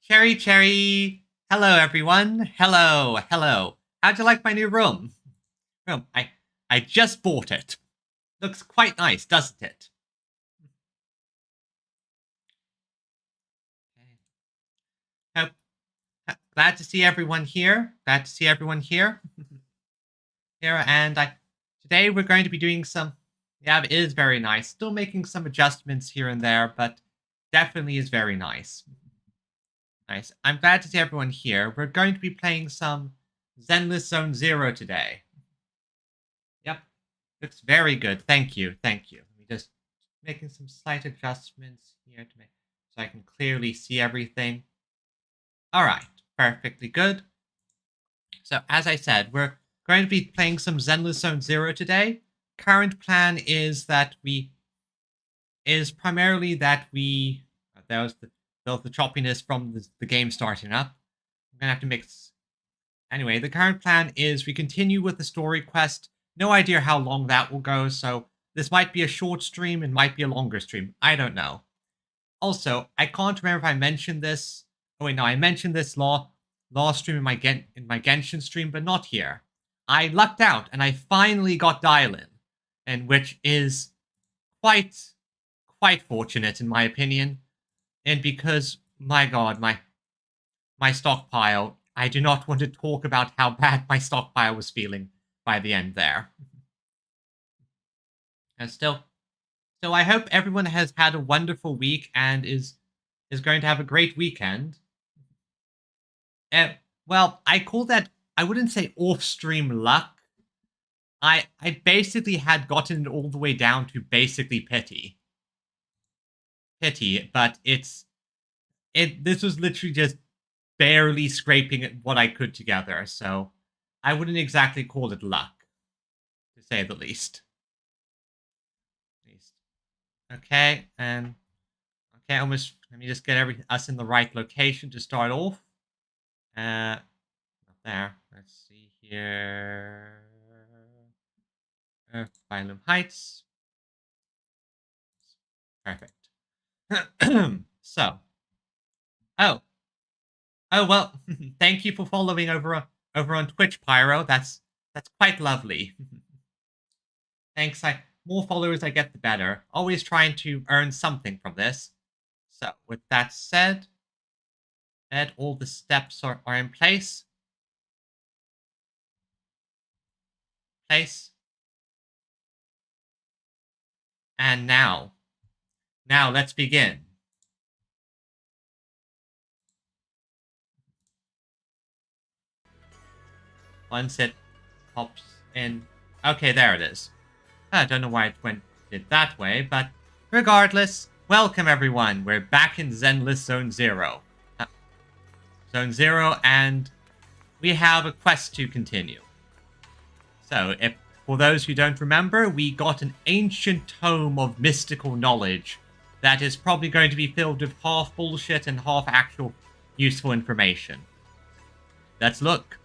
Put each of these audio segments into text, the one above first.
Cherry, cherry. Hello, everyone. Hello, hello. How'd you like my new room? I just bought it. Looks quite nice, doesn't it? Hope, glad to see everyone here. Glad to see everyone here. Here, and today we're going to be doing some. Yeah, it is very nice. Still making some adjustments here and there, but definitely is very nice. Nice. I'm glad to see everyone here. We're going to be playing some Zenless Zone Zero today. Yep. Looks very good. Thank you. Thank you. Let me just making some slight adjustments here to make so I can clearly see everything. All right. Perfectly good. So as I said, we're going to be playing some Zenless Zone Zero today. Current plan is that primarily that we there was the choppiness from the game starting up. I'm gonna have to mix. Anyway, the current plan is we continue with the story quest. No idea how long that will go, so this might be a short stream, it might be a longer stream. I don't know. Also, I can't remember if I mentioned this. Oh wait, no, I mentioned this last stream in my Genshin stream, but not here. I lucked out and I finally got dial-in, and which is quite fortunate in my opinion. And because my god, my stockpile, I do not want to talk about how bad my stockpile was feeling by the end there. And still, I hope everyone has had a wonderful week and is going to have a great weekend. Well, I call that, I wouldn't say off-stream luck. I basically had gotten it all the way down to basically pity. But this was literally just barely scraping what I could together, so I wouldn't exactly call it luck, to say the least. Okay, and okay, almost. Let me just get us in the right location to start off. Not there. Let's see here. Phylum Heights. Perfect. So, oh well. Thank you for following over on Twitch, Pyro. That's quite lovely. Thanks. More followers I get, the better. Always trying to earn something from this. So, with that said, all the steps are in place. And now let's begin. Once it pops in. Okay, there it is. I don't know why it that way, but regardless, welcome everyone. We're back in Zenless Zone Zero. Zone Zero, and we have a quest to continue. So, for those who don't remember, we got an ancient tome of mystical knowledge that is probably going to be filled with half bullshit and half actual useful information. Let's look.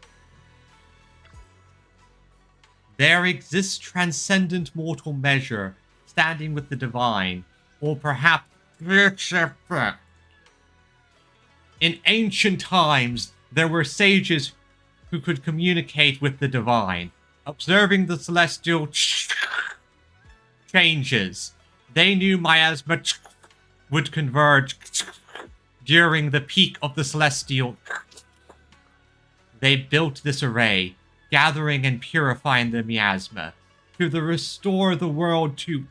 There exists transcendent mortal measure, standing with the divine, or perhaps in ancient times there were sages who could communicate with the divine, observing the celestial changes. They knew miasma would converge during the peak of the celestial. They built this array, gathering and purifying the miasma, to restore the world to.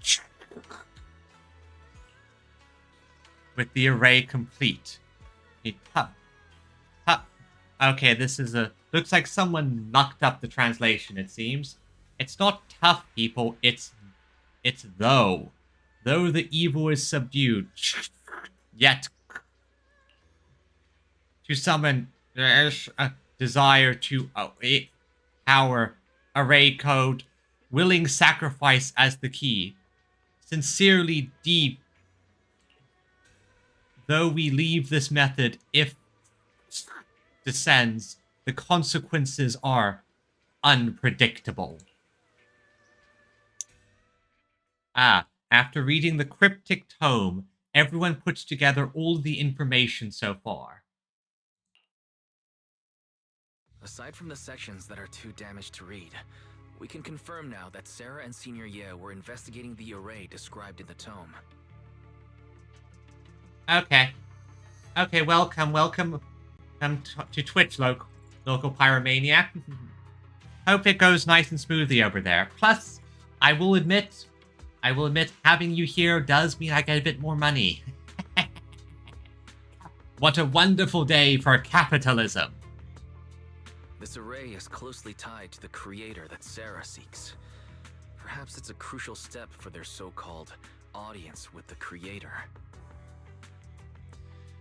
With the array complete. Okay, this is looks like someone mucked up the translation, it seems. It's not tough, people, it's though. Though the evil is subdued, yet to summon a desire to power, array code, willing sacrifice as the key. Sincerely deep. Though we leave this method, if descends, the consequences are unpredictable. After reading the cryptic tome, everyone puts together all the information so far. Aside from the sections that are too damaged to read, we can confirm now that Sarah and Senior Ye were investigating the array described in the tome. Okay. Okay, welcome to Twitch, local pyromaniac. Hope it goes nice and smoothly over there. Plus, I will admit, having you here does mean I get a bit more money. What a wonderful day for capitalism. This array is closely tied to the creator that Sarah seeks. Perhaps it's a crucial step for their so-called audience with the creator.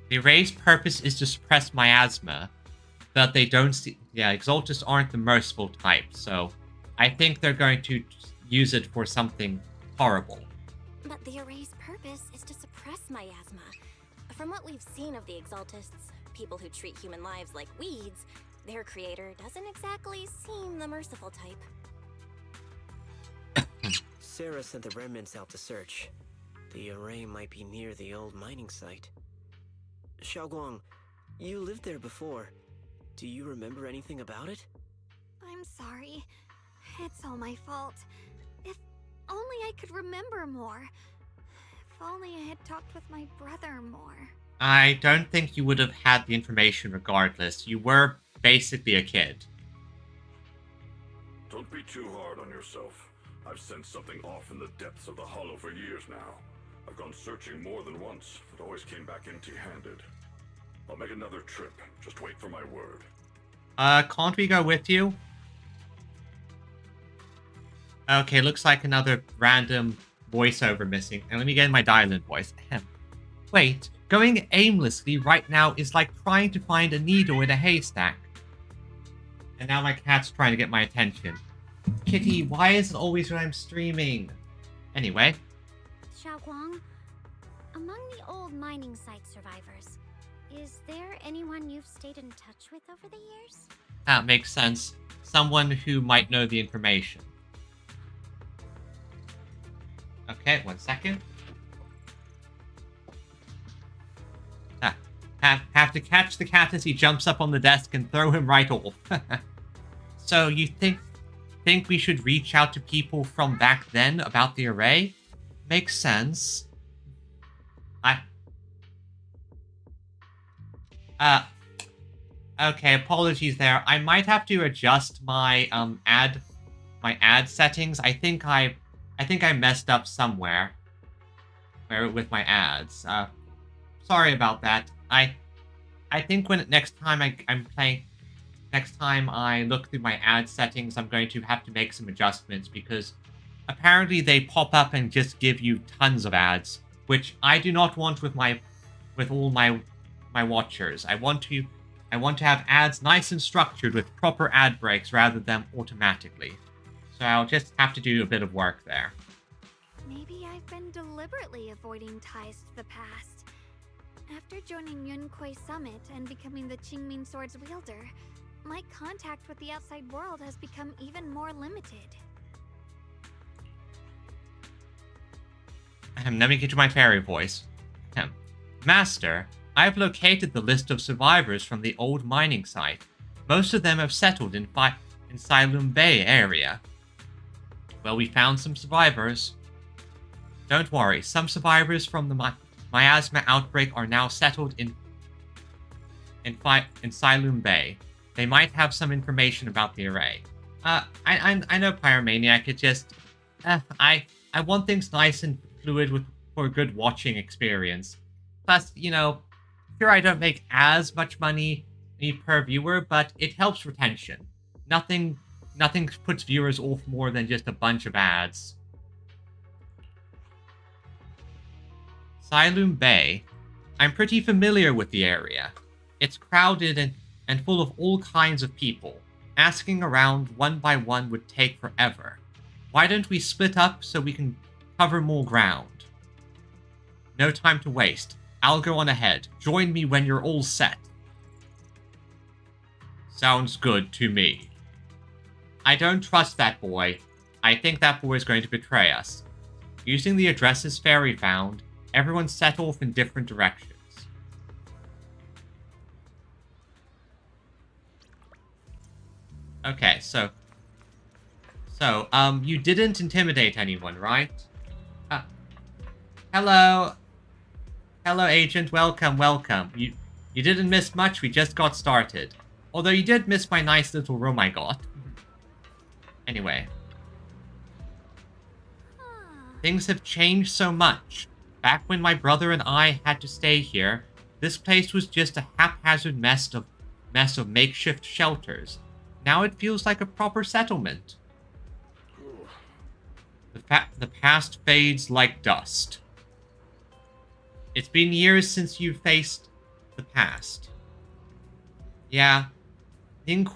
The array's purpose is to suppress miasma, but they don't see... Yeah, Exaltists aren't the merciful type, so I think they're going to use it for something horrible. But the array's purpose is to suppress miasma. From what we've seen of the Exaltists, people who treat human lives like weeds, their creator doesn't exactly seem the merciful type. Sarah sent the remnants out to search. The array might be near the old mining site. Xiaoguang, you lived there before. Do you remember anything about it? I'm sorry. It's all my fault. If only I could remember more. If only I had talked with my brother more. I don't think you would have had the information regardless. You were basically a kid. Don't be too hard on yourself. I've sensed something off in the depths of the hollow for years now. I've gone searching more than once, but always came back empty-handed. I'll make another trip. Just wait for my word. Can't we go with you? Okay, looks like another random voiceover missing. And let me get in my dial-in voice. Ahem. Wait, going aimlessly right now is like trying to find a needle in a haystack. And now my cat's trying to get my attention. Kitty, why is it always when I'm streaming? Anyway. Xiaoguang, among the old mining site survivors, is there anyone you've stayed in touch with over the years? That makes sense. Someone who might know the information. Okay, 1 second. Have to catch the cat as he jumps up on the desk and throw him right off. So you think we should reach out to people from back then about the array? Makes sense. Okay, apologies there. I might have to adjust my ad settings. I think I messed up somewhere with my ads. Sorry about that. I think when next time I look through my ad settings, I'm going to have to make some adjustments because apparently they pop up and just give you tons of ads, which I do not want with all my watchers. I want to have ads nice and structured with proper ad breaks rather than automatically. So I'll just have to do a bit of work there. Maybe I've been deliberately avoiding ties to the past. After joining Yunkuei Summit and becoming the Qingming Sword's wielder, my contact with the outside world has become even more limited. Let me get to my fairy voice. Master, I've located the list of survivors from the old mining site. Most of them have settled in Silum Bay area. Well, we found some survivors. Don't worry, some survivors from the miasma outbreak are now settled in Silum Bay. They might have some information about the array. I know, Pyromaniac. It just, I want things nice and fluid for a good watching experience. Plus, you know, sure I don't make as much money per viewer, but it helps retention. Nothing puts viewers off more than just a bunch of ads. Silum Bay. I'm pretty familiar with the area. It's crowded and full of all kinds of people. Asking around one by one would take forever. Why don't we split up so we can cover more ground? No time to waste. I'll go on ahead. Join me when you're all set. Sounds good to me. I don't trust that boy. I think that boy is going to betray us. Using the addresses Fairy found, everyone set off in different directions. Okay, so, you didn't intimidate anyone, right? Uh, hello, agent. Welcome, welcome. You didn't miss much. We just got started. Although you did miss my nice little room I got. Anyway, things have changed so much. Back when my brother and I had to stay here, this place was just a haphazard mess of makeshift shelters. Now it feels like a proper settlement. The past fades like dust. It's been years since you faced the past. Yeah, Ning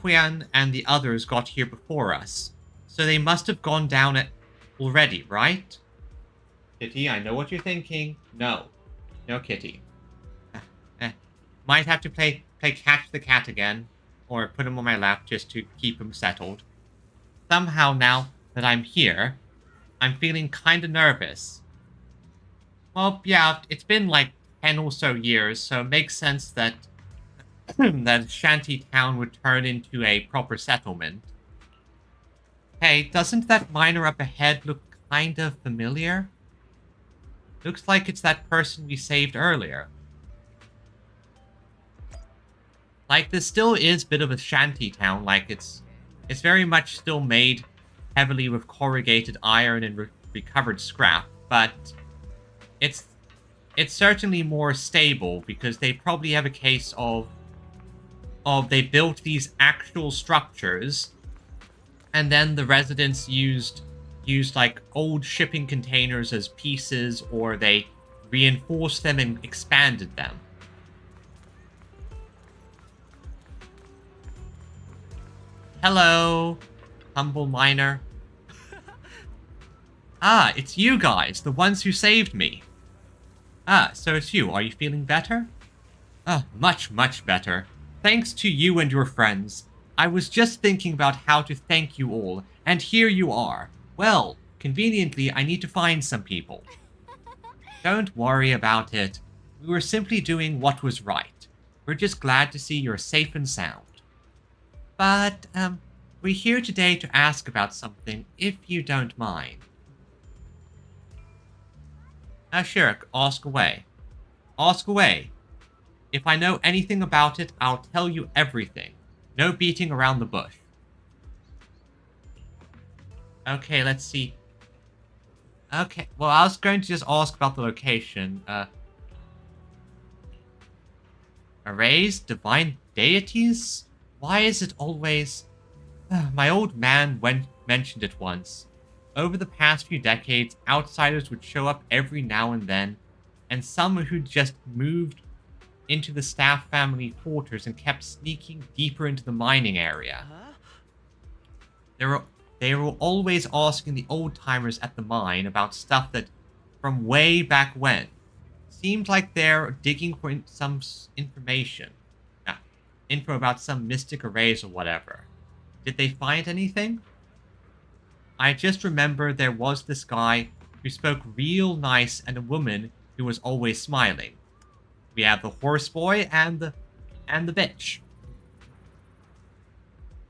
and the others got here before us, so they must have gone down it already, right? Kitty, I know what you're thinking. No. No, Kitty. Might have to play catch the cat again, or put him on my lap just to keep him settled. Somehow now that I'm here, I'm feeling kinda nervous. Well, yeah, it's been like 10 or so years, so it makes sense that that shanty town would turn into a proper settlement. Hey, doesn't that miner up ahead look kind of familiar? Looks like it's that person we saved earlier. Like, this still is a bit of a shanty town. Like, it's very much still made heavily with corrugated iron and recovered scrap, but it's certainly more stable because they probably have a case of they built these actual structures, and then the residents used like old shipping containers as pieces, or they reinforced them and expanded them. Hello, humble miner. Ah, it's you guys, the ones who saved me. Ah, so it's you. Are you feeling better? Ah, much, much better. Thanks to you and your friends. I was just thinking about how to thank you all, and here you are. Well, conveniently, I need to find some people. Don't worry about it. We were simply doing what was right. We're just glad to see you're safe and sound. But, we're here today to ask about something, if you don't mind. Sure, ask away. Ask away. If I know anything about it, I'll tell you everything. No beating around the bush. Okay, let's see. Okay, well, I was going to just ask about the location. Arrays? Divine deities? Why is it always... My old man mentioned it once. Over the past few decades, outsiders would show up every now and then, and some who just moved into the staff family quarters and kept sneaking deeper into the mining area. They were always asking the old-timers at the mine about stuff that from way back when. Seemed like they're digging for some information. Info about some mystic arrays or whatever. Did they find anything? I just remember there was this guy who spoke real nice and a woman who was always smiling. We have the horse boy and the bitch.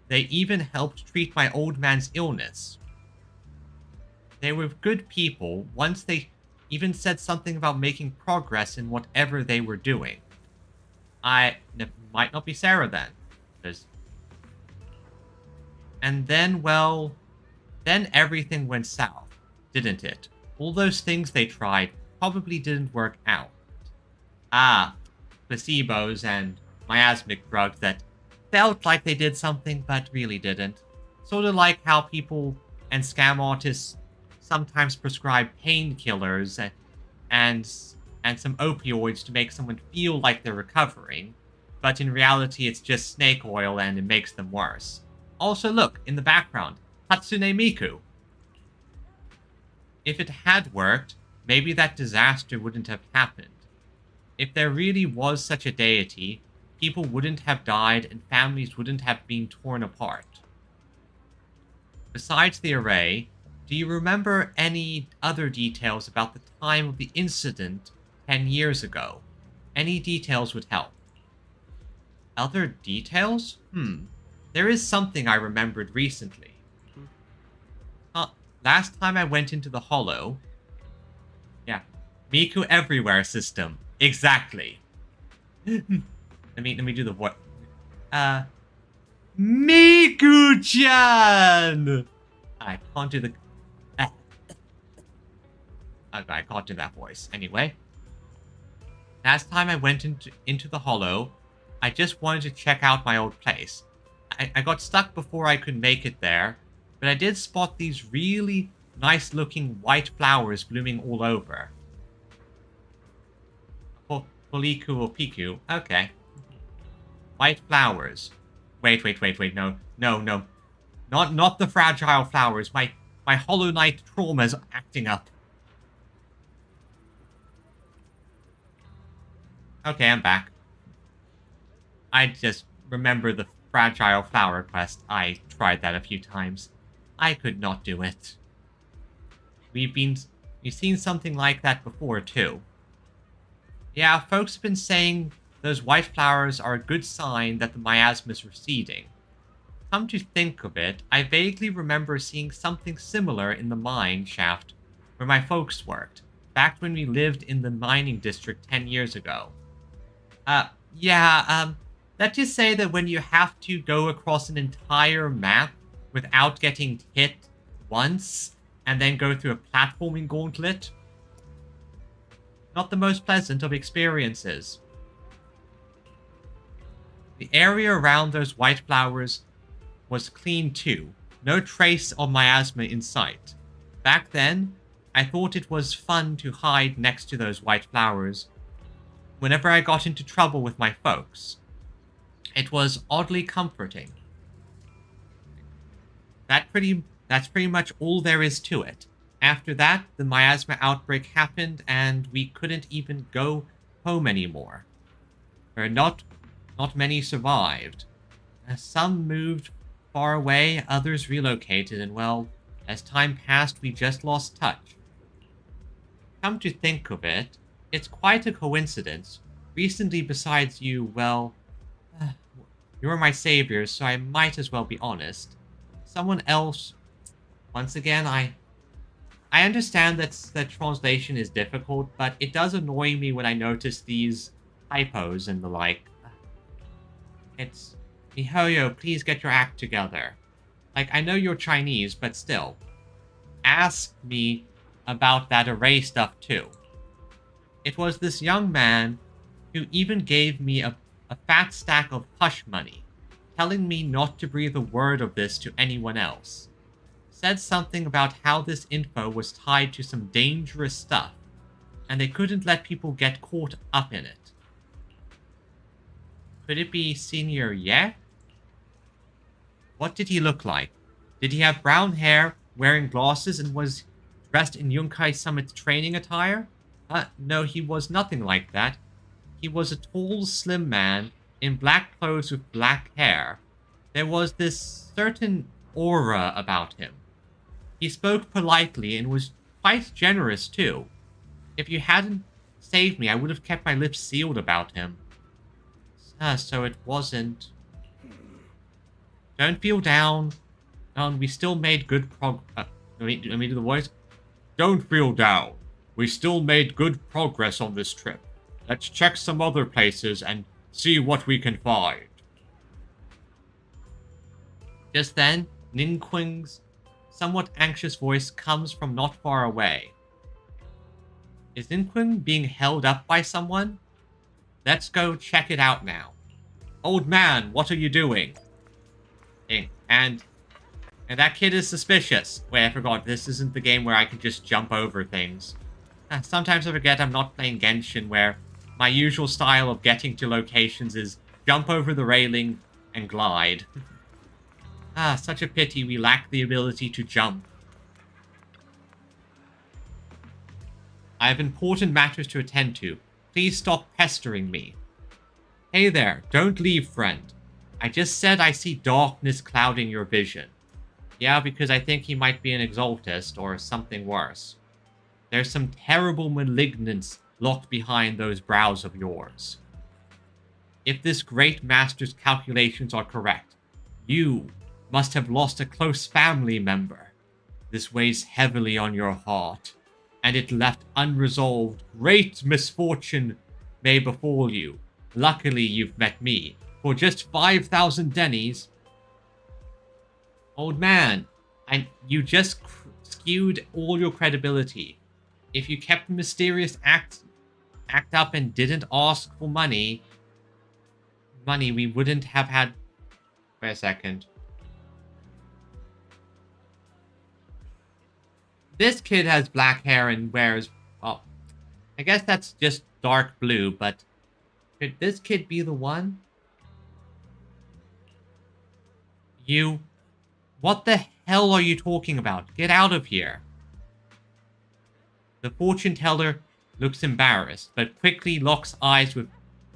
They even helped treat my old man's illness. They were good people. Once they even said something about making progress in whatever they were doing. Might not be Sarah then. And then, well, then everything went south, didn't it? All those things they tried probably didn't work out. Placebos and miasmic drugs that felt like they did something but really didn't. Sort of like how people and scam artists sometimes prescribe painkillers and some opioids to make someone feel like they're recovering, but in reality it's just snake oil and it makes them worse. Also look, in the background, Hatsune Miku. If it had worked, maybe that disaster wouldn't have happened. If there really was such a deity, people wouldn't have died and families wouldn't have been torn apart. Besides the array, do you remember any other details about the time of the incident 10 years ago? Any details would help. Other details? there is something I remembered recently. Last time I went into the Hollow... Yeah. Miku Everywhere system. Exactly. let me do the voice. Miku-chan! I can't do the... I can't do that voice. Anyway. Last time I went into the Hollow, I just wanted to check out my old place. I got stuck before I could make it there, but I did spot these really nice-looking white flowers blooming all over. Poliku or Piku. Okay. White flowers. Wait, no. Not the fragile flowers. My Hollow Knight trauma's acting up. Okay, I'm back. I just remember the fragile flower quest. I tried that a few times. I could not do it. We've seen something like that before, too. Yeah, folks have been saying those white flowers are a good sign that the miasma is receding. Come to think of it, I vaguely remember seeing something similar in the mine shaft where my folks worked, back when we lived in the mining district 10 years ago. Let's just say that when you have to go across an entire map without getting hit once, and then go through a platforming gauntlet, not the most pleasant of experiences. The area around those white flowers was clean too. No trace of miasma in sight. Back then, I thought it was fun to hide next to those white flowers whenever I got into trouble with my folks. It was oddly comforting. That's pretty much all there is to it. After that, the miasma outbreak happened and we couldn't even go home anymore. Not many survived. Some moved far away, others relocated, and well, as time passed, we just lost touch. Come to think of it, it's quite a coincidence. Recently, besides you, well, you're my savior, so I might as well be honest. Someone else... Once again, I understand that translation is difficult, but it does annoy me when I notice these typos and the like. It's... Mihoyo, please get your act together. Like, I know you're Chinese, but still. Ask me about that array stuff, too. It was this young man who even gave me a fat stack of hush money, telling me not to breathe a word of this to anyone else. Said something about how this info was tied to some dangerous stuff, and they couldn't let people get caught up in it. Could it be Senior Ye? What did he look like? Did he have brown hair, wearing glasses, and was dressed in Yunkai Summit's training attire? No, he was nothing like that. He was a tall, slim man in black clothes with black hair. There was this certain aura about him. He spoke politely and was quite generous, too. If you hadn't saved me, I would have kept my lips sealed about him. So it wasn't... Don't feel down. We still made good let me do the voice. Don't feel down. We still made good progress on this trip. Let's check some other places and see what we can find. Just then, Ninqing's somewhat anxious voice comes from not far away. Is Ninqing being held up by someone? Let's go check it out now. Old man, what are you doing? And that kid is suspicious. Wait, I forgot. This isn't the game where I can just jump over things. Sometimes I forget I'm not playing Genshin, where my usual style of getting to locations is jump over the railing and glide. Such a pity we lack the ability to jump. I have important matters to attend to. Please stop pestering me. Hey there, don't leave, friend. I just said I see darkness clouding your vision. Yeah, because I think he might be an exaltist or something worse. There's some terrible malignance locked behind those brows of yours. If this great master's calculations are correct, You must have lost a close family member. This weighs heavily on your heart, and it left unresolved. Great misfortune may befall you. Luckily, you've met me. For just 5,000 dennies... Old man, you just skewed all your credibility. If you kept mysterious act up and didn't ask for money, we wouldn't have had... Wait a second. This kid has black hair and wears... Well, I guess that's just dark blue, but... Could this kid be the one? You... What the hell are you talking about? Get out of here. The fortune teller looks embarrassed, but quickly locks eyes with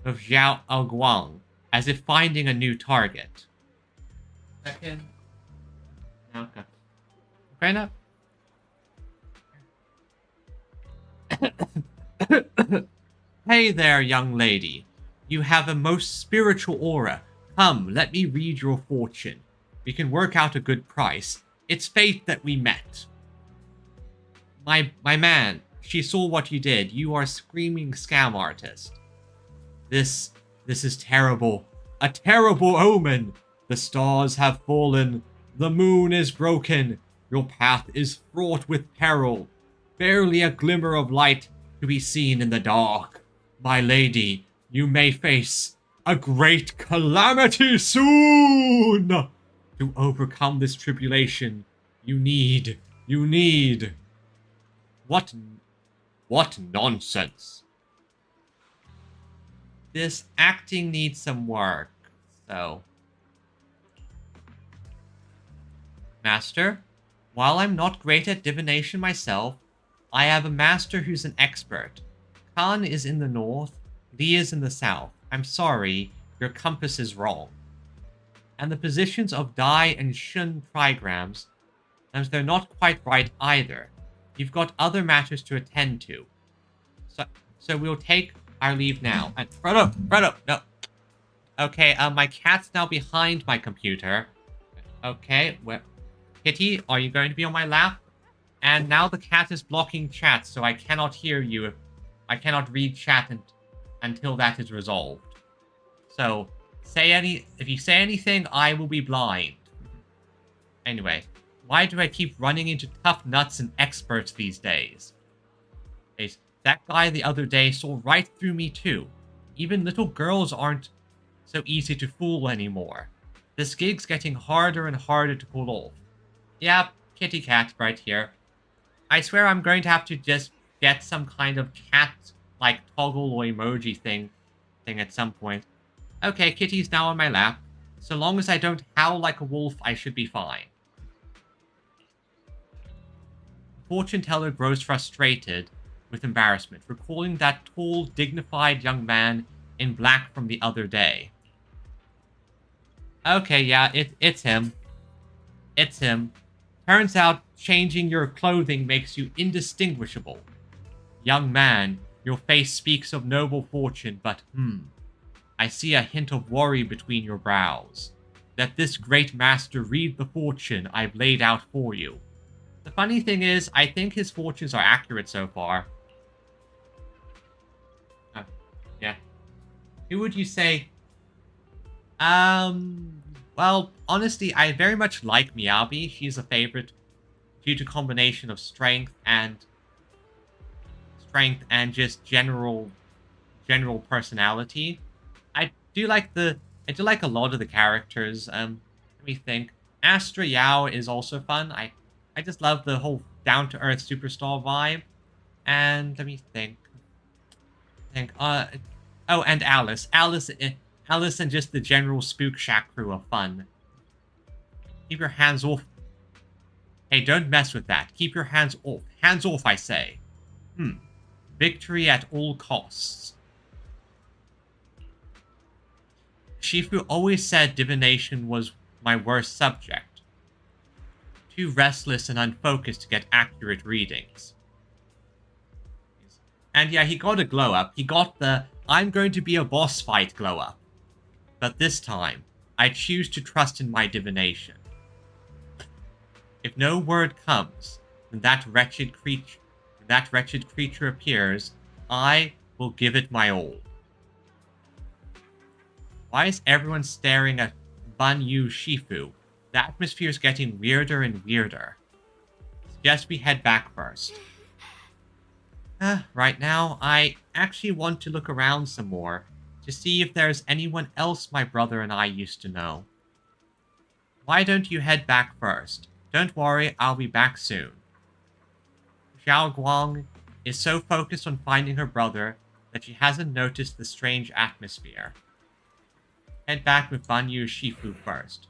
Zhao Guang, as if finding a new target. Second. Okay. Right now. Hey there, young lady. You have a most spiritual aura. Come, let me read your fortune. We can work out a good price. It's fate that we met. My man, she saw what you did. You are a screaming scam artist. This is terrible. A terrible omen. The stars have fallen. The moon is broken. Your path is fraught with peril. Barely a glimmer of light to be seen in the dark. My lady, you may face a great calamity soon. To overcome this tribulation, you need... What nonsense. This acting needs some work, so... Master, while I'm not great at divination myself, I have a master who's an expert. Khan is in the north, Li is in the south. I'm sorry, your compass is wrong. And the positions of Dai and Shun trigrams, and they're not quite right either. You've got other matters to attend to. So we'll take our leave now. And Frodo, no. Okay, my cat's now behind my computer. Okay, well, Kitty, are you going to be on my lap? And now the cat is blocking chat, so I cannot hear you. I cannot read chat until that is resolved. So, if you say anything, I will be blind. Anyway, why do I keep running into tough nuts and experts these days? That guy the other day saw right through me too. Even little girls aren't so easy to fool anymore. This gig's getting harder and harder to pull off. Yeah, kitty cat right here. I swear I'm going to have to just get some kind of cat-like toggle or emoji thing at some point. Okay, Kitty's now on my lap. So long as I don't howl like a wolf, I should be fine. The fortune teller grows frustrated with embarrassment, recalling that tall, dignified young man in black from the other day. Okay, yeah, it's him. It's him. Turns out changing your clothing makes you indistinguishable. Young man, your face speaks of noble fortune, but I see a hint of worry between your brows. Let this great master read the fortune I've laid out for you. The funny thing is, I think his fortunes are accurate so far. Yeah. Who would you say? Well, honestly, I very much like Miyabi. She's a favorite due to combination of strength and just general personality. I do like a lot of the characters. Let me think. Astra Yao is also fun. I just love the whole down-to-earth superstar vibe. And let me think. Oh, and Alice. Alice and just the general Spook Shack crew are fun. Keep your hands off. Hey, don't mess with that. Keep your hands off. Hands off, I say. Victory at all costs. Shifu always said divination was my worst subject. Too restless and unfocused to get accurate readings. And yeah, he got a glow up. He got the I'm going to be a boss fight glow up. But this time, I choose to trust in my divination. If no word comes, when that wretched creature appears, I will give it my all. Why is everyone staring at Banyu Shifu? The atmosphere is getting weirder and weirder. Suggest we head back first. Right now, I actually want to look around some more to see if there's anyone else my brother and I used to know. Why don't you head back first? Don't worry, I'll be back soon. Xiao Guang is so focused on finding her brother that she hasn't noticed the strange atmosphere. Head back with Banyu Shifu first.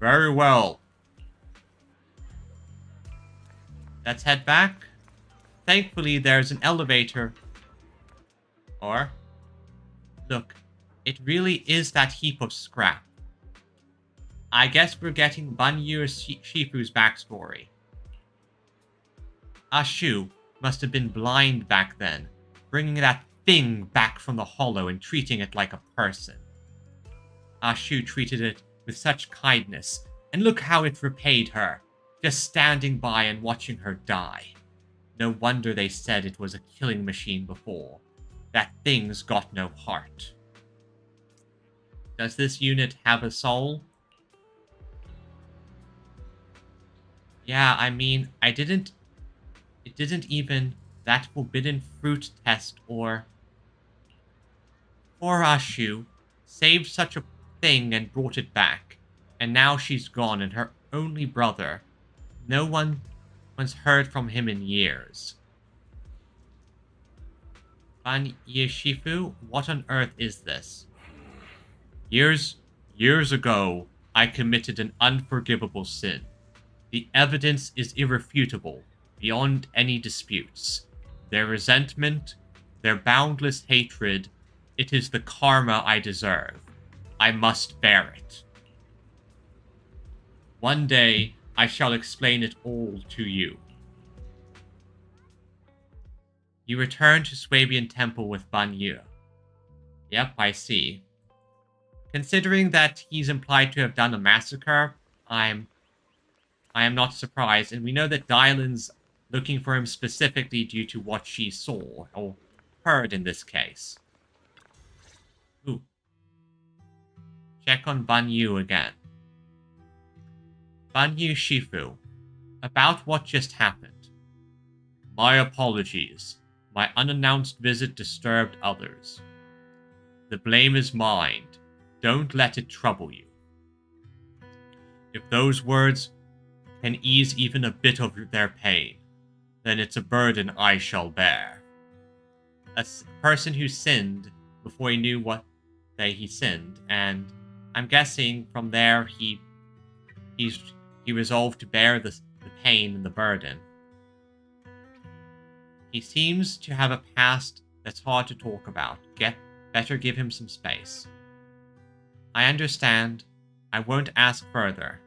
Very well. Let's head back. Thankfully, there's an elevator. Or, look, it really is that heap of scrap. I guess we're getting Banyu Shifu's backstory. Ashu must have been blind back then, bringing that thing back from the hollow and treating it like a person. Ashu treated it with such kindness, and look how it repaid her, just standing by and watching her die. No wonder they said it was a killing machine before. That thing's got no heart. Does this unit have a soul? Yeah, I mean, it didn't even that forbidden fruit test or poor Ashu saved such a thing and brought it back, and now she's gone and her only brother. No one's heard from him in years. Ban Yeshifu, what on earth is this? Years ago, I committed an unforgivable sin. The evidence is irrefutable, beyond any disputes. Their resentment, their boundless hatred, it is the karma I deserve. I must bear it. One day, I shall explain it all to you. You return to Swabian Temple with Banyu. Yep, I see. Considering that he's implied to have done a massacre, I am not surprised, and we know that Dylan's looking for him specifically due to what she saw, or heard in this case. Ooh. Check on Banyu again. Banyu Shifu, about what just happened. My apologies. My unannounced visit disturbed others. The blame is mine. Don't let it trouble you. If those words can ease even a bit of their pain, then it's a burden I shall bear. A person who sinned before he knew what he sinned, and I'm guessing from there he resolved to bear the pain and the burden. He seems to have a past that's hard to talk about. Better give him some space. I understand. I won't ask further.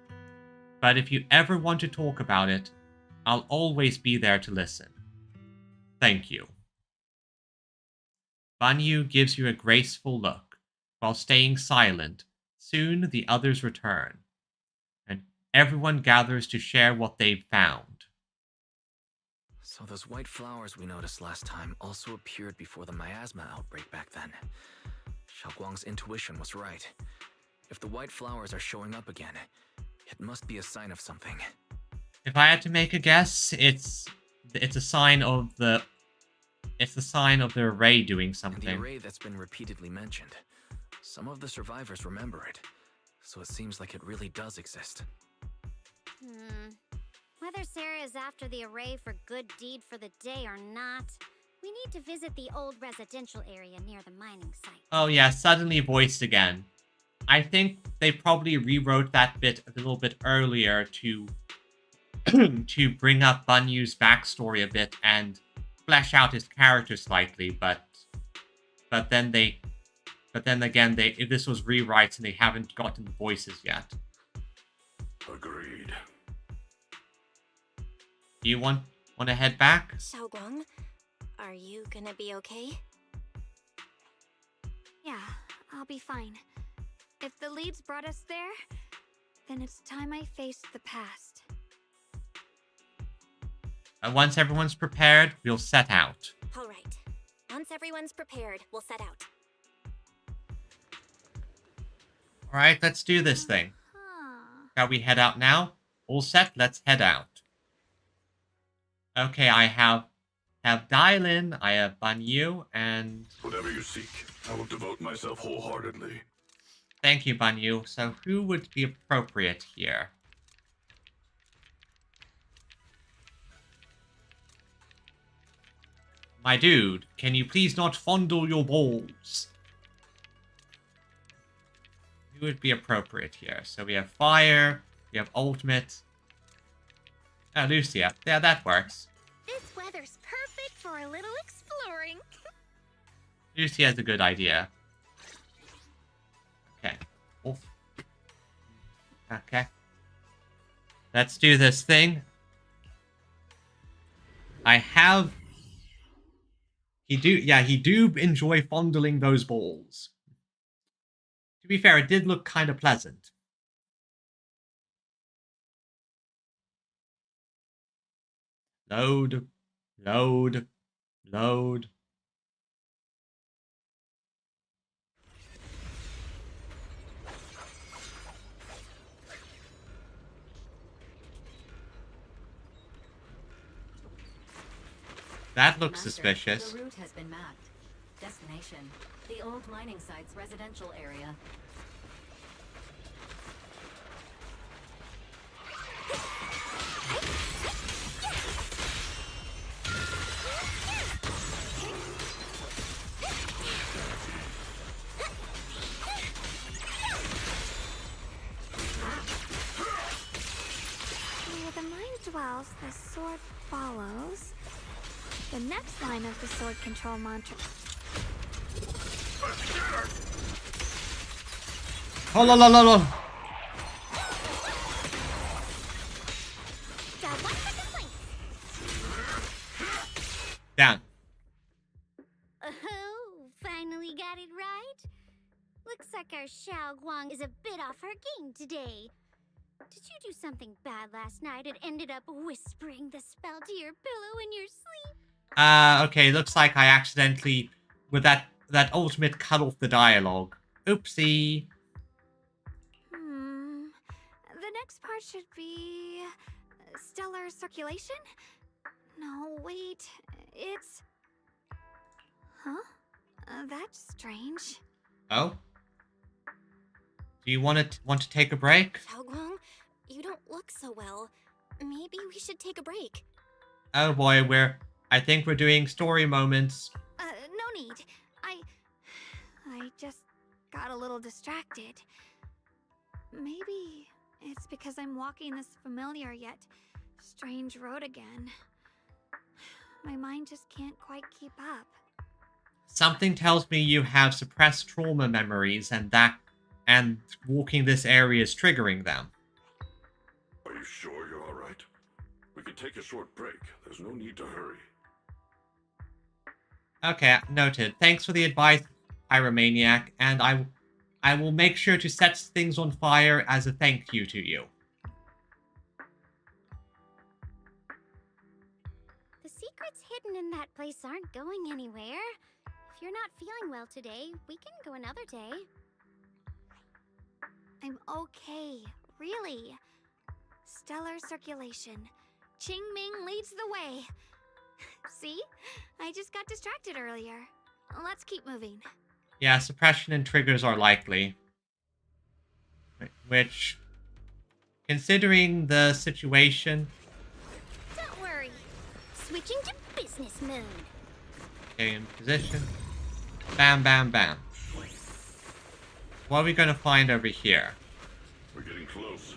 But if you ever want to talk about it, I'll always be there to listen. Thank you. Banyu gives you a graceful look, while staying silent. Soon the others return, and everyone gathers to share what they've found. So those white flowers we noticed last time also appeared before the miasma outbreak back then. Xiaoguang's intuition was right. If the white flowers are showing up again, it must be a sign of something. If I had to make a guess, it's a sign of the array doing something. And the array that's been repeatedly mentioned. Some of the survivors remember it, so it seems like it really does exist. Whether Sarah is after the array for good deed for the day or not, we need to visit the old residential area near the mining site. Oh yeah, suddenly voiced again. I think they probably rewrote that bit a little bit earlier to to bring up Banyu's backstory a bit and flesh out his character slightly, but then again, this was rewrites and they haven't gotten the voices yet. Agreed. Do you want to head back? Xiaoguang, are you gonna be okay? Yeah, I'll be fine. If the leads brought us there, then it's time I faced the past. And once everyone's prepared, we'll set out. All right. Once everyone's prepared, we'll set out. Alright, let's do this thing. Huh. Shall we head out now? All set, let's head out. Okay, I have Dylan, I have Banyu, and... Whatever you seek, I will devote myself wholeheartedly. Thank you, Banyu. So who would be appropriate here? My dude, can you please not fondle your balls? Who would be appropriate here? So we have Fire, we have Ultimate. Oh, Lucia. Yeah, that works. This weather's perfect for a little exploring. Lucy has a good idea. Okay. Oof. Okay. Let's do this thing. He do enjoy fondling those balls. To be fair, it did look kind of pleasant. Load. Load. Load. That looks Master, suspicious. The route has been mapped. Destination: the old mining site's residential area. Where the mind dwells, the sword follows. The next line of the sword control mantra. Oh, la, la, la, la. Down. Oh, finally got it right. Looks like our Xiao Guang is a bit off her game today. Did you do something bad last night and ended up whispering the spell to your pillow in your sleep? Okay, looks like I accidentally, with that ultimate, cut off the dialogue. Oopsie. The next part should be stellar circulation? No, wait. It's... Huh? That's strange. Oh? Do you want to take a break? Xiaoguang, you don't look so well. Maybe we should take a break. Oh boy, I think we're doing story moments. No need. I just got a little distracted. Maybe it's because I'm walking this familiar yet strange road again. My mind just can't quite keep up. Something tells me you have suppressed trauma memories and walking this area is triggering them. Are you sure you're all right? We could take a short break. There's no need to hurry. Okay, noted. Thanks for the advice, Pyromaniac, and I will make sure to set things on fire as a thank you to you. The secrets hidden in that place aren't going anywhere. If you're not feeling well today, we can go another day. I'm okay, really. Stellar circulation. Qingming leads the way. See? I just got distracted earlier. Let's keep moving. Yeah, suppression and triggers are likely. Which, considering the situation... Don't worry. Switching to business mode. Okay, in position. Bam, bam, bam. What are we going to find over here? We're getting close.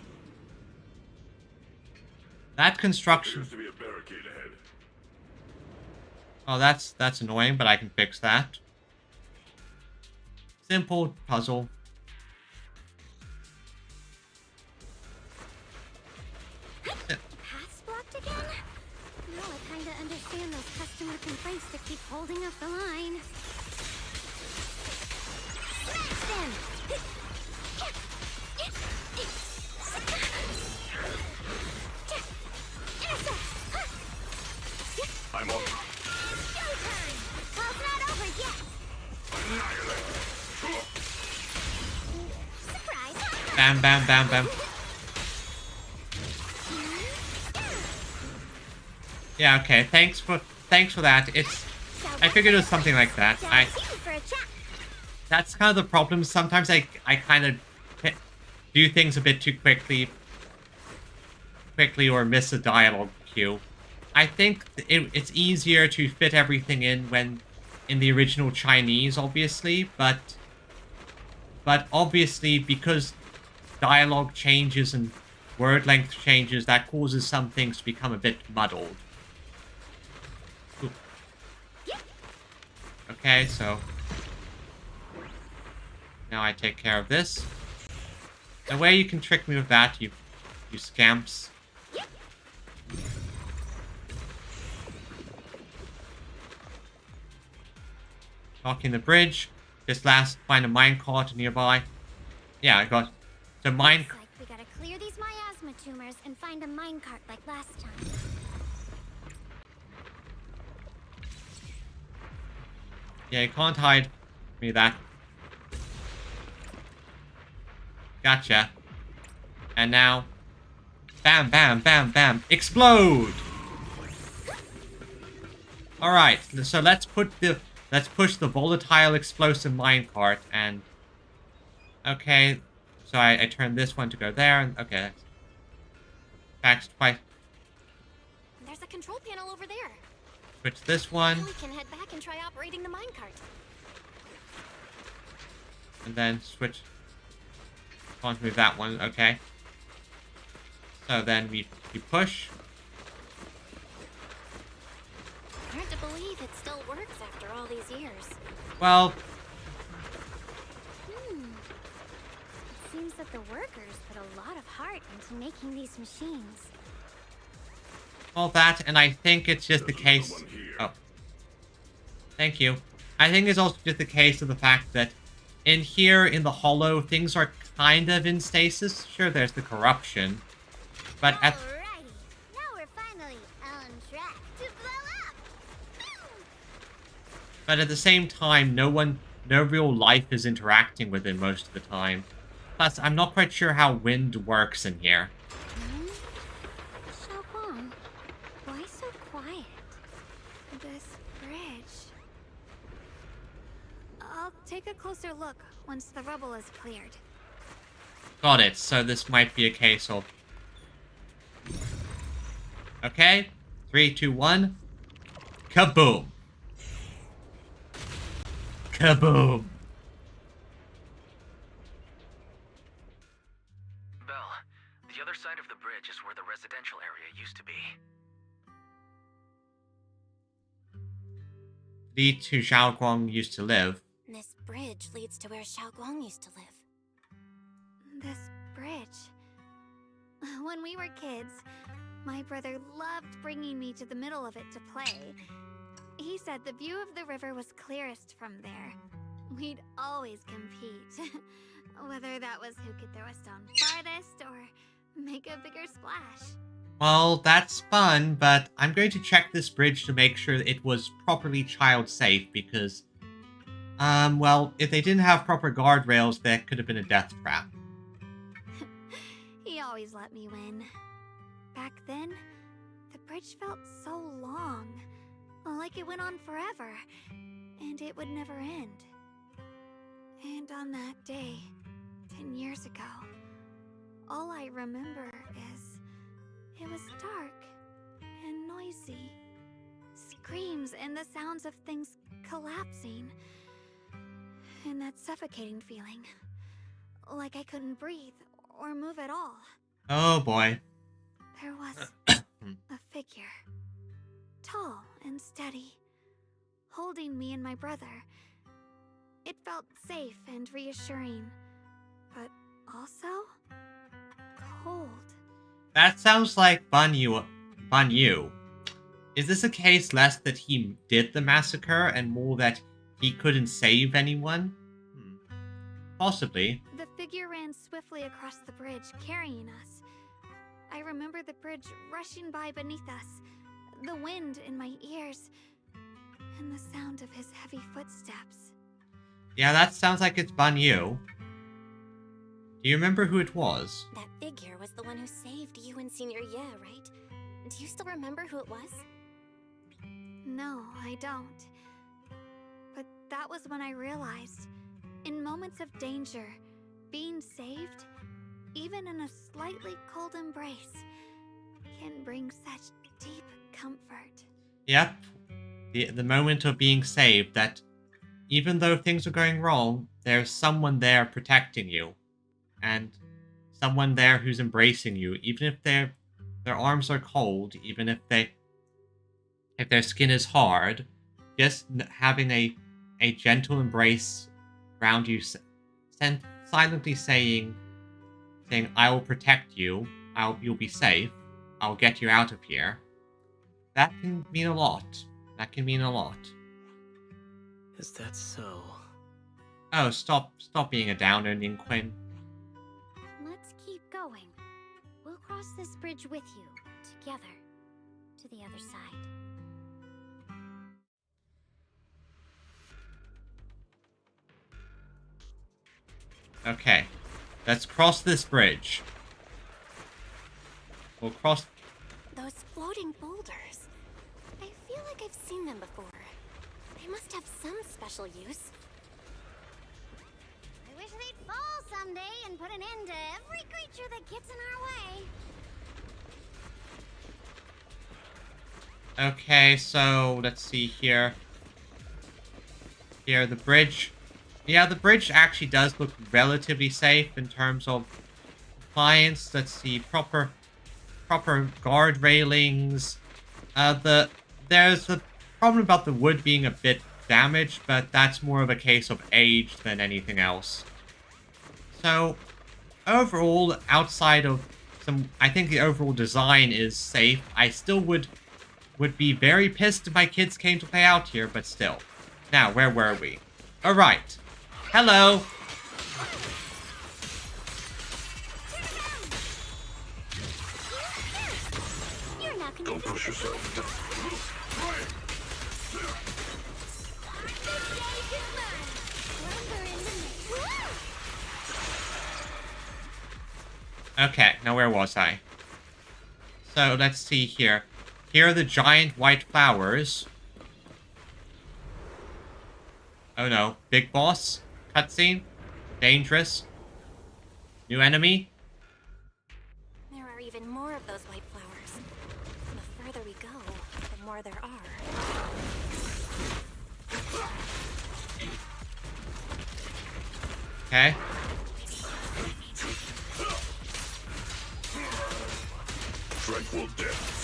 That construction... Appears to be a barricade ahead. Oh, that's annoying, but I can fix that. Simple puzzle. Path's blocked again? Now I kinda understand those customer complaints to keep holding up the line. Smash them! Bam, bam, bam, bam. Yeah, okay. Thanks for that. I figured it was something like that. That's kind of the problem. Sometimes I kind of do things a bit too quickly or miss a dialogue cue. I think it's easier to fit everything in when in the original Chinese, obviously, but obviously because dialogue changes and word length changes, that causes some things to become a bit muddled. Ooh. Okay, so now I take care of this. The way you can trick me with that, you scamps. Blocking the bridge. Find a minecart nearby. Yeah, I got the mine. Looks like we gotta clear these miasma tumors and find a minecart like last time. Yeah, you can't hide me that. Gotcha. And now, bam, bam, bam, bam, explode! All right, so let's push the volatile explosive minecart and. Okay, so I turn this one to go there, and okay. Backs twice. There's a control panel over there. Switch this one, We can head back and try operating the minecart. and then switch. Want to move that one, okay. So then we push. Hard to believe it still works after all these years. Well, It seems that the workers put a lot of heart into making these machines. all that, and I think it's just the case. Oh, thank you. I think it's also just the case of the fact that in here, in the hollow, things are kind of in stasis. Sure, there's the corruption, but at Alrighty, now we're finally on track to blow up. But at the same time, no real life is interacting with it most of the time. Plus, I'm not quite sure how wind works in here. Xiaoguang, why so quiet? This bridge. I'll take a closer look once the rubble is cleared. Got it, so this might be a case of... Okay, 3, 2, 1. Kaboom! Kaboom! Belle, the other side of the bridge is where the residential area used to be. Lead to Xiaoguang used to live. This bridge leads to where Xiaoguang used to live. This bridge. When we were kids, my brother loved bringing me to the middle of it to play. He said the view of the river was clearest from there. We'd always compete. Whether that was who could throw a stone farthest or make a bigger splash. Well, that's fun, but I'm going to check this bridge to make sure it was properly child safe because, well, if they didn't have proper guardrails, there could have been a death trap. He always let me win. Back then, the bridge felt so long, like it went on forever, and it would never end. And on that day, 10 years ago, all I remember is it was dark and noisy. Screams and the sounds of things collapsing. And that suffocating feeling. Like I couldn't breathe or move at all. Oh boy. There was a figure. Tall and steady. Holding me and my brother. It felt safe and reassuring. But also cold. That sounds like Ban Yu. Is this a case less that he did the massacre and more that he couldn't save anyone? Possibly. The figure ran swiftly across the bridge, carrying us. I remember the bridge rushing by beneath us, the wind in my ears, and the sound of his heavy footsteps. Yeah, that sounds like it's Ban Yu. Do you remember who it was? That figure was the one who saved you and Senior Ye, right? Do you still remember who it was? No, I don't. But that was when I realized, in moments of danger, being saved, even in a slightly cold embrace, can bring such deep comfort. Yep. The moment of being saved, that even though things are going wrong, there's someone there protecting you. And someone there who's embracing you, even if their arms are cold, even if their skin is hard, just having a gentle embrace around you, silently saying, I will protect you, you'll be safe, I'll get you out of here. That can mean a lot. That can mean a lot. Is that so? Oh, stop being a downer, Ninquin. Let's keep going. We'll cross this bridge with you, together, to the other side. Okay, let's cross this bridge. We'll cross... Those floating boulders. I feel like I've seen them before. They must have some special use. I wish they'd fall someday and put an end to every creature that gets in our way. Okay, so let's see here. Here, the bridge. Yeah, the bridge actually does look relatively safe in terms of compliance. Let's see, proper guard railings. There's the problem about the wood being a bit damaged, but that's more of a case of age than anything else. So, overall, outside of some, I think the overall design is safe. I still would be very pissed if my kids came to play out here, but still. Now, where were we? Alright. Hello! You're not gonna Don't push yourself. Okay, now where was I? So, let's see here. Here are the giant white flowers. Oh no. Big boss? Cutscene? Dangerous? New enemy? There are even more of those white flowers. The further we go, the more there are. Okay. Tranquil depths.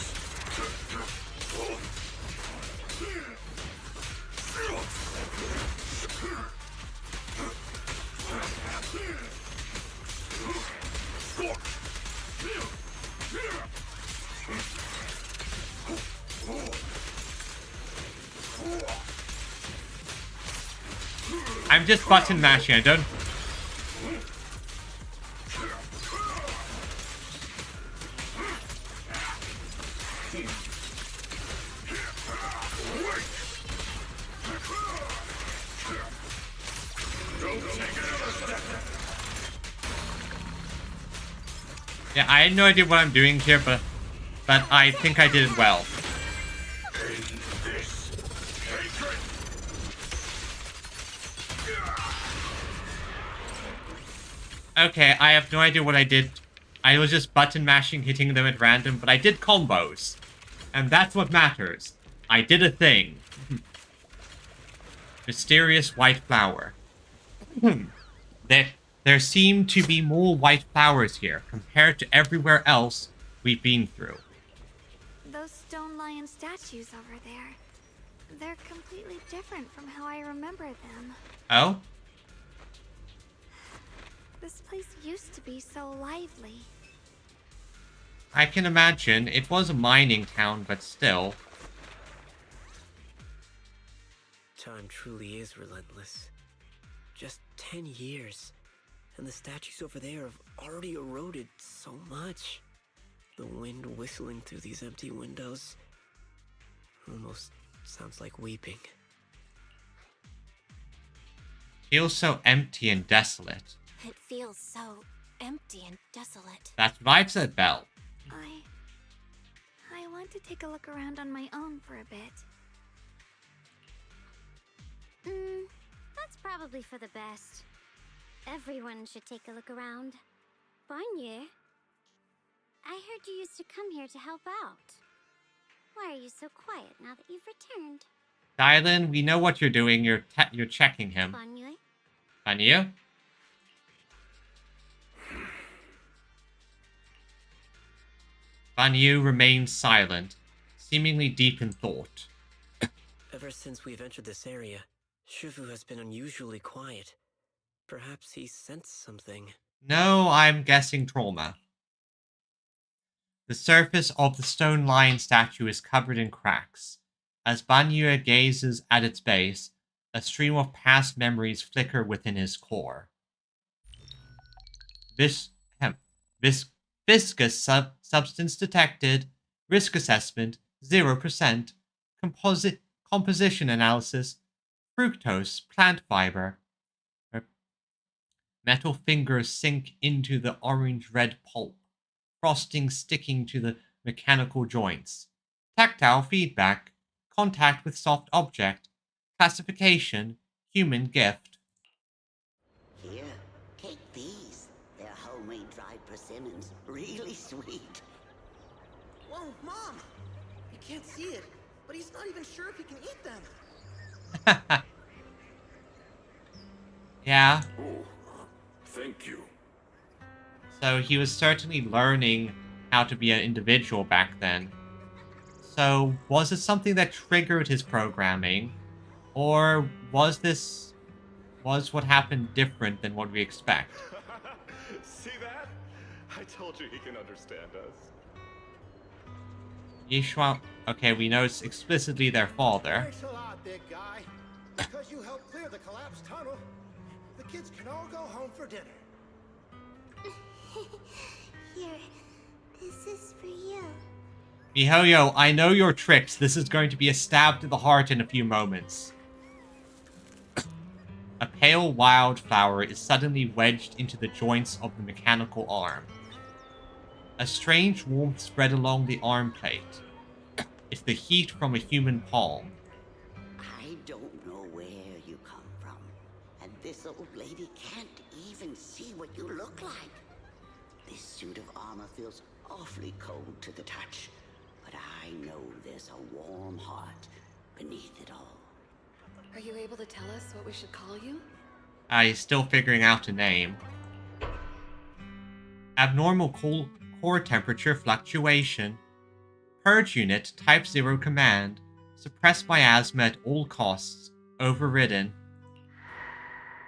I'm just button mashing, I don't... Yeah, I had no idea what I'm doing here, but I think I did it well. Okay, I have no idea what I did. I was just button mashing, hitting them at random, but I did combos. And that's what matters. I did a thing. Mysterious white flower. There seem to be more white flowers here, compared to everywhere else we've been through. Those stone lion statues over there, they're completely different from how I remember them. Oh? This place used to be so lively. I can imagine. It was a mining town, but still. Time truly is relentless. Just 10 years, and the statues over there have already eroded so much. The wind whistling through these empty windows almost sounds like weeping. Feels so empty and desolate. It feels so empty and desolate. That's what I've said, Belle. I want to take a look around on my own for a bit. That's probably for the best. Everyone should take a look around. Banyu, I heard you used to come here to help out. Why are you so quiet now that you've returned? Dylan, we know what you're doing. You're checking him. Banyu? Banyu? Banyu remains silent, seemingly deep in thought. Ever since we've entered this area, Shifu has been unusually quiet. Perhaps he sensed something. No, I'm guessing trauma. The surface of the stone lion statue is covered in cracks. As Banyu gazes at its base, a stream of past memories flicker within his core. Viscous substance detected. Risk assessment 0%. Composition analysis. Fructose plant fiber. Metal fingers sink into the orange-red pulp, frosting sticking to the mechanical joints. Tactile feedback. Contact with soft object. Classification. Human gift. Here, take these. They're homemade dried persimmons. Really sweet. Whoa, Mom! You can't see it, but he's not even sure if he can eat them. Yeah. Oh, thank you. So he was certainly learning how to be an individual back then. So was it something that triggered his programming? Or was what happened different than what we expect? See that? I told you he can understand us. Yishuan, okay, we know it's explicitly their father. Thanks a lot, big guy. Because you helped clear the collapsed tunnel, the kids can all go home for dinner. Here, this is for you. Mihoyo, I know your tricks. This is going to be a stab to the heart in a few moments. A pale wildflower is suddenly wedged into the joints of the mechanical arm. A strange warmth spread along the arm plate. It's the heat from a human palm. I don't know where you come from, and this old lady can't even see what you look like. This suit of armor feels awfully cold to the touch, but I know there's a warm heart beneath it all. Are you able to tell us what we should call you? He's still figuring out a name. Abnormal core temperature fluctuation. Purge unit, type 0 command. Suppress miasma at all costs. Overridden.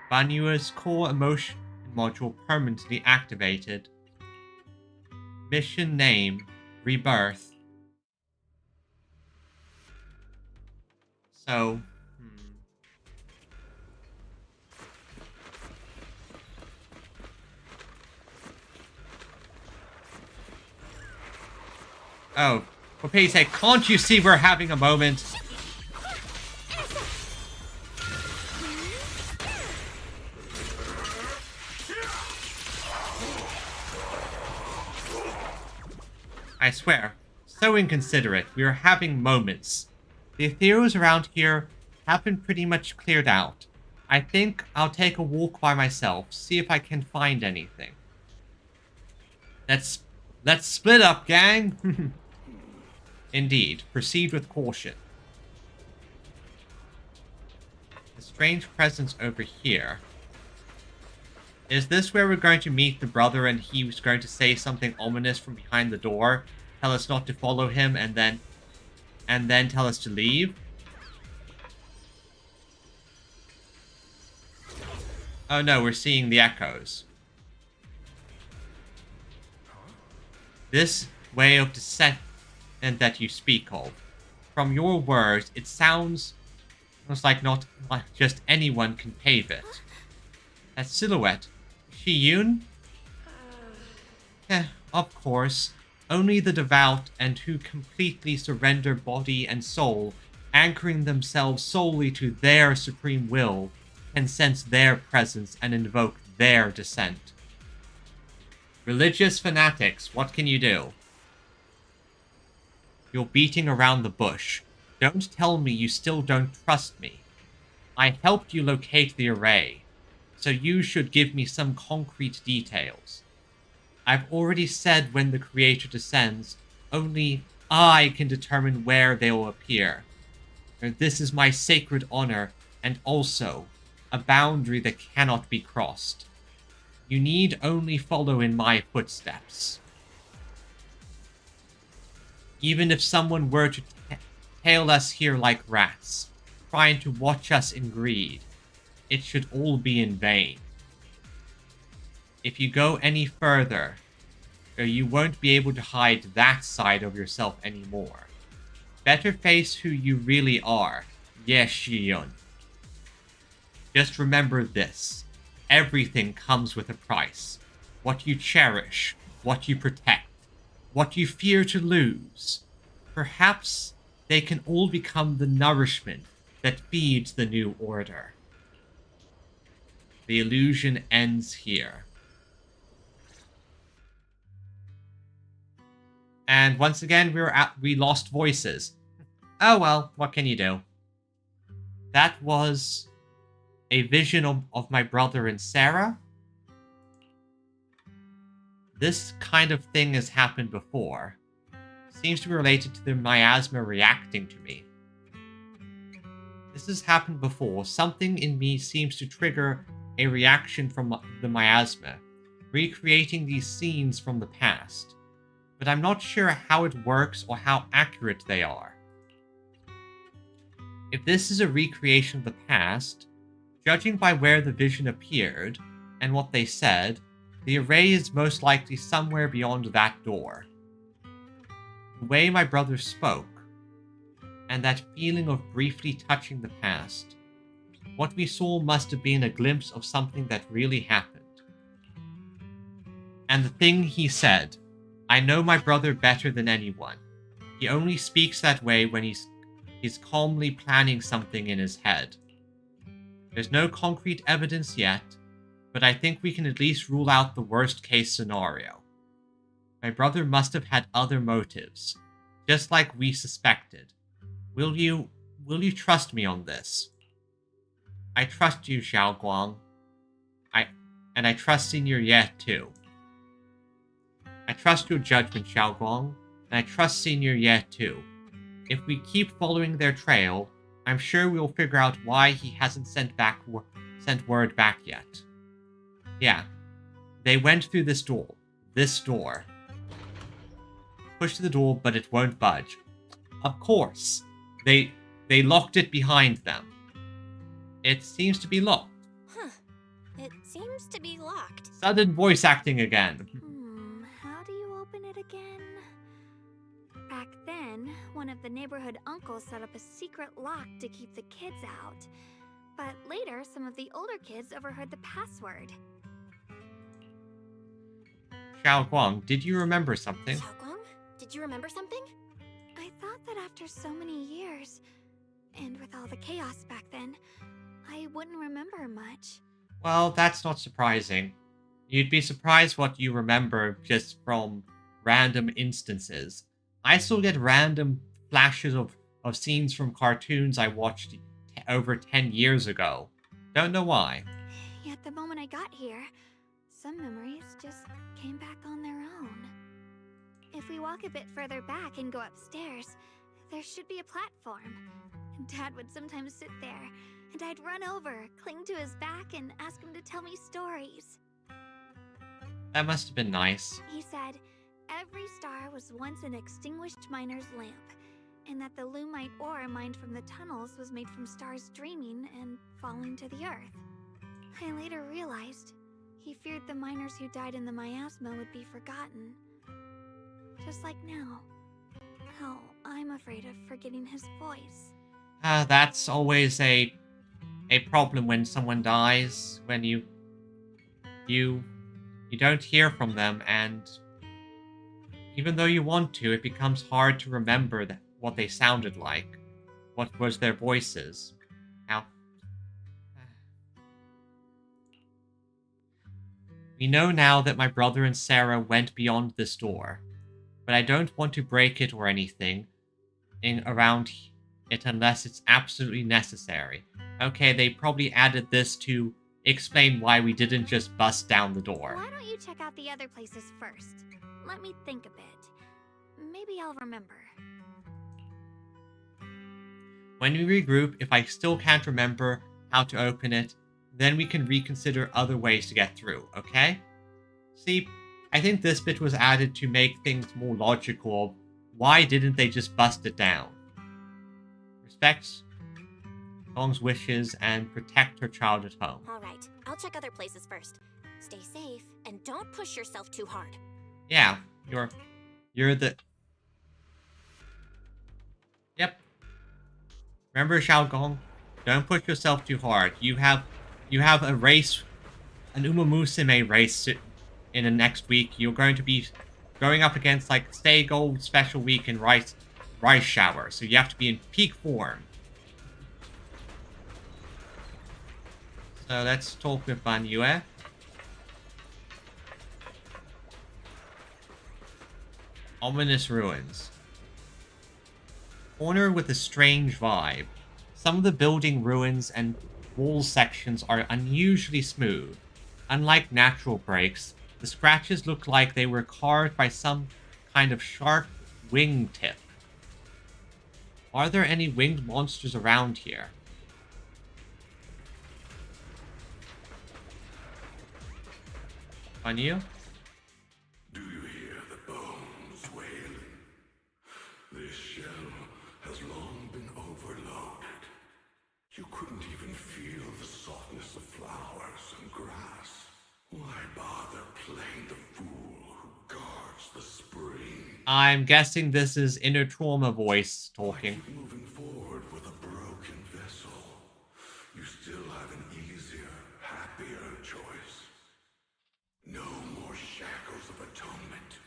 Banyua's core emotion module permanently activated. Mission name, Rebirth. So, Oh, for pity's sake, can't you see we're having a moment? I swear, so inconsiderate. We are having moments. The ethereals around here have been pretty much cleared out. I think I'll take a walk by myself, see if I can find anything. Let's split up, gang! Indeed, proceed with caution. A strange presence over here. Is this where we're going to meet the brother and he was going to say something ominous from behind the door? Tell us not to follow him and then tell us to leave? Oh no, we're seeing the echoes. This way of descent that you speak of. From your words, it sounds like not just anyone can pave it. That silhouette. Shiyun? Of course. Only the devout and who completely surrender body and soul, anchoring themselves solely to their supreme will, can sense their presence and invoke their descent. Religious fanatics, what can you do? You're beating around the bush. Don't tell me you still don't trust me. I helped you locate the array, so you should give me some concrete details. I've already said when the creator descends, only I can determine where they will appear. This is my sacred honor, and also a boundary that cannot be crossed. You need only follow in my footsteps. Even if someone were to tail us here like rats, trying to watch us in greed, it should all be in vain. If you go any further, you won't be able to hide that side of yourself anymore. Better face who you really are, Ye Shiyun. Just remember this. Everything comes with a price. What you cherish, what you protect, what you fear to lose. Perhaps they can all become the nourishment that feeds the new order. The illusion ends here. And once again, we lost voices. Oh well, what can you do? That was a vision of my brother and Sarah. This kind of thing has happened before. Seems to be related to the miasma reacting to me. This has happened before. Something in me seems to trigger a reaction from the miasma, recreating these scenes from the past. But I'm not sure how it works or how accurate they are. If this is a recreation of the past, judging by where the vision appeared and what they said, the array is most likely somewhere beyond that door. The way my brother spoke, and that feeling of briefly touching the past, what we saw must have been a glimpse of something that really happened. And the thing he said, I know my brother better than anyone. He only speaks that way when he's calmly planning something in his head. There's no concrete evidence yet, but I think we can at least rule out the worst case scenario. My brother must have had other motives, just like we suspected. Will you trust me on this? I trust you, Xiao Guang. And I trust Senior Ye too. I trust your judgment, Xiao Guang, and I trust Senior Ye too. If we keep following their trail, I'm sure we'll figure out why he hasn't sent word back yet. Yeah, they went through this door. This door. Push the door, but it won't budge. Of course, they locked it behind them. It seems to be locked. Huh. It seems to be locked. Sudden voice acting again. How do you open it again? Back then, one of the neighborhood uncles set up a secret lock to keep the kids out. But later, some of the older kids overheard the password. Xiao Guang, did you remember something? Xiao Guang, did you remember something? I thought that after so many years, and with all the chaos back then, I wouldn't remember much. Well, that's not surprising. You'd be surprised what you remember just from random instances. I still get random flashes of scenes from cartoons I watched over 10 years ago. Don't know why. Yet the moment I got here, some memories just came back on their own. If we walk a bit further back and go upstairs, there should be a platform. Dad would sometimes sit there, and I'd run over, cling to his back, and ask him to tell me stories. That must have been nice. He said, every star was once an extinguished miner's lamp, and that the lumite ore mined from the tunnels was made from stars dreaming and falling to the earth. I later realized he feared the miners who died in the miasma would be forgotten. Just like now. How I'm afraid of forgetting his voice. That's always a problem when someone dies, when you don't hear from them, and even though you want to, it becomes hard to remember what they sounded like, what was their voices. We know now that my brother and Sarah went beyond this door, but I don't want to break it or anything around it unless it's absolutely necessary. Okay, they probably added this to explain why we didn't just bust down the door. Why don't you check out the other places first? Let me think a bit. Maybe I'll remember. When we regroup, if I still can't remember how to open it, then we can reconsider other ways to get through, okay? See, I think this bit was added to make things more logical. Why didn't they just bust it down? Respect Gong's wishes and protect her child at home. Alright, I'll check other places first. Stay safe, and don't push yourself too hard. Yeah, you're the... Yep. Remember, Xiaogong? Don't push yourself too hard. You have a race, an Ume I race in the next week. You're going to be going up against, like, Stay Gold Special Week in Rice Shower. So you have to be in peak form. So let's talk with Ban Yue. Ominous ruins. Corner with a strange vibe. Some of the building ruins and wall sections are unusually smooth. Unlike natural breaks, the scratches look like they were carved by some kind of sharp wingtip. Are there any winged monsters around here? On you? Do you hear the bones wailing? This shell has long been overloaded. You couldn't even feel the softness of flowers and grass. Why bother playing the fool who guards the spring? I'm guessing this is inner trauma voice talking. Keep moving forward with a broken vessel. You still have an easier, happier choice. No more shackles of atonement.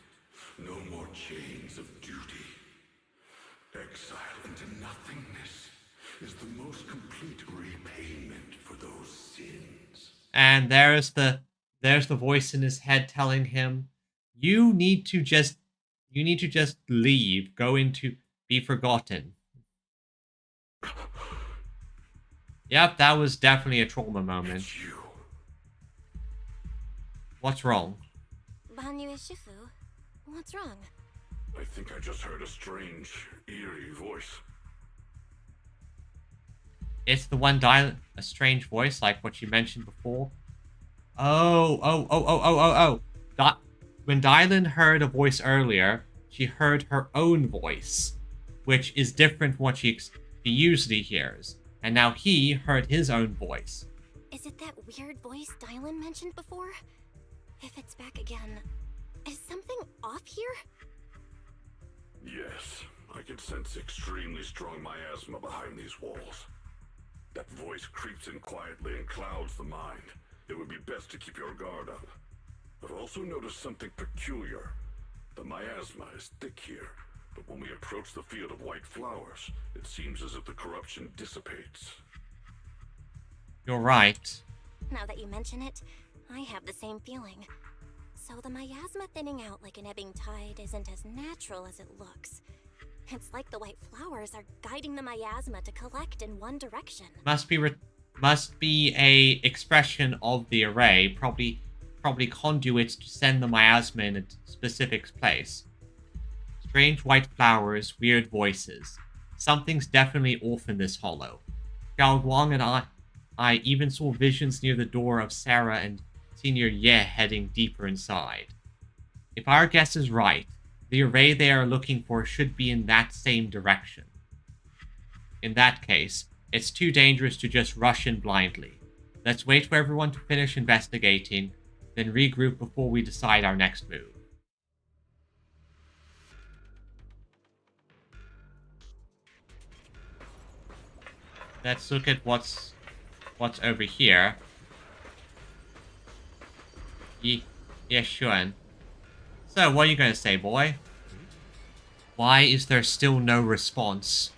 No more chains of duty. Exile into nothingness is the most complete repayment for those sins. And there's the voice in his head telling him, you need to just leave, go into be forgotten. Yep, that was definitely a trauma moment. It's you. What's wrong? Ban Yue Shifu, what's wrong? I think I just heard a strange, eerie voice. It's the one a strange voice, like what you mentioned before. Oh. When Dylan heard a voice earlier, she heard her own voice, which is different from what she usually hears. And now he heard his own voice. Is it that weird voice Dylan mentioned before? If it's back again, is something off here? Yes, I can sense extremely strong miasma behind these walls. That voice creeps in quietly and clouds the mind. It would be best to keep your guard up. I've also noticed something peculiar. The miasma is thick here, but when we approach the field of white flowers, it seems as if the corruption dissipates. You're right. Now that you mention it, I have the same feeling. So the miasma thinning out like an ebbing tide isn't as natural as it looks. It's like the white flowers are guiding the miasma to collect in one direction. Must be a expression of the array, probably conduits to send the miasma in a specific place. Strange white flowers, weird voices. Something's definitely off in this hollow. Xiao Guang and I even saw visions near the door of Sarah and Senior Ye heading deeper inside. If our guess is right, the array they are looking for should be in that same direction. In that case, it's too dangerous to just rush in blindly. Let's wait for everyone to finish investigating, then regroup before we decide our next move. Let's look at what's over here. Yeah, sure. So, what are you going to say, boy? Why is there still no response?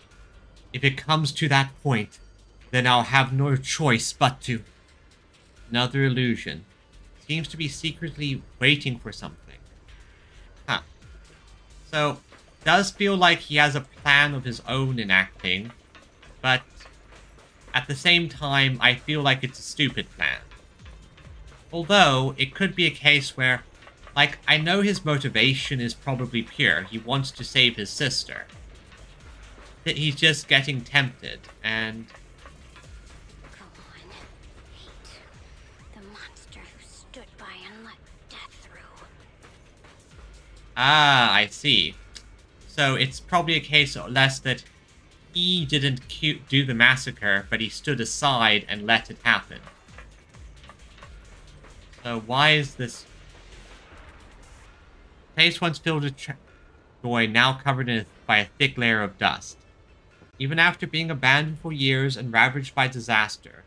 If it comes to that point, then I'll have no choice but to... Another illusion. seems to be secretly waiting for something. Huh. So, does feel like he has a plan of his own enacting, but at the same time, I feel like it's a stupid plan. Although, it could be a case where, like, I know his motivation is probably pure. He wants to save his sister. That he's just getting tempted, and... Go on. Hate. The monster who stood by and let death through. Ah, I see. So it's probably a case less that he didn't do the massacre, but he stood aside and let it happen. So why is this... Place once filled with joy, now covered by a thick layer of dust. Even after being abandoned for years and ravaged by disaster,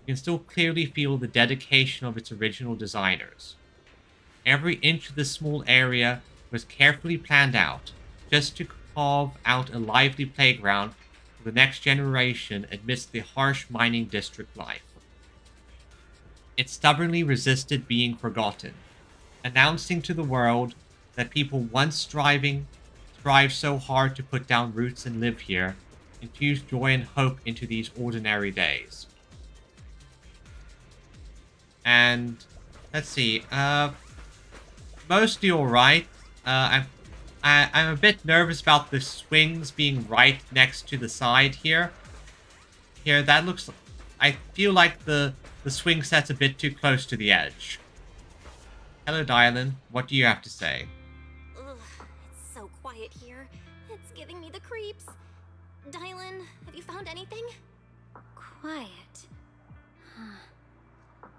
you can still clearly feel the dedication of its original designers. Every inch of this small area was carefully planned out, just to carve out a lively playground for the next generation amidst the harsh mining district life. It stubbornly resisted being forgotten, announcing to the world that people once strive so hard to put down roots and live here, infuse joy and hope into these ordinary days. And let's see, mostly alright. I'm a bit nervous about the swings being right next to the side here. Here, that looks... I feel like the swing set's a bit too close to the edge. Hello, Dylan. What do you have to say? Ugh, it's so quiet here. It's giving me the creeps. Dylan, have you found anything? Quiet.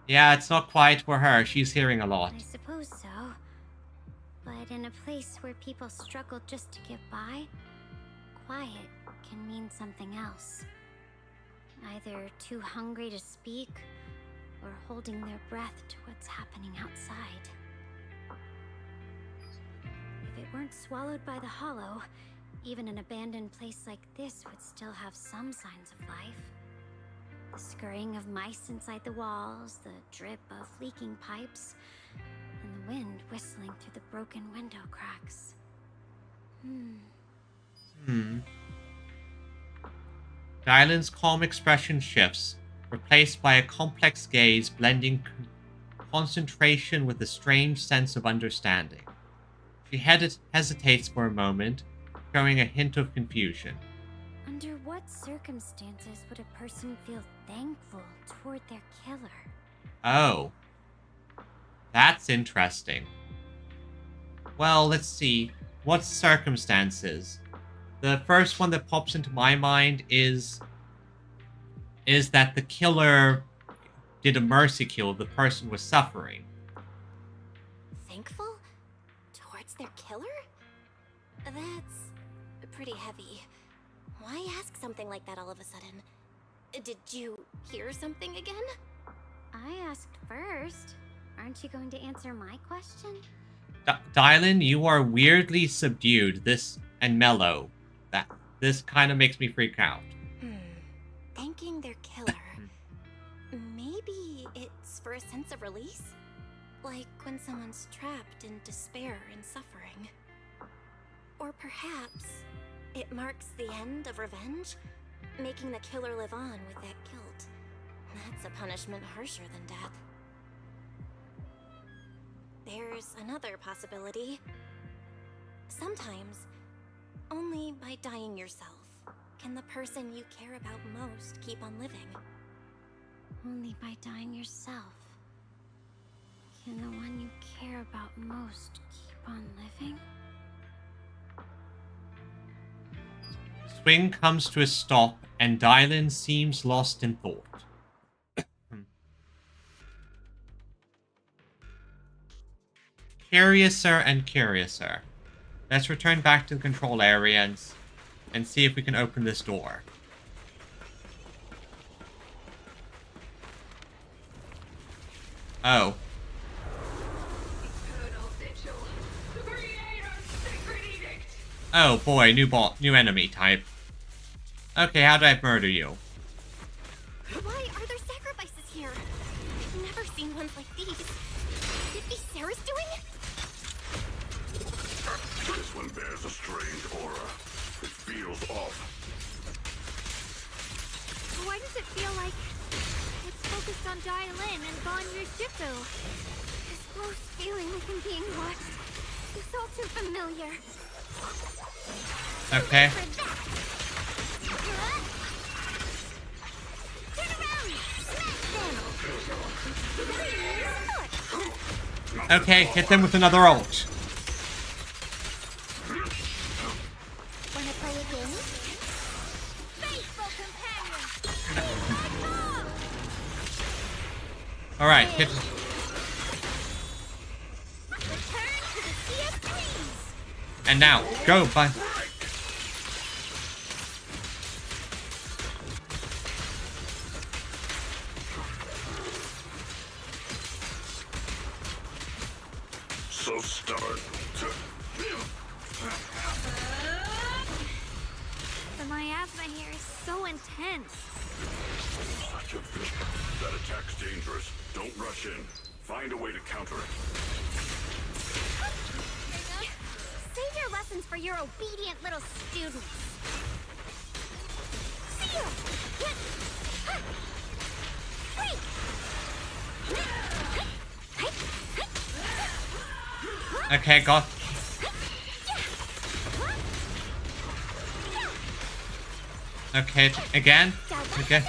Yeah, it's not quiet for her. She's hearing a lot. I suppose so. But in a place where people struggle just to get by, quiet can mean something else. Either too hungry to speak, or holding their breath to what's happening outside. If it weren't swallowed by the hollow, even an abandoned place like this would still have some signs of life. The scurrying of mice inside the walls, the drip of leaking pipes, and the wind whistling through the broken window cracks. Dylan's calm expression shifts, replaced by a complex gaze blending concentration with a strange sense of understanding. She hesitates for a moment, showing a hint of confusion. Under what circumstances would a person feel thankful toward their killer? Oh. That's interesting. Well, let's see. What circumstances? The first one that pops into my mind is that the killer did a mercy kill. The person was suffering. Thankful? Towards their killer? That's pretty heavy. Why ask something like that all of a sudden? Did you hear something again? I asked first. Aren't you going to answer my question? Dylan, you are weirdly subdued and mellow. This kind of makes me freak out. Thanking their killer. Maybe it's for a sense of release? Like when someone's trapped in despair and suffering. Or perhaps it marks the end of revenge, making the killer live on with that guilt. That's a punishment harsher than death. There's another possibility. Sometimes, only by dying yourself can the person you care about most keep on living. Only by dying yourself can the one you care about most keep on living? Swing comes to a stop, and Dylan seems lost in thought. Curiouser and curiouser. Let's return back to the control area and see if we can open this door. Oh. Oh boy, new enemy type. Okay, how do I murder you? Why are there sacrifices here? I've never seen ones like these. Sarah's doing? This one bears a strange aura. It feels off. Why does it feel like it's focused on Dialin and Banyu Shifu? This close feeling like I'm being watched. It's all too familiar. Okay. Turn around! Smash them! Okay, hit them with another ult. Wanna play a game? Faithful companion! Alright, hit. Return to the CS3s! And now, go, bye. So stubborn. The miasma here is so intense. Such a fish. That attack's dangerous. Don't rush in. Find a way to counter it. Save your lessons for your obedient little students. See ya! Okay, got. Okay, again. Okay.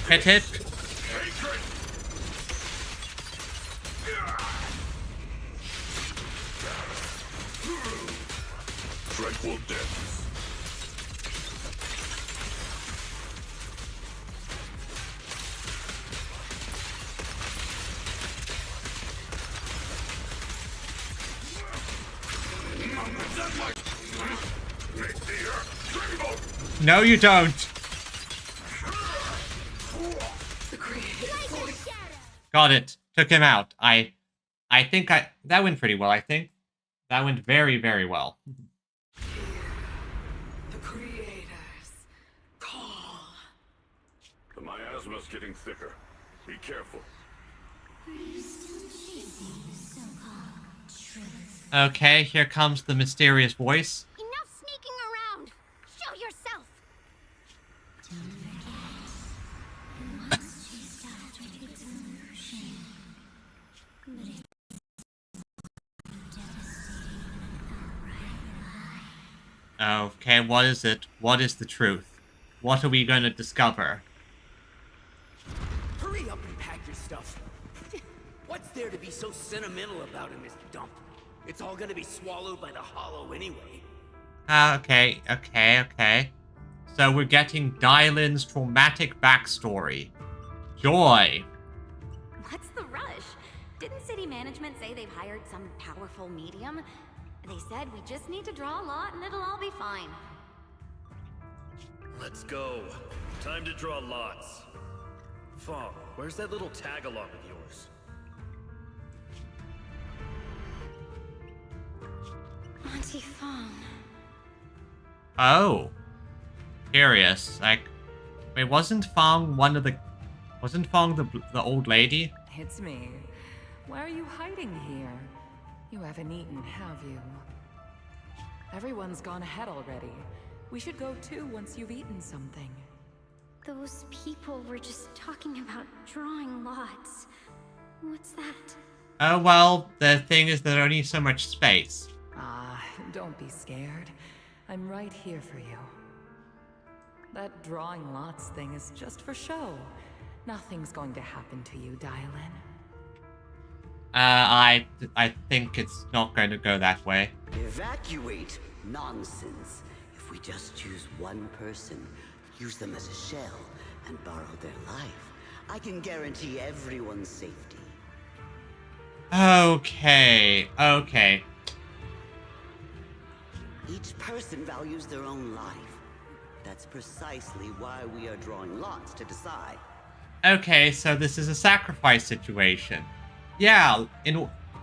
Hit it. Tranquil death. No, you don't. Got it. Took him out. I think that went pretty well, I think. That went very, very well. The creators call. The miasma's getting thicker. Be careful. Okay, here comes the mysterious voice. Enough sneaking around! Show yourself! Okay, what is it? What is the truth? What are we going to discover? Hurry up and pack your stuff. What's there to be so sentimental about in this dump? It's all gonna be swallowed by the hollow anyway. Okay. So we're getting Dylan's traumatic backstory. Joy. What's the rush? Didn't city management say they've hired some powerful medium? They said we just need to draw a lot and it'll all be fine. Let's go. Time to draw lots. Fong, where's that little tag-along of yours? Auntie Fong. Oh. Curious. Like, wait, wasn't Fong the old lady? It's me. Why are you hiding here? You haven't eaten, have you? Everyone's gone ahead already. We should go too once you've eaten something. Those people were just talking about drawing lots. What's that? Oh, well, the thing is there's only so much space. Don't be scared. I'm right here for you. That drawing lots thing is just for show. Nothing's going to happen to you, Dylan. I think it's not going to go that way. Evacuate? Nonsense. If we just choose one person, use them as a shell, and borrow their life, I can guarantee everyone's safety. Okay. Each person values their own life. That's precisely why we are drawing lots to decide. Okay, so this is a sacrifice situation. Yeah,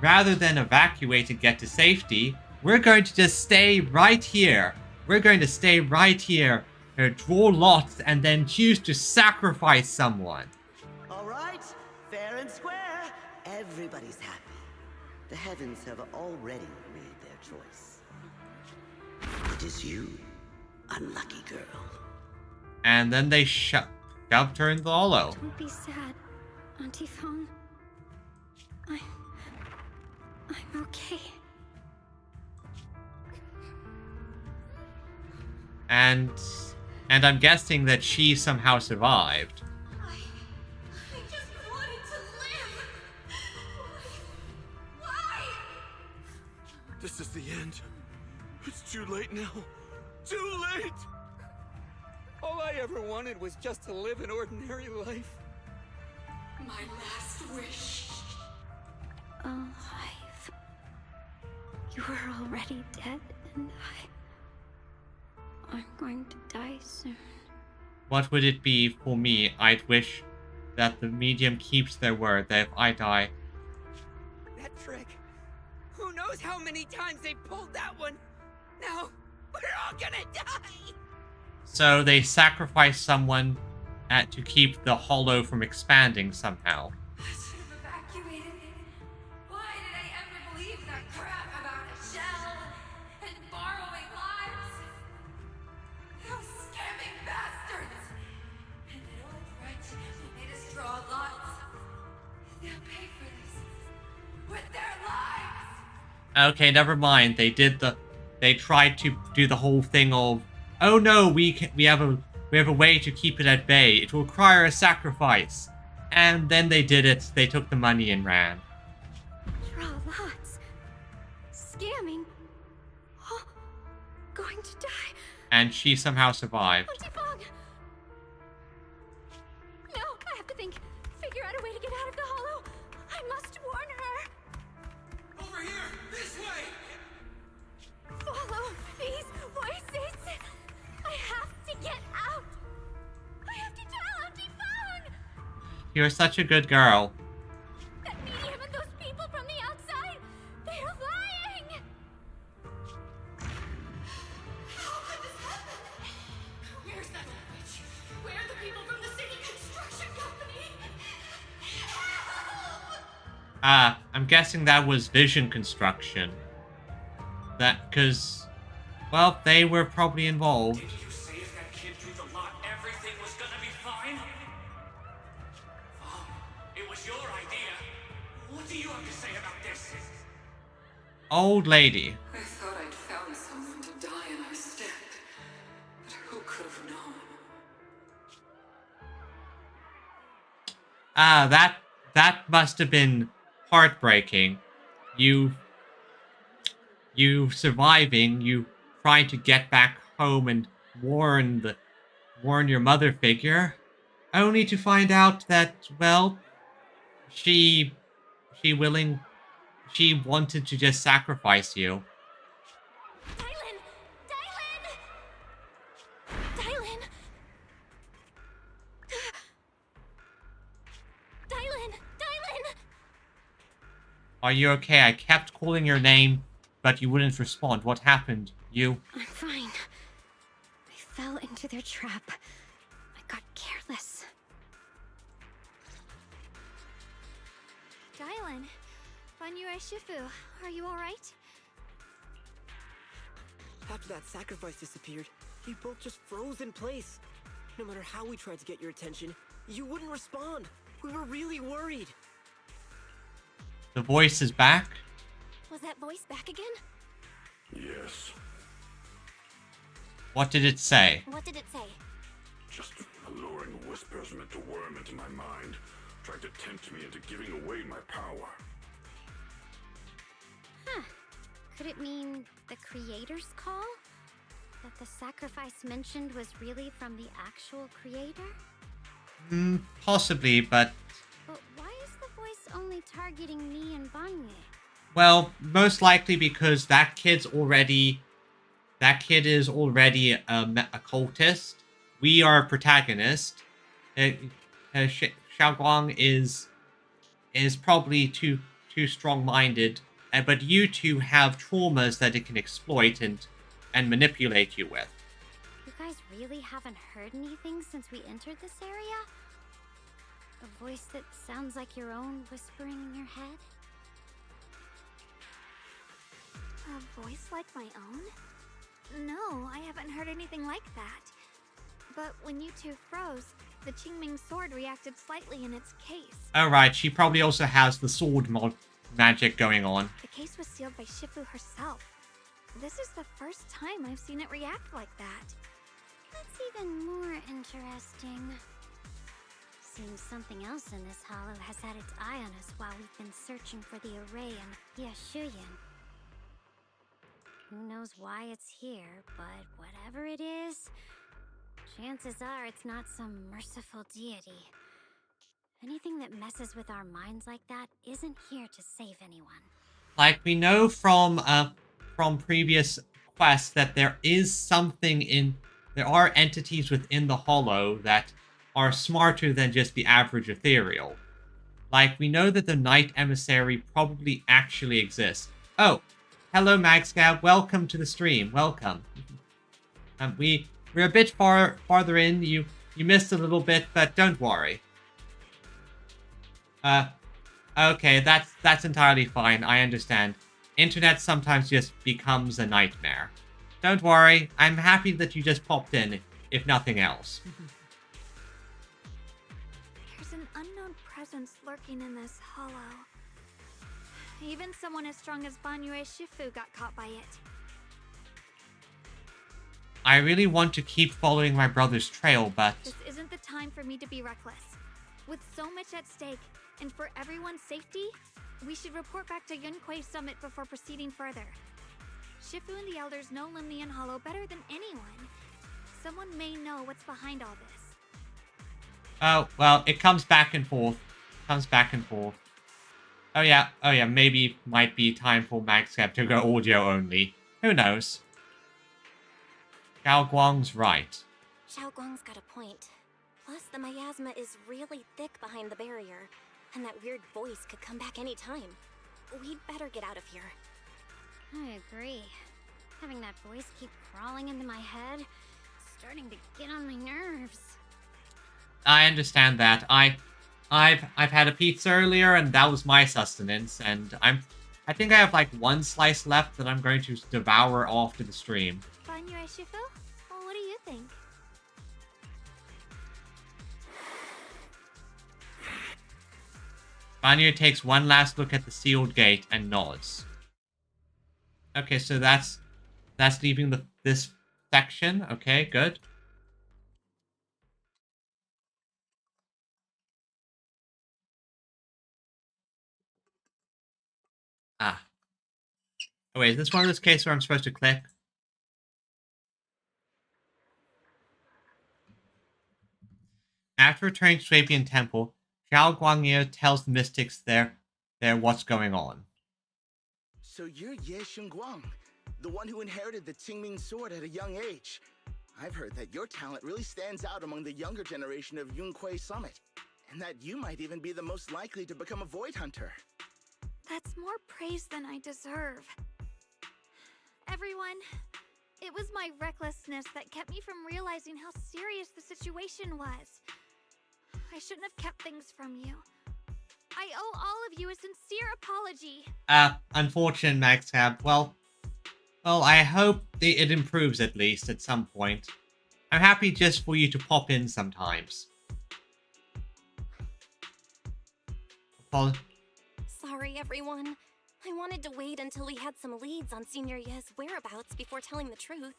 rather than evacuate and get to safety, we're going to just stay right here. We're going to stay right here, draw lots, and then choose to sacrifice someone. All right, fair and square. Everybody's happy. The heavens have already made their choice. It is you, unlucky girl. And then they shoved her in the hollow. Don't be sad, Auntie Fong. I'm okay. And I'm guessing that she somehow survived. I just wanted to live. Why? This is the end. It's too late now. Too late! All I ever wanted was just to live an ordinary life. My last wish. Alive. You were already dead, and I'm going to die soon. What would it be for me? I'd wish that the medium keeps their word, that if I die... That trick. Who knows how many times they pulled that one? Now, we're all gonna die! So they sacrifice someone to keep the hollow from expanding somehow. I should have evacuated it. Why did I ever believe that crap about a shell and borrowing lives? Those scamming bastards! And that old wretch who made us draw lots. They'll pay for this with their lives! Okay, never mind. They tried to do the whole thing of, oh no, we have a way to keep it at bay. It will require a sacrifice. And then they did it. They took the money and ran. Draw lots. Scamming. Oh, going to die. And she somehow survived. Auntie Fong! No, I have to think. Figure out a way to get out of the hollow. I must warn her. Over here! This way! Follow these voices. I have to get out. I have to tell Auntie Fong. You're such a good girl. That medium and those people from the outside, they are lying. How could this happen? Where's that old witch? Where are the people from the city construction company? Help! I'm guessing that was vision construction. Because, well, they were probably involved. Did you say if that kid drew the lot, everything was gonna be fine? Oh, it was your idea. What do you have to say about this? Old lady. I thought I'd found someone to die in our stead. But who could have known? That must have been heartbreaking. You surviving, you trying to get back home and warn your mother figure, only to find out that, well, she wanted to just sacrifice you. Are you okay? I kept calling your name, but you wouldn't respond. What happened? You... I'm fine. I fell into their trap. I got careless. Dylan, Banyue Shifu, are you alright? After that sacrifice disappeared, you both just froze in place. No matter how we tried to get your attention, you wouldn't respond. We were really worried. The voice is back? Was that voice back again? Yes. What did it say? What did it say? Just alluring whispers meant to worm into my mind, trying to tempt me into giving away my power. Huh. Could it mean the creator's call? That the sacrifice mentioned was really from the actual creator? Possibly, but... But why is the voice only targeting me and Banyue? Well, most likely because that kid is already a cultist. We are a protagonist. Xiaoguang is probably too strong-minded, but you two have traumas that it can exploit and manipulate you with. You guys really haven't heard anything since we entered this area? A voice that sounds like your own whispering in your head? A voice like my own? No, I haven't heard anything like that. But when you two froze, the Qingming sword reacted slightly in its case. Oh, right. She probably also has the sword magic going on. The case was sealed by Shifu herself. This is the first time I've seen it react like that. That's even more interesting. Seems something else in this hollow has had its eye on us while we've been searching for the array in Yashuyan. Who knows why it's here, but whatever it is, chances are it's not some merciful deity. Anything that messes with our minds like that isn't here to save anyone. Like, we know from previous quests that there is something in... There are entities within the Hollow that are smarter than just the average ethereal. Like, we know that the Night Emissary probably actually exists. Oh, hello Magscab, welcome to the stream, welcome. We're a bit farther in, you missed a little bit, but don't worry. Okay, that's entirely fine, I understand. Internet sometimes just becomes a nightmare. Don't worry, I'm happy that you just popped in, if nothing else. There's an unknown presence lurking in this hollow. Even someone as strong as Banyue Shifu got caught by it. I really want to keep following my brother's trail, but... This isn't the time for me to be reckless. With so much at stake, and for everyone's safety, we should report back to Yunquei Summit before proceeding further. Shifu and the elders know Limnian Hollow better than anyone. Someone may know what's behind all this. Oh, well, it comes back and forth. Oh yeah, maybe might be time for Magscap to go audio only. Who knows? Xiao Guang's right. Xiao Guang's got a point. Plus, the miasma is really thick behind the barrier, and that weird voice could come back any time. We'd better get out of here. I agree. Having that voice keep crawling into my head, starting to get on my nerves. I understand that. I've had a pizza earlier, and that was my sustenance, and I think I have like one slice left that I'm going to devour after the stream. Banyue Shifu? Well, what do you think? Banyu takes one last look at the sealed gate and nods. Okay, so that's leaving this section. Okay, good. Ah. Oh wait, is this one of those cases where I'm supposed to click? After returning to Swabian Temple, Zhao Guangye tells the mystics there what's going on. So you're Ye Shengguang, the one who inherited the Qingming sword at a young age. I've heard that your talent really stands out among the younger generation of Yunquei Summit, and that you might even be the most likely to become a Void Hunter. That's more praise than I deserve. Everyone, it was my recklessness that kept me from realizing how serious the situation was. I shouldn't have kept things from you. I owe all of you a sincere apology. Unfortunate, Magscab. Well, I hope it improves at least at some point. I'm happy just for you to pop in sometimes. Sorry, everyone. I wanted to wait until we had some leads on Senior Ye's whereabouts before telling the truth.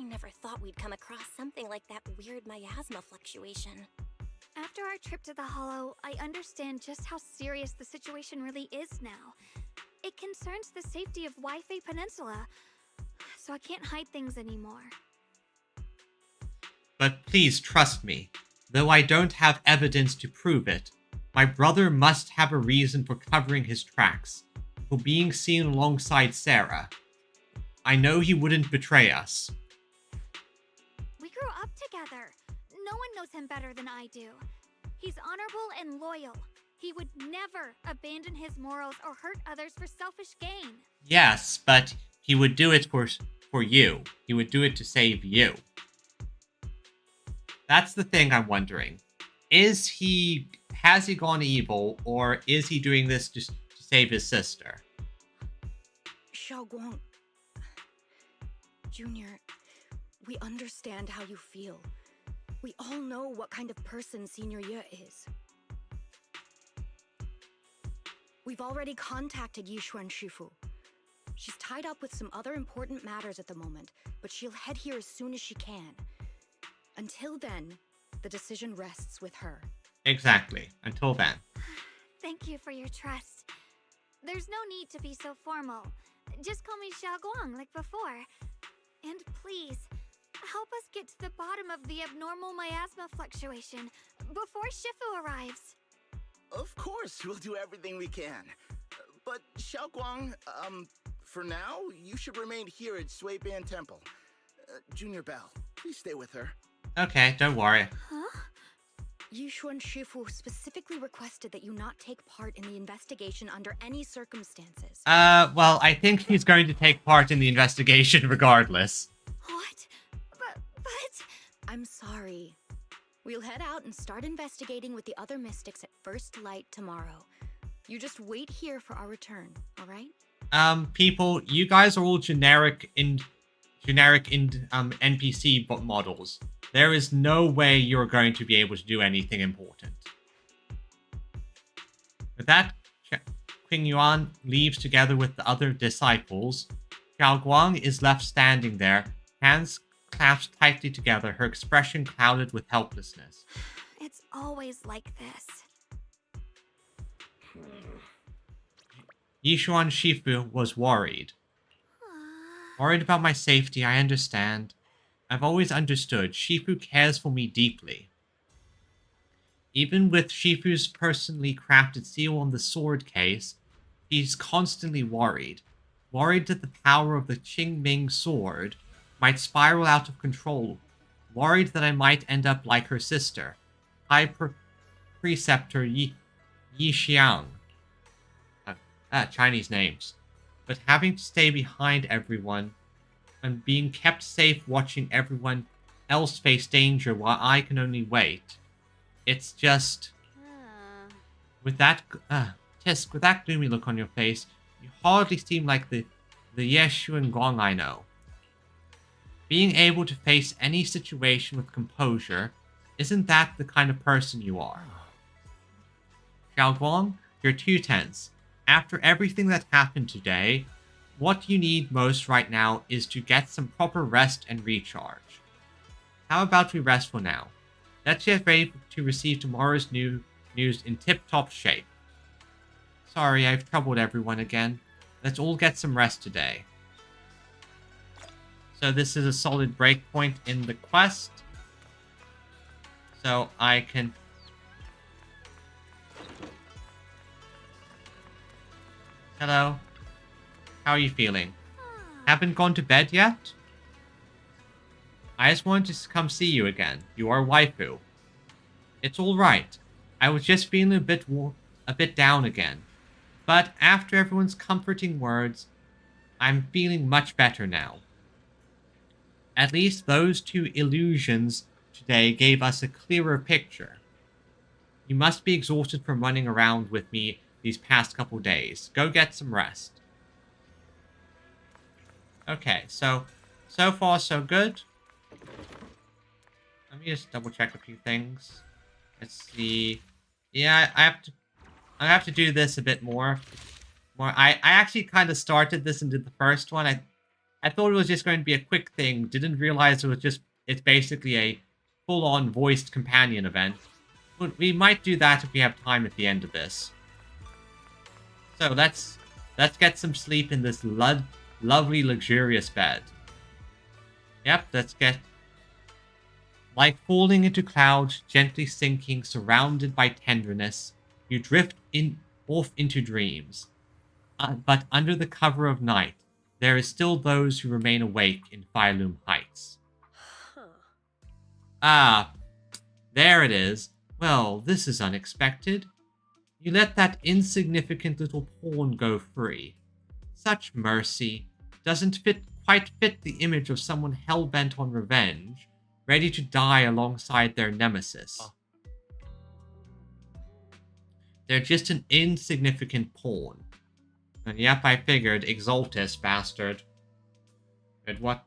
I never thought we'd come across something like that weird miasma fluctuation. After our trip to the Hollow, I understand just how serious the situation really is now. It concerns the safety of Waifei Peninsula, so I can't hide things anymore. But please trust me. Though I don't have evidence to prove it, my brother must have a reason for covering his tracks, for being seen alongside Sarah. I know he wouldn't betray us. We grew up together. No one knows him better than I do. He's honorable and loyal. He would never abandon his morals or hurt others for selfish gain. Yes, but he would do it for you. He would do it to save you. That's the thing I'm wondering. Is he has he gone evil, or is he doing this just to save his sister? Xiaoguang... Junior, we understand how you feel. We all know what kind of person Senior Ye is. We've already contacted Yishuan Shifu. She's tied up with some other important matters at the moment, but she'll head here as soon as she can. Until then, the decision rests with her. Exactly. Until then. Thank you for your trust. There's no need to be so formal. Just call me Xiaoguang like before. And please, help us get to the bottom of the abnormal miasma fluctuation before Shifu arrives. Of course, we'll do everything we can. But Xiaoguang, for now, you should remain here at Suiban Temple. Junior Bell, please stay with her. Okay, don't worry. Huh? Yishuan Shifu specifically requested that you not take part in the investigation under any circumstances. Well, I think he's going to take part in the investigation regardless. What? But... I'm sorry. We'll head out and start investigating with the other mystics at first light tomorrow. You just wait here for our return, alright? People, you guys are all generic NPC models. There is no way you're going to be able to do anything important. With that, Qing Yuan leaves together with the other disciples. Xiao Guang is left standing there, hands clasped tightly together, her expression clouded with helplessness. It's always like this. Yishuan Shifu was worried. Worried about my safety, I understand. I've always understood Shifu cares for me deeply. Even with Shifu's personally crafted seal on the sword case, he's constantly worried. Worried that the power of the Qingming sword might spiral out of control. Worried that I might end up like her sister, High Preceptor Yi Xiang. Chinese names. But having to stay behind everyone and being kept safe watching everyone else face danger while I can only wait. It's just... With that... Tisk, with that gloomy look on your face, you hardly seem like the Yeshuan Guang I know. Being able to face any situation with composure, isn't that the kind of person you are? Xiao Guang, you're too tense. After everything that happened today, what you need most right now is to get some proper rest and recharge. How about we rest for now? Let's get ready to receive tomorrow's news in tip-top shape. Sorry, I've troubled everyone again. Let's all get some rest today. So this is a solid breakpoint in the quest. So I can... Hello? How are you feeling? Haven't gone to bed yet? I just wanted to come see you again. You are waifu. It's alright. I was just feeling a bit down again. But after everyone's comforting words, I'm feeling much better now. At least those two illusions today gave us a clearer picture. You must be exhausted from running around with me these past couple days. Go get some rest. Okay, so far so good. Let me just double check a few things. Let's see. Yeah, I have to do this a bit more. I actually kind of started this and did the first one. I thought it was just going to be a quick thing. Didn't realize it's basically a full-on voiced companion event. But we might do that if we have time at the end of this. So let's get some sleep in this lovely, luxurious bed. Yep, let's get... Like falling into clouds, gently sinking, surrounded by tenderness, you drift off into dreams. But under the cover of night, there is still those who remain awake in Phylum Heights. Ah, there it is. Well, this is unexpected. You let that insignificant little pawn go free. Such mercy doesn't quite fit the image of someone hell-bent on revenge, ready to die alongside their nemesis. They're just an insignificant pawn. And yep, I figured, Exaltus, bastard. But what?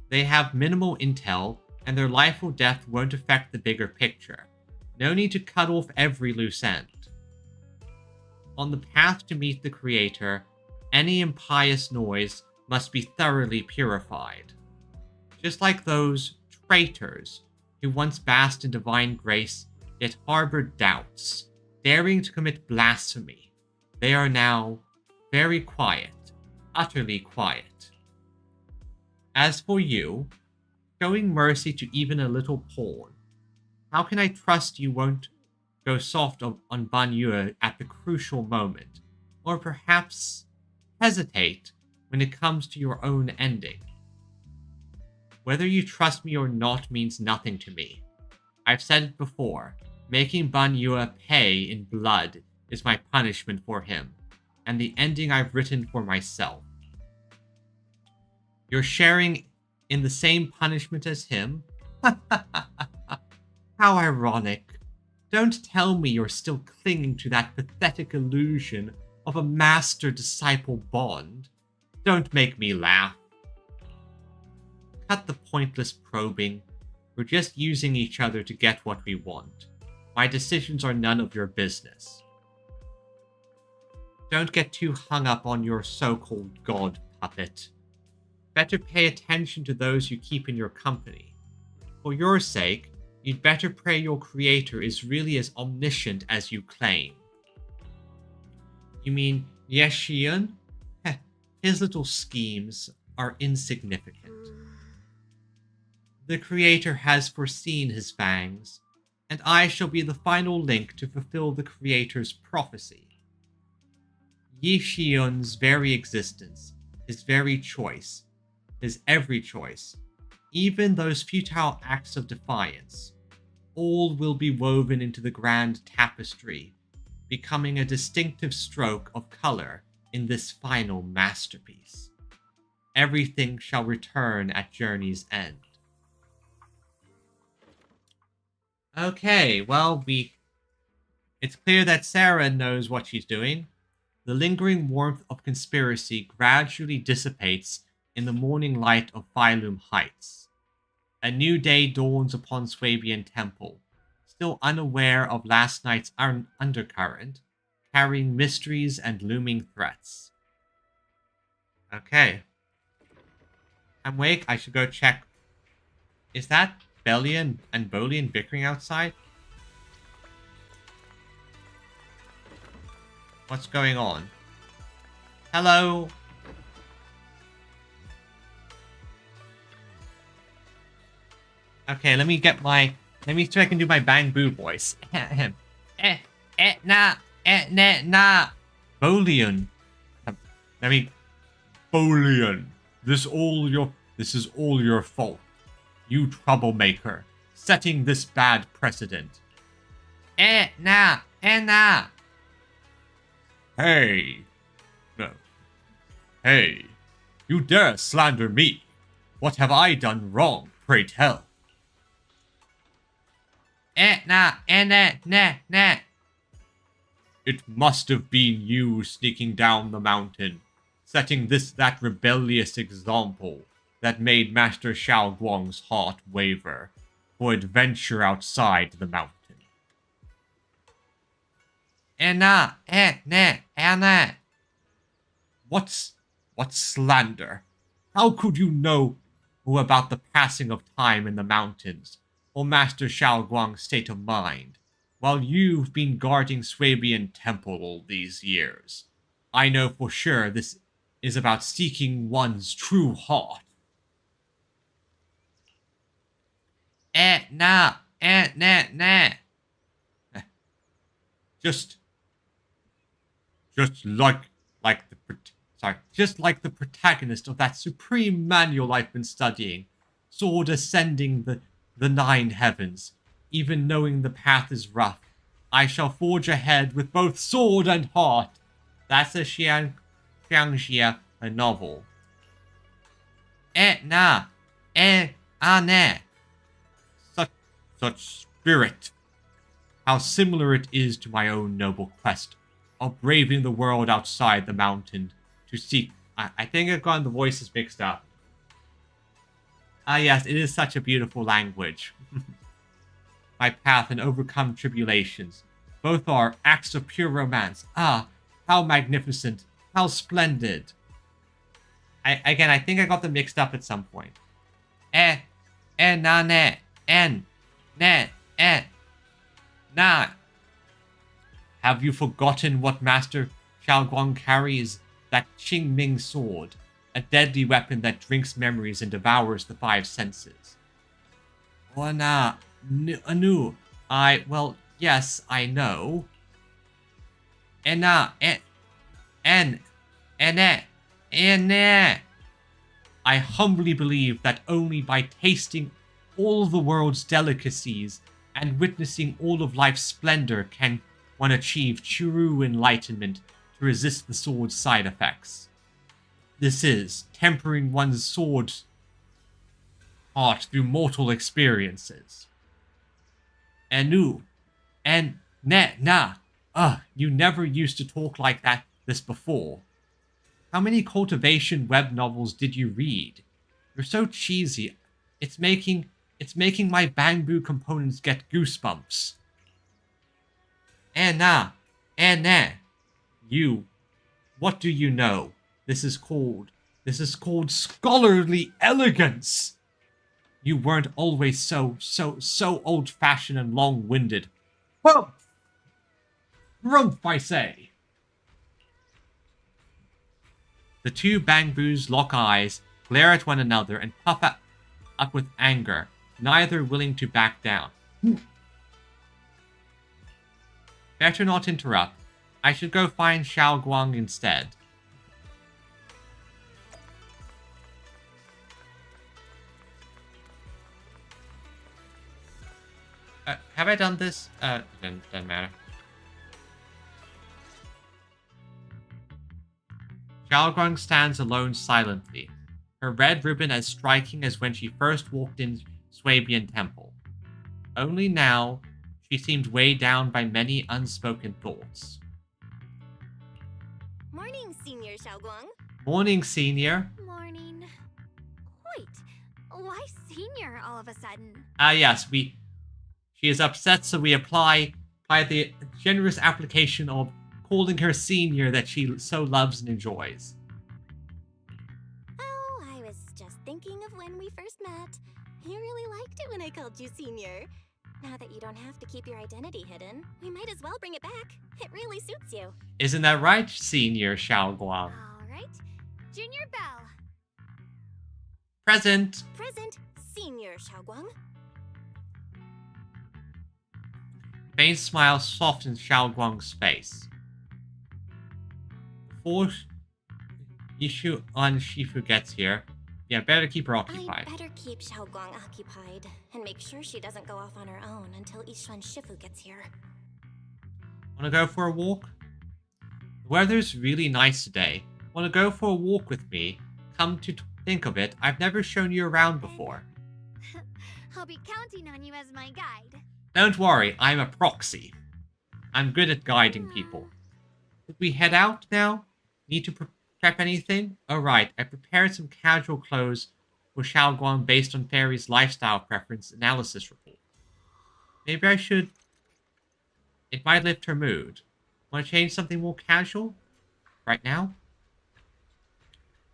They have minimal intel, and their life or death won't affect the bigger picture. No need to cut off every loose end. On the path to meet the Creator, any impious noise must be thoroughly purified. Just like those traitors who once basked in divine grace, yet harbored doubts, daring to commit blasphemy. They are now very quiet, utterly quiet. As for you, showing mercy to even a little pawn, how can I trust you won't go soft on Ban Yue at the crucial moment, or perhaps hesitate when it comes to your own ending? Whether you trust me or not means nothing to me. I've said it before, making Ban Yue pay in blood is my punishment for him, and the ending I've written for myself. You're sharing in the same punishment as him? How ironic. Don't tell me you're still clinging to that pathetic illusion of a master-disciple bond. Don't make me laugh. Cut the pointless probing. We're just using each other to get what we want. My decisions are none of your business. Don't get too hung up on your so-called god puppet. Better pay attention to those you keep in your company. For your sake, you'd better pray your creator is really as omniscient as you claim. You mean Yeshion? His little schemes are insignificant. The creator has foreseen his fangs, and I shall be the final link to fulfill the creator's prophecy. Yishion's very existence, his very choice, his every choice, even those futile acts of defiance, all will be woven into the grand tapestry, becoming a distinctive stroke of color in this final masterpiece. Everything shall return at journey's end. Okay, well, it's clear that Sarah knows what she's doing. The lingering warmth of conspiracy gradually dissipates in the morning light of Phylum Heights. A new day dawns upon Swabian Temple, still unaware of last night's undercurrent, carrying mysteries and looming threats. Okay. I'm awake. I should go check. Is that Bellion and Bolian bickering outside? What's going on? Hello? Okay, let me see if I can do my Bang Boo voice. Nah. Bolian. Bolian. This is all your fault. You troublemaker, setting this bad precedent. Nah. Hey. No. Hey. You dare slander me. What have I done wrong, pray tell? Nah. It must have been you sneaking down the mountain, setting that rebellious example that made Master Xiao Guang's heart waver for adventure outside the mountain. Anna. What's slander? How could you know about the passing of time in the mountains, or Master Xiao Guang's state of mind, while you've been guarding Swabian Temple all these years? I know for sure this is about seeking one's true heart. Nah. Just like the protagonist of that supreme manual I've been studying, sword ascending the 9 heavens, even knowing the path is rough, I shall forge ahead with both sword and heart. That's a Xiangjia, a novel. Nah. Such spirit. how similar it is to my own noble quest of braving the world outside the mountain to seek... I think I've gotten the voices mixed up. Ah yes, it is such a beautiful language. My path and overcome tribulations. Both are acts of pure romance. Ah, how magnificent. How splendid. Again, I think I got them mixed up at some point. Na, ne, na. Have you forgotten what Master Xiaoguang carries? That Qingming sword, a deadly weapon that drinks memories and devours the five senses. Oh, nah, Anu, well, yes, I know. I humbly believe that only by tasting all the world's delicacies and witnessing all of life's splendor can one achieve true enlightenment to resist the sword's side effects. This is tempering one's sword heart through mortal experiences. You never used to talk like this before. How many cultivation web novels did you read? You're so cheesy. It's making my bamboo components get goosebumps. You, what do you know? This is called scholarly elegance. You weren't always so old-fashioned and long-winded. Rumph, I say. The two bamboos lock eyes, glare at one another, and puff up with anger, neither willing to back down. Better not interrupt. I should go find Xiaoguang instead. Have I done this? Doesn't matter. Xiaoguang stands alone silently, her red ribbon as striking as when she first walked in Swabian Temple. Only now, she seemed weighed down by many unspoken thoughts. Morning, Senior Xiaoguang. Morning, Senior. Morning. Wait, why Senior all of a sudden? Yes, she is upset, so we apply the generous application of calling her Senior that she so loves and enjoys. Oh, I was just thinking of when we first met. You really liked it when I called you Senior. Now that you don't have to keep your identity hidden, we might as well bring it back. It really suits you. Isn't that right, Senior Xiaoguang? All right. Junior Bell. Present. Present, Senior Xiaoguang. Faint smile softens Xiaoguang's face. Before Yishu on Shifu gets here, yeah, better keep her occupied. I'd better keep Xiaoguang occupied and make sure she doesn't go off on her own until Yishuan Shifu gets here. Wanna go for a walk? The weather's really nice today. Wanna go for a walk with me? Come to think of it, I've never shown you around before. I'll be counting on you as my guide. Don't worry, I'm a proxy. I'm good at guiding people. Should we head out now? Need to prep anything? Alright, I prepared some casual clothes for Xiaoguang based on Fairy's lifestyle preference analysis report. Maybe I should... It might lift her mood. Want to change something more casual? Right now?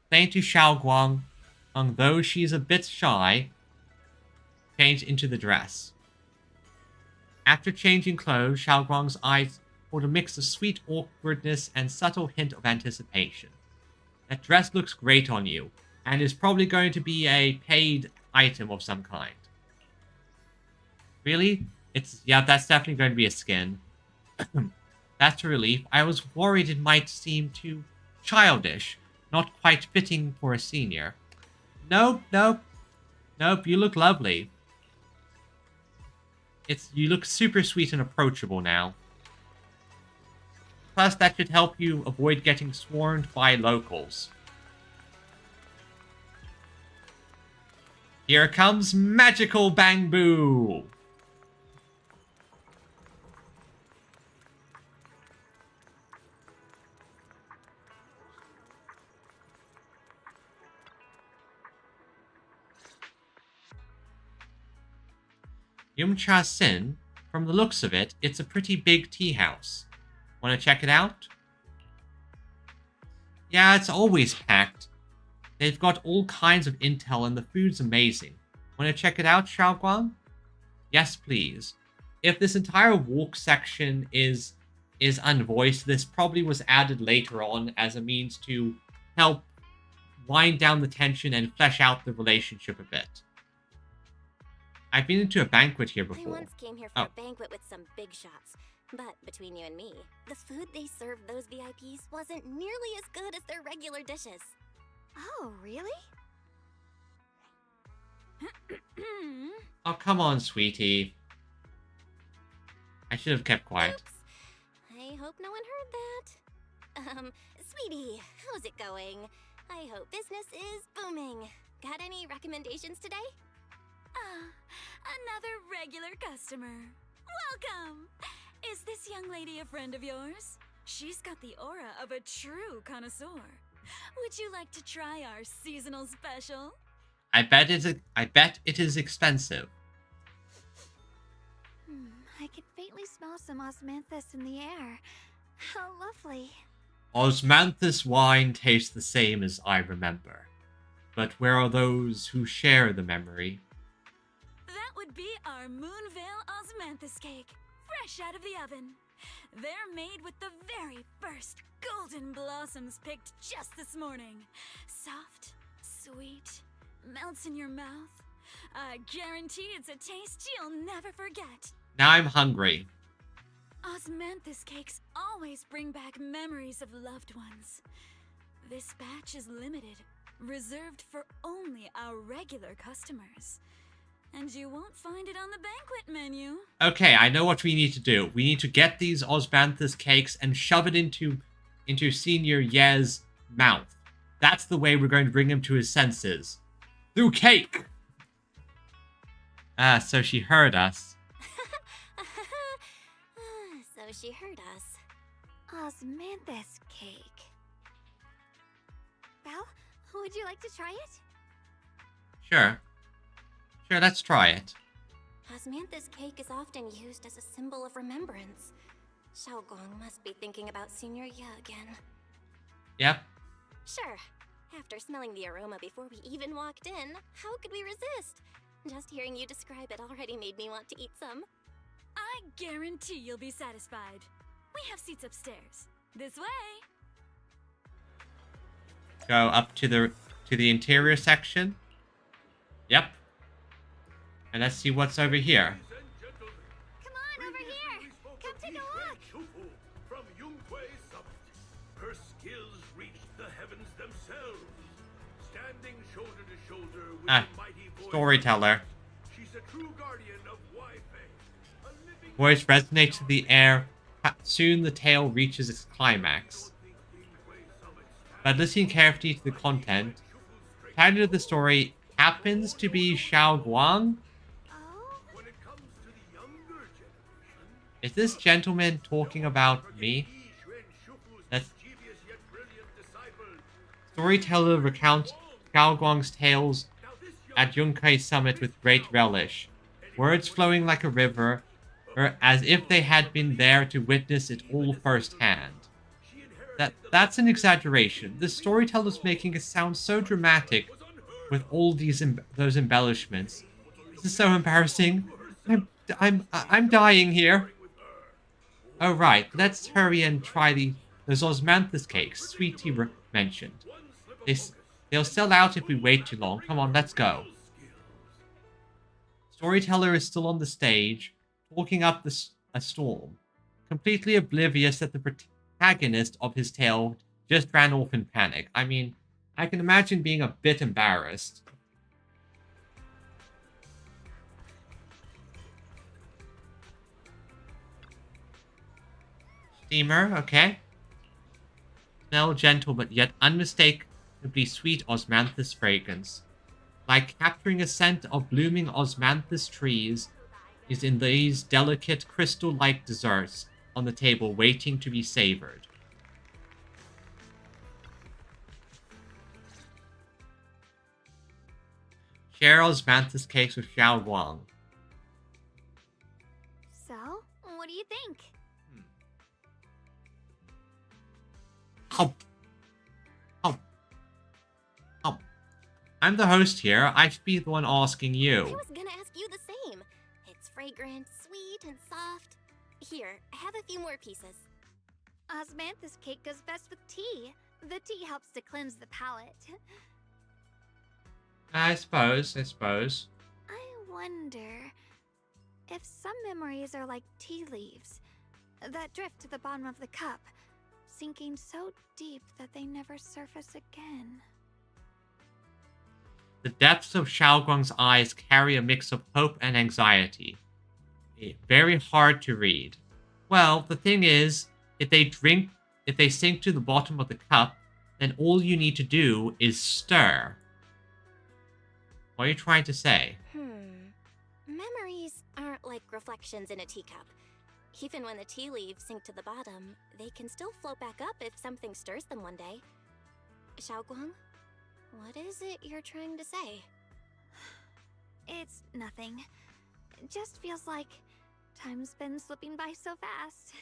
Thank you, Xiaoguang. Though she's a bit shy, change into the dress. After changing clothes, Xiaoguang's eyes hold a mix of sweet awkwardness and subtle hint of anticipation. That dress looks great on you, and is probably going to be a paid item of some kind. Really? Yeah, that's definitely going to be a skin. That's a relief. I was worried it might seem too childish, not quite fitting for a senior. Nope, you look lovely. You look super sweet and approachable now. Plus, that should help you avoid getting swarmed by locals. Here comes Magical Bamboo! Yumcha Sin, from the looks of it, it's a pretty big tea house. Want to check it out? Yeah, it's always packed. They've got all kinds of intel and the food's amazing. Want to check it out, Xiaoguang? Yes, please. If this entire walk section is unvoiced, this probably was added later on as a means to help wind down the tension and flesh out the relationship a bit. I've been into a banquet here before. I once came here for a banquet with some big shots. But between you and me, the food they served those VIPs wasn't nearly as good as their regular dishes. Oh, really? Oh, come on, sweetie. I should have kept quiet. Oops. I hope no one heard that. Sweetie, how's it going? I hope business is booming. Got any recommendations today? Another regular customer. Welcome! Is this young lady a friend of yours? She's got the aura of a true connoisseur. Would you like to try our seasonal special? I bet it is expensive. I can faintly smell some osmanthus in the air. How lovely. Osmanthus wine tastes the same as I remember. But where are those who share the memory? That would be our Moonvale Osmanthus cake, fresh out of the oven. They're made with the very first golden blossoms picked just this morning. Soft, sweet, melts in your mouth. I guarantee it's a taste you'll never forget. Now I'm hungry. Osmanthus cakes always bring back memories of loved ones. This batch is limited, reserved for only our regular customers. And you won't find it on the banquet menu. Okay, I know what we need to do. We need to get these osmanthus cakes and shove it into Senior Ye's mouth. That's the way we're going to bring him to his senses. Through cake! Ah, so she heard us. So she heard us. Osmanthus cake. Belle, would you like to try it? Sure. Sure, let's try it. Osmanthus cake is often used as a symbol of remembrance. Xiaoguang must be thinking about Senior Ye again. Yep. Sure. After smelling the aroma before we even walked in, how could we resist? Just hearing you describe it already made me want to eat some. I guarantee you'll be satisfied. We have seats upstairs. This way. Go up to the interior section. Yep. And let's see what's over here. Come on, over here! Come take a look! Shufu from Ume Summit. Her skills reached the heavens themselves. Standing shoulder to shoulder with the mighty voice. Storyteller. She's a true guardian of Wi-Fi. Voice resonates in the air. Soon the tale reaches its climax. But listening carefully to the content, the title of the story happens to be Xiaoguang. Is this gentleman talking about me? Storyteller recounts Xiaoguang's tales at Yunkai Summit with great relish, words flowing like a river, or as if they had been there to witness it all firsthand. That's an exaggeration. The storyteller's making it sound so dramatic with all those embellishments. This is so embarrassing. I'm dying here. Oh right, let's hurry and try those osmanthus cakes Sweetie mentioned. They'll sell out if we wait too long. Come on, let's go. Storyteller is still on the stage, talking up a storm, completely oblivious that the protagonist of his tale just ran off in panic. I mean, I can imagine being a bit embarrassed. Steamer, okay. Smell gentle but yet unmistakably sweet osmanthus fragrance. Like capturing a scent of blooming osmanthus trees is in these delicate crystal-like desserts on the table waiting to be savored. Share osmanthus cakes with Xiaoguang. What do you think? Oh. I'm the host here. I should be the one asking you. I was gonna ask you the same. It's fragrant, sweet, and soft. Here, have a few more pieces. Osmanthus cake goes best with tea. The tea helps to cleanse the palate. I suppose. I wonder if some memories are like tea leaves that drift to the bottom of the cup, sinking so deep that they never surface again. The depths of Xiaoguang's eyes carry a mix of hope and anxiety. Very hard to read. Well, the thing is, if they sink to the bottom of the cup, then all you need to do is stir. What are you trying to say? Memories aren't like reflections in a teacup. Even when the tea leaves sink to the bottom, they can still float back up if something stirs them one day. Xiaoguang, what is it you're trying to say? It's nothing. It just feels like time's been slipping by so fast.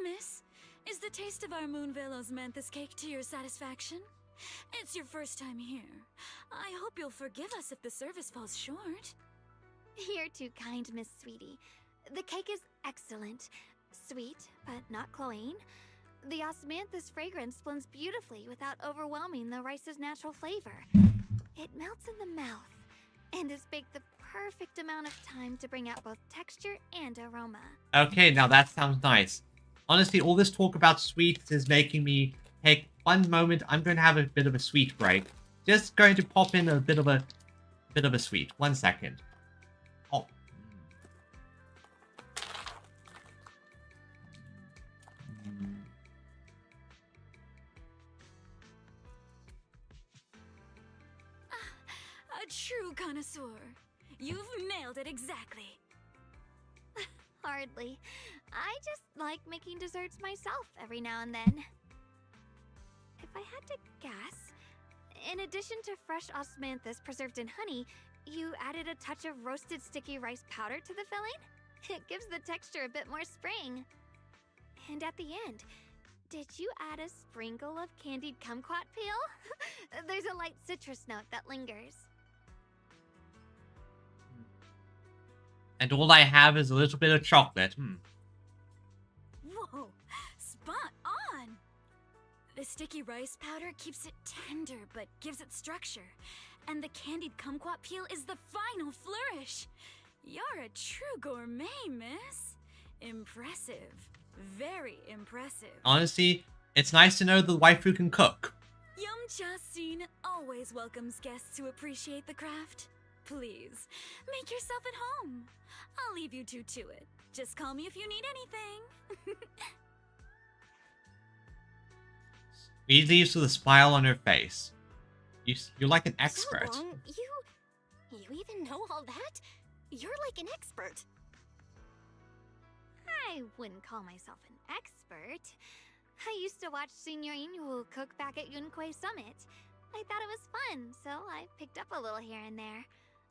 Miss, is the taste of our Moonvale Osmanthus cake to your satisfaction? It's your first time here. I hope you'll forgive us if the service falls short. You're too kind, Miss Sweetie. The cake is excellent. Sweet, but not cloying. The osmanthus fragrance blends beautifully without overwhelming the rice's natural flavor. It melts in the mouth and is baked the perfect amount of time to bring out both texture and aroma. Okay, now that sounds nice. Honestly, all this talk about sweets is making me take one moment. I'm going to have a bit of a sweet break. Just going to pop in a bit of a sweet. 1 second. Oh. A true connoisseur. You've nailed it exactly. Hardly. I just like making desserts myself every now and then. If I had to guess, in addition to fresh osmanthus preserved in honey, you added a touch of roasted sticky rice powder to the filling? It gives the texture a bit more spring. And at the end, did you add a sprinkle of candied kumquat peel? There's a light citrus note that lingers. And all I have is a little bit of chocolate. Whoa, spot on! The sticky rice powder keeps it tender but gives it structure. And the candied kumquat peel is the final flourish. You're a true gourmet, miss. Impressive. Very impressive. Honestly, it's nice to know the waifu can cook. Yum Cha Sin always welcomes guests who appreciate the craft. Please, make yourself at home. I'll leave you two to it. Just call me if you need anything. He leaves with a smile on her face. You're like an expert. Xiaoguang, you even know all that? You're like an expert. I wouldn't call myself an expert. I used to watch Senior Inhu cook back at Yunkui Summit. I thought it was fun, so I picked up a little here and there.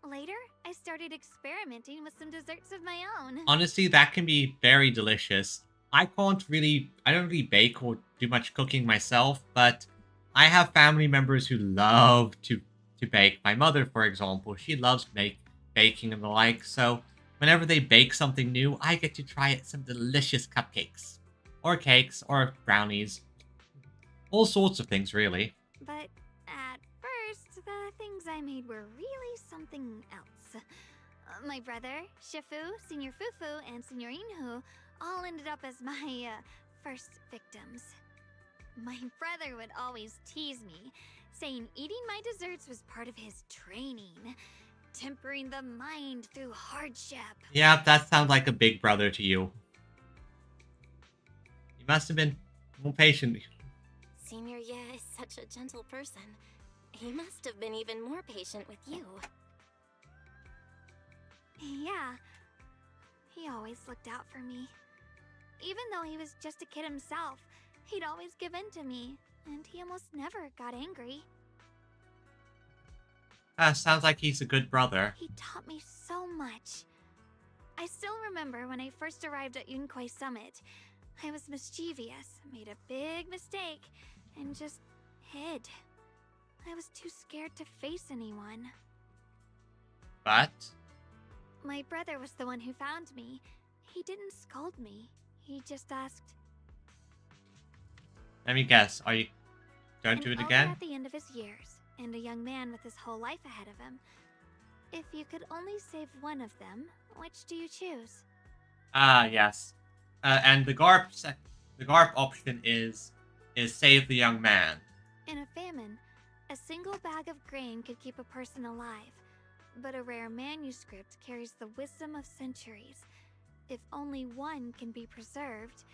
Later, I started experimenting with some desserts of my own. Honestly, that can be very delicious. I don't really bake or do much cooking myself, but I have family members who love to bake. My mother, for example, she loves baking and the like, so whenever they bake something new, I get to try some delicious cupcakes. Or cakes, or brownies. All sorts of things, really. But at first, the things I made were really something else. My brother, Shifu, Senior Fufu, and Senior Inhu all ended up as my first victims. My brother would always tease me, saying eating my desserts was part of his training, tempering the mind through hardship. Yeah, that sounds like a big brother to you. You must have been more patient. Senior Ye is such a gentle person. He must have been even more patient with you. Yeah, he always looked out for me. Even though he was just a kid himself, he'd always give in to me, and he almost never got angry. Sounds like he's a good brother. He taught me so much. I still remember when I first arrived at Yunquei Summit. I was mischievous, made a big mistake, and just hid. I was too scared to face anyone. But My brother was the one who found me. He didn't scold me. He just asked, let me guess. Are you... Don't do it elder again? at the end of his years, and a young man with his whole life ahead of him. If you could only save one of them, which do you choose? Ah, yes. And the GARP option is save the young man. In a famine, a single bag of grain could keep a person alive, but a rare manuscript carries the wisdom of centuries. If only one can be preserved,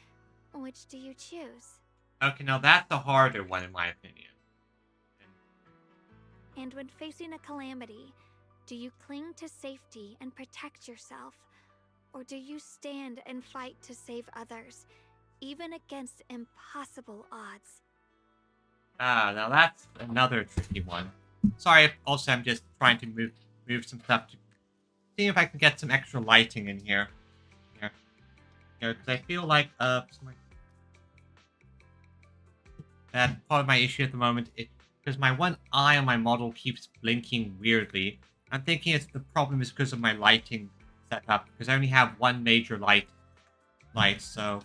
which do you choose? Okay, now that's the harder one in my opinion. And when facing a calamity, do you cling to safety and protect yourself? Or do you stand and fight to save others, even against impossible odds? Ah, now that's another tricky one. Sorry, also I'm just trying to move some stuff to see if I can get some extra lighting in here. Because I feel like that part of my issue at the moment is because my one eye on my model keeps blinking weirdly. I'm thinking the problem is because of my lighting setup, because I only have one major light, so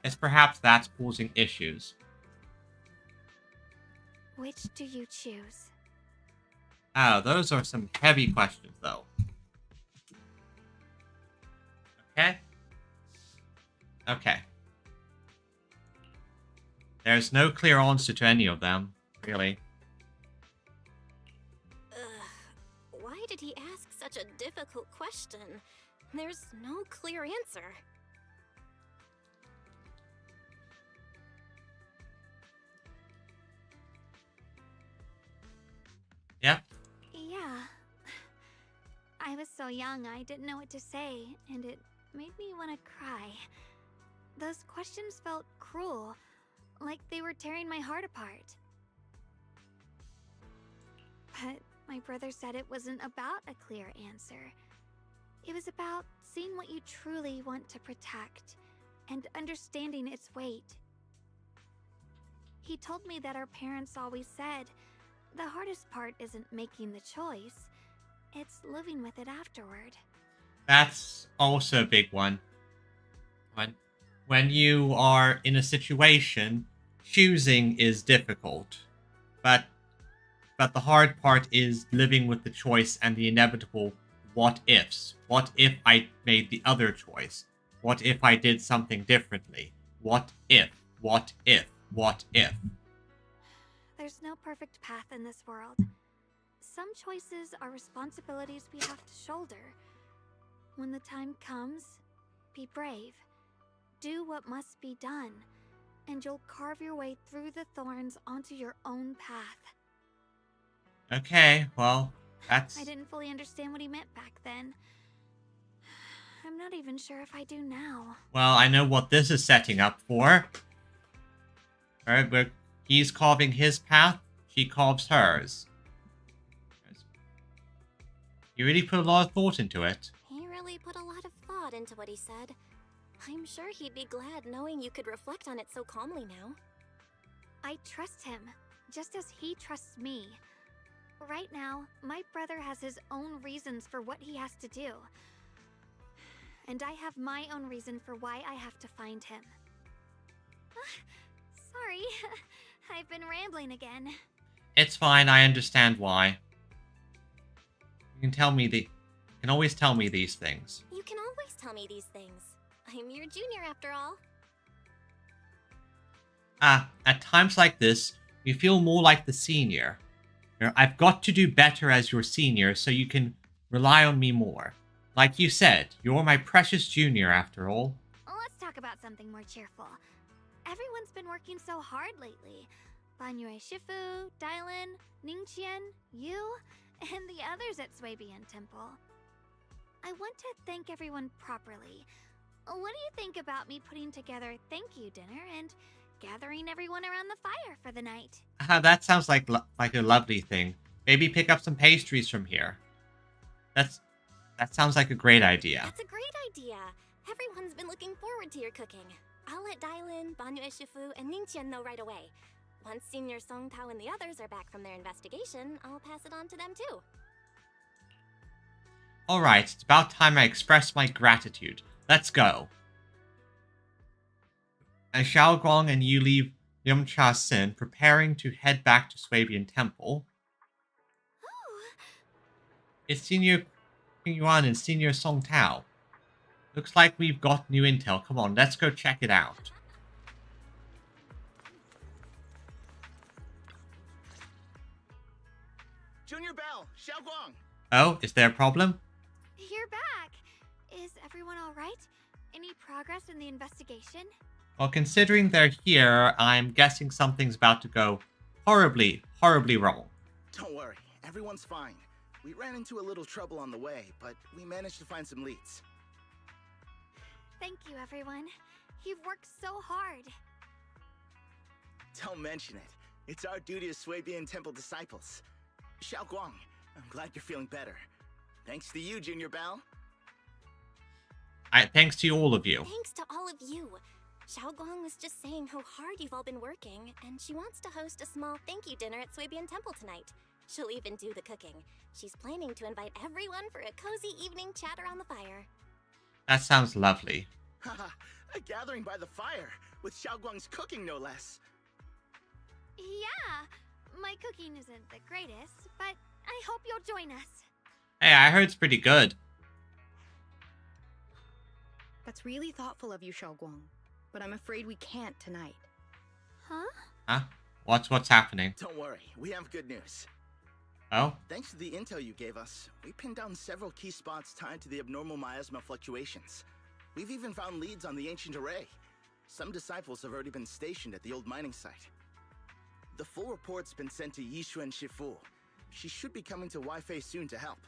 it's perhaps that's causing issues. Which do you choose? Oh, those are some heavy questions, though. Okay. There's no clear answer to any of them, really. Why did he ask such a difficult question? There's no clear answer. Yep. Yeah. I was so young, I didn't know what to say, and it made me want to cry. Those questions felt cruel, like they were tearing my heart apart. But my brother said it wasn't about a clear answer. It was about seeing what you truly want to protect and understanding its weight. He told me that our parents always said, the hardest part isn't making the choice, it's living with it afterward. That's also a big one. When you are in a situation, choosing is difficult. But the hard part is living with the choice and the inevitable what ifs. What if I made the other choice? What if I did something differently? What if? What if? What if? There's no perfect path in this world. Some choices are responsibilities we have to shoulder. When the time comes, be brave. Do what must be done, and you'll carve your way through the thorns onto your own path. Okay, well, that's... I didn't fully understand what he meant back then. I'm not even sure if I do now. Well, I know what this is setting up for. Alright, but he's carving his path, she carves hers. You really put a lot of thought into it. He really put a lot of thought into what he said. I'm sure he'd be glad knowing you could reflect on it so calmly now. I trust him, just as he trusts me. Right now, my brother has his own reasons for what he has to do. And I have my own reason for why I have to find him. Sorry, I've been rambling again. It's fine, I understand why. You can always tell me these things. You can always tell me these things. I'm your junior after all. At times like this, you feel more like the senior. I've got to do better as your senior so you can rely on me more. Like you said, you're my precious junior after all. Let's talk about something more cheerful. Everyone's been working so hard lately. Banyue Shifu, Dylan, Ningqian, you, and the others at Suibian Temple. I want to thank everyone properly. What do you think about me putting together a thank you dinner and gathering everyone around the fire for the night? That sounds like a lovely thing. Maybe pick up some pastries from here. That sounds like a great idea. That's a great idea. Everyone's been looking forward to your cooking. I'll let Dailin, Banyu Shifu, and Ningqian know right away. Once Senior Song Tao and the others are back from their investigation, I'll pass it on to them too. Alright, it's about time I express my gratitude. Let's go. As Xiaoguang and you leave Yumcha Sin, preparing to head back to Swabian Temple, it's Senior Qing Yuan and Senior Song Tao. Looks like we've got new intel. Come on, let's go check it out. Junior Bell, Xiaoguang. Oh, is there a problem? You're back. Is everyone all right? Any progress in the investigation? Well, considering they're here, I'm guessing something's about to go horribly, horribly wrong. Don't worry, everyone's fine. We ran into a little trouble on the way, but we managed to find some leads. Thank you, everyone. You've worked so hard. Don't mention it. It's our duty as Swabian Temple disciples. Xiaoguang, I'm glad you're feeling better. Thanks to you, Junior Bell. Thanks to all of you. Thanks to all of you. Xiaoguang was just saying how hard you've all been working, and she wants to host a small thank you dinner at Swabian Temple tonight. She'll even do the cooking. She's planning to invite everyone for a cozy evening chat around the fire. That sounds lovely. Haha, a gathering by the fire, with Xiaoguang's cooking no less. Yeah, my cooking isn't the greatest, but I hope you'll join us. Hey, I heard it's pretty good. That's really thoughtful of you, Xiaoguang. But I'm afraid we can't tonight. Huh? Huh? What's happening? Don't worry, we have good news. Oh? Thanks to the intel you gave us, we pinned down several key spots tied to the abnormal miasma fluctuations. We've even found leads on the ancient array. Some disciples have already been stationed at the old mining site. The full report's been sent to Yishuan Shifu. She should be coming to Weifei soon to help.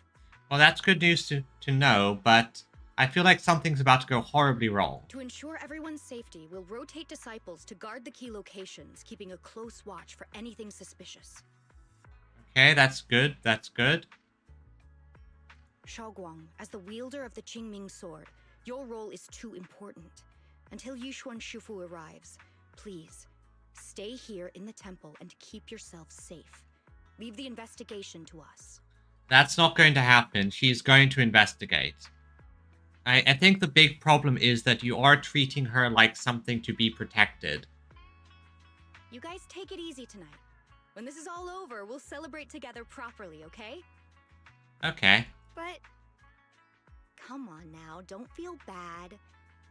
Well, that's good news to know, but I feel like something's about to go horribly wrong. To ensure everyone's safety, we'll rotate disciples to guard the key locations, keeping a close watch for anything suspicious. Okay, that's good. That's good. Xiaoguang, as the wielder of the Qingming sword, your role is too important. Until Yishuan Shifu arrives, please, stay here in the temple and keep yourself safe. Leave the investigation to us. That's not going to happen. She's going to investigate. I think the big problem is that you are treating her like something to be protected. You guys take it easy tonight. When this is all over, we'll celebrate together properly, okay? Okay. But come on now, don't feel bad.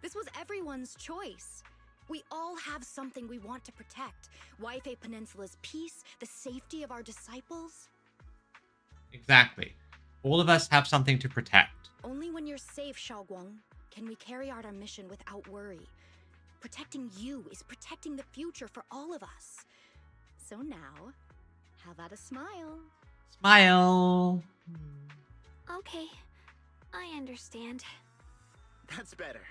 This was everyone's choice. We all have something we want to protect. Weifei Peninsula's peace, the safety of our disciples. Exactly. All of us have something to protect. Only when you're safe, Xiaoguang, can we carry out our mission without worry. Protecting you is protecting the future for all of us. So now, how about a smile? Smile! Okay, I understand. That's better.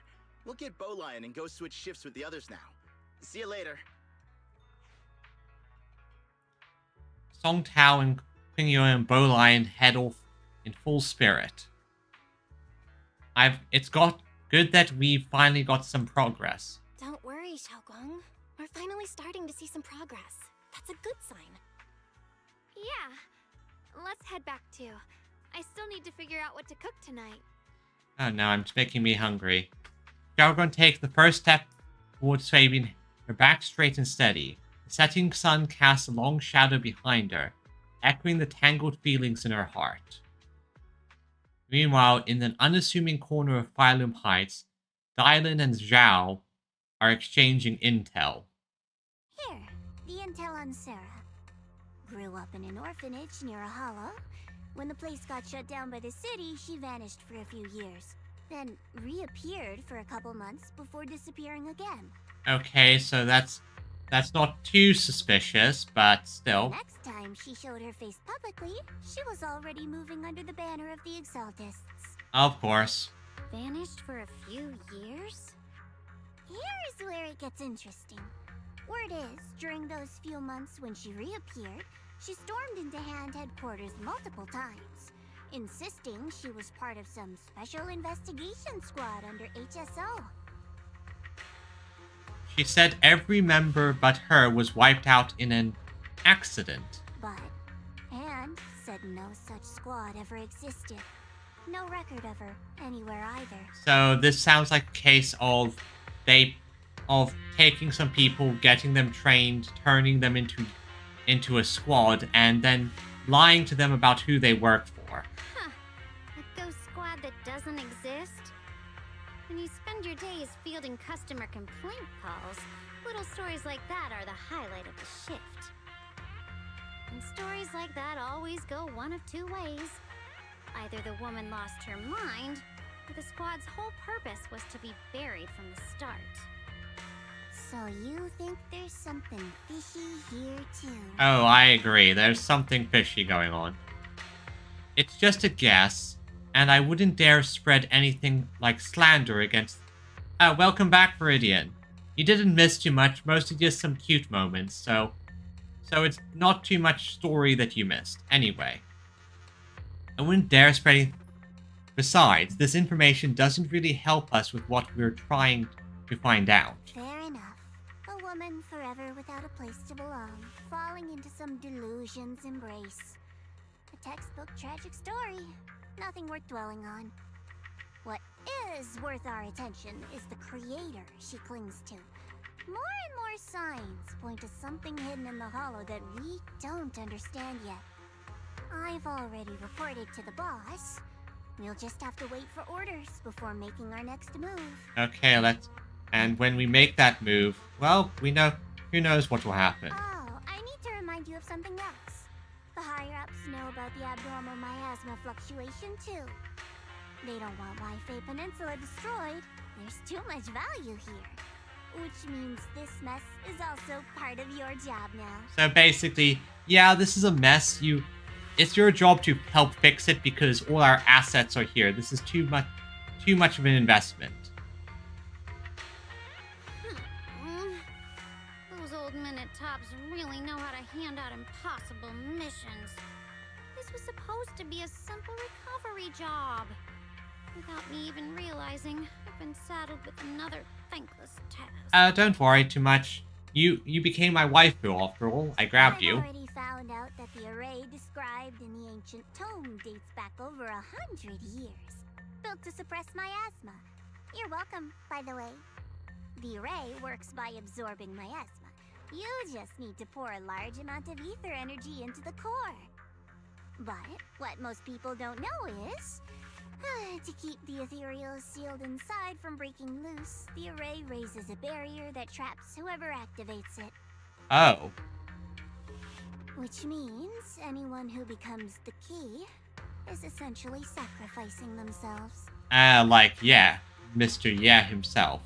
We'll get Bowlion and go switch shifts with the others now. See you later. Song Tao and Qing Yuan and Bowlion head off in full spirit. It's got good that we finally got some progress. Don't worry, Xiaoguang. We're finally starting to see some progress. That's a good sign. Yeah, let's head back too. I still need to figure out what to cook tonight. Oh no, it's making me hungry. Xiaoguang takes the first step towards Swabian, her back straight and steady. The setting sun casts a long shadow behind her, echoing the tangled feelings in her heart. Meanwhile, in an unassuming corner of Phylum Heights, Dylan and Zhao are exchanging intel. Here, the intel on Sarah. Grew up in an orphanage near a hollow. When the place got shut down by the city, she vanished for a few years. Then reappeared for a couple months before disappearing again. Okay, so that's not too suspicious, but still. Next time she showed her face publicly, she was already moving under the banner of the Exaltists. Of course. Vanished for a few years? Here's where it gets interesting. Word is, during those few months when she reappeared, she stormed into Hand headquarters multiple times. insisting she was part of some special investigation squad under HSO. She said every member but her was wiped out in an accident. But Anne said no such squad ever existed. No record of her anywhere either. So this sounds like a case of taking some people, getting them trained, turning them into a squad, and then lying to them about who they work for. Huh. A ghost squad that doesn't exist? When you spend your days fielding customer complaint calls, little stories like that are the highlight of the shift. And stories like that always go one of two ways. Either the woman lost her mind, or the squad's whole purpose was to be buried from the start. So you think there's something fishy here too? Oh, I agree. There's something fishy going on. It's just a guess, and I wouldn't dare spread anything like slander against... welcome back, Viridian. You didn't miss too much, mostly just some cute moments, so it's not too much story that you missed. Anyway, I wouldn't dare spread anything. Besides, this information doesn't really help us with what we're trying to find out. Fair enough. A woman forever without a place to belong, falling into some delusion's embrace. A textbook tragic story. Nothing worth dwelling on. What is worth our attention is the creator she clings to. More and more signs point to something hidden in the hollow that we don't understand yet. I've already reported to the boss. We'll just have to wait for orders before making our next move. Okay, and when we make that move, well, we know, who knows what will happen. Oh, I need to remind you of something else. The higher-ups know about the abnormal miasma fluctuation, too. They don't want Wi-Fi Peninsula destroyed. There's too much value here. Which means this mess is also part of your job now. So basically, yeah, this is a mess. It's your job to help fix it because all our assets are here. This is too much of an investment. Those old minute tops really know how to hand out impossible missions. This was supposed to be a simple recovery job. Without me even realizing, I've been saddled with another thankless task. Don't worry too much. You became my waifu after all. I grabbed you. I've already found out that the array described in the ancient tome dates back over 100 years. Built to suppress miasma. You're welcome, by the way. The array works by absorbing miasma. You just need to pour a large amount of ether energy into the core. But what most people don't know is... to keep the ethereal sealed inside from breaking loose, the array raises a barrier that traps whoever activates it. Oh. Which means anyone who becomes the key is essentially sacrificing themselves. Yeah, Mr. Yeah himself.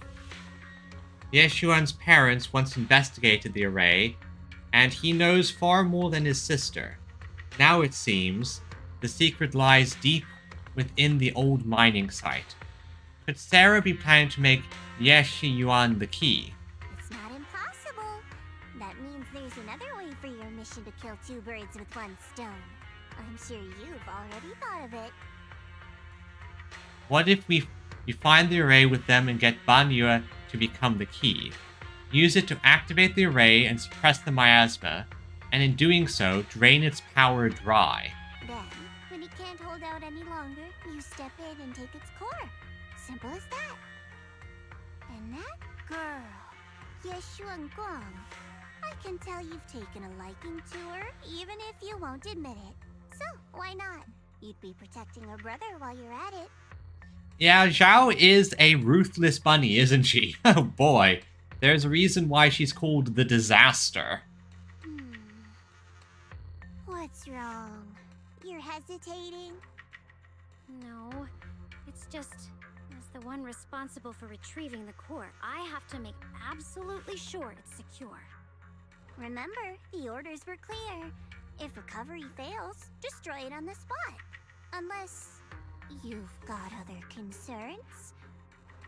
Yeshuan's parents once investigated the array, and he knows far more than his sister. Now it seems, the secret lies deep within the old mining site. Could Sarah be planning to make Yeshuan the key? It's not impossible. That means there's another way for your mission to kill two birds with one stone. I'm sure you've already thought of it. What if we find the array with them and get Banyue to become the key? Use it to activate the array and suppress the miasma, and in doing so, drain its power dry. Then, when it can't hold out any longer, you step in and take its core. Simple as that. And that girl, Yeshuan Guang, I can tell you've taken a liking to her, even if you won't admit it. So, why not? You'd be protecting her brother while you're at it. Yeah, Zhao is a ruthless bunny, isn't she? Oh boy. There's a reason why she's called the Disaster. What's wrong? You're hesitating? No, it's just, as the one responsible for retrieving the core, I have to make absolutely sure it's secure. Remember, the orders were clear. If recovery fails, destroy it on the spot. Unless you've got other concerns.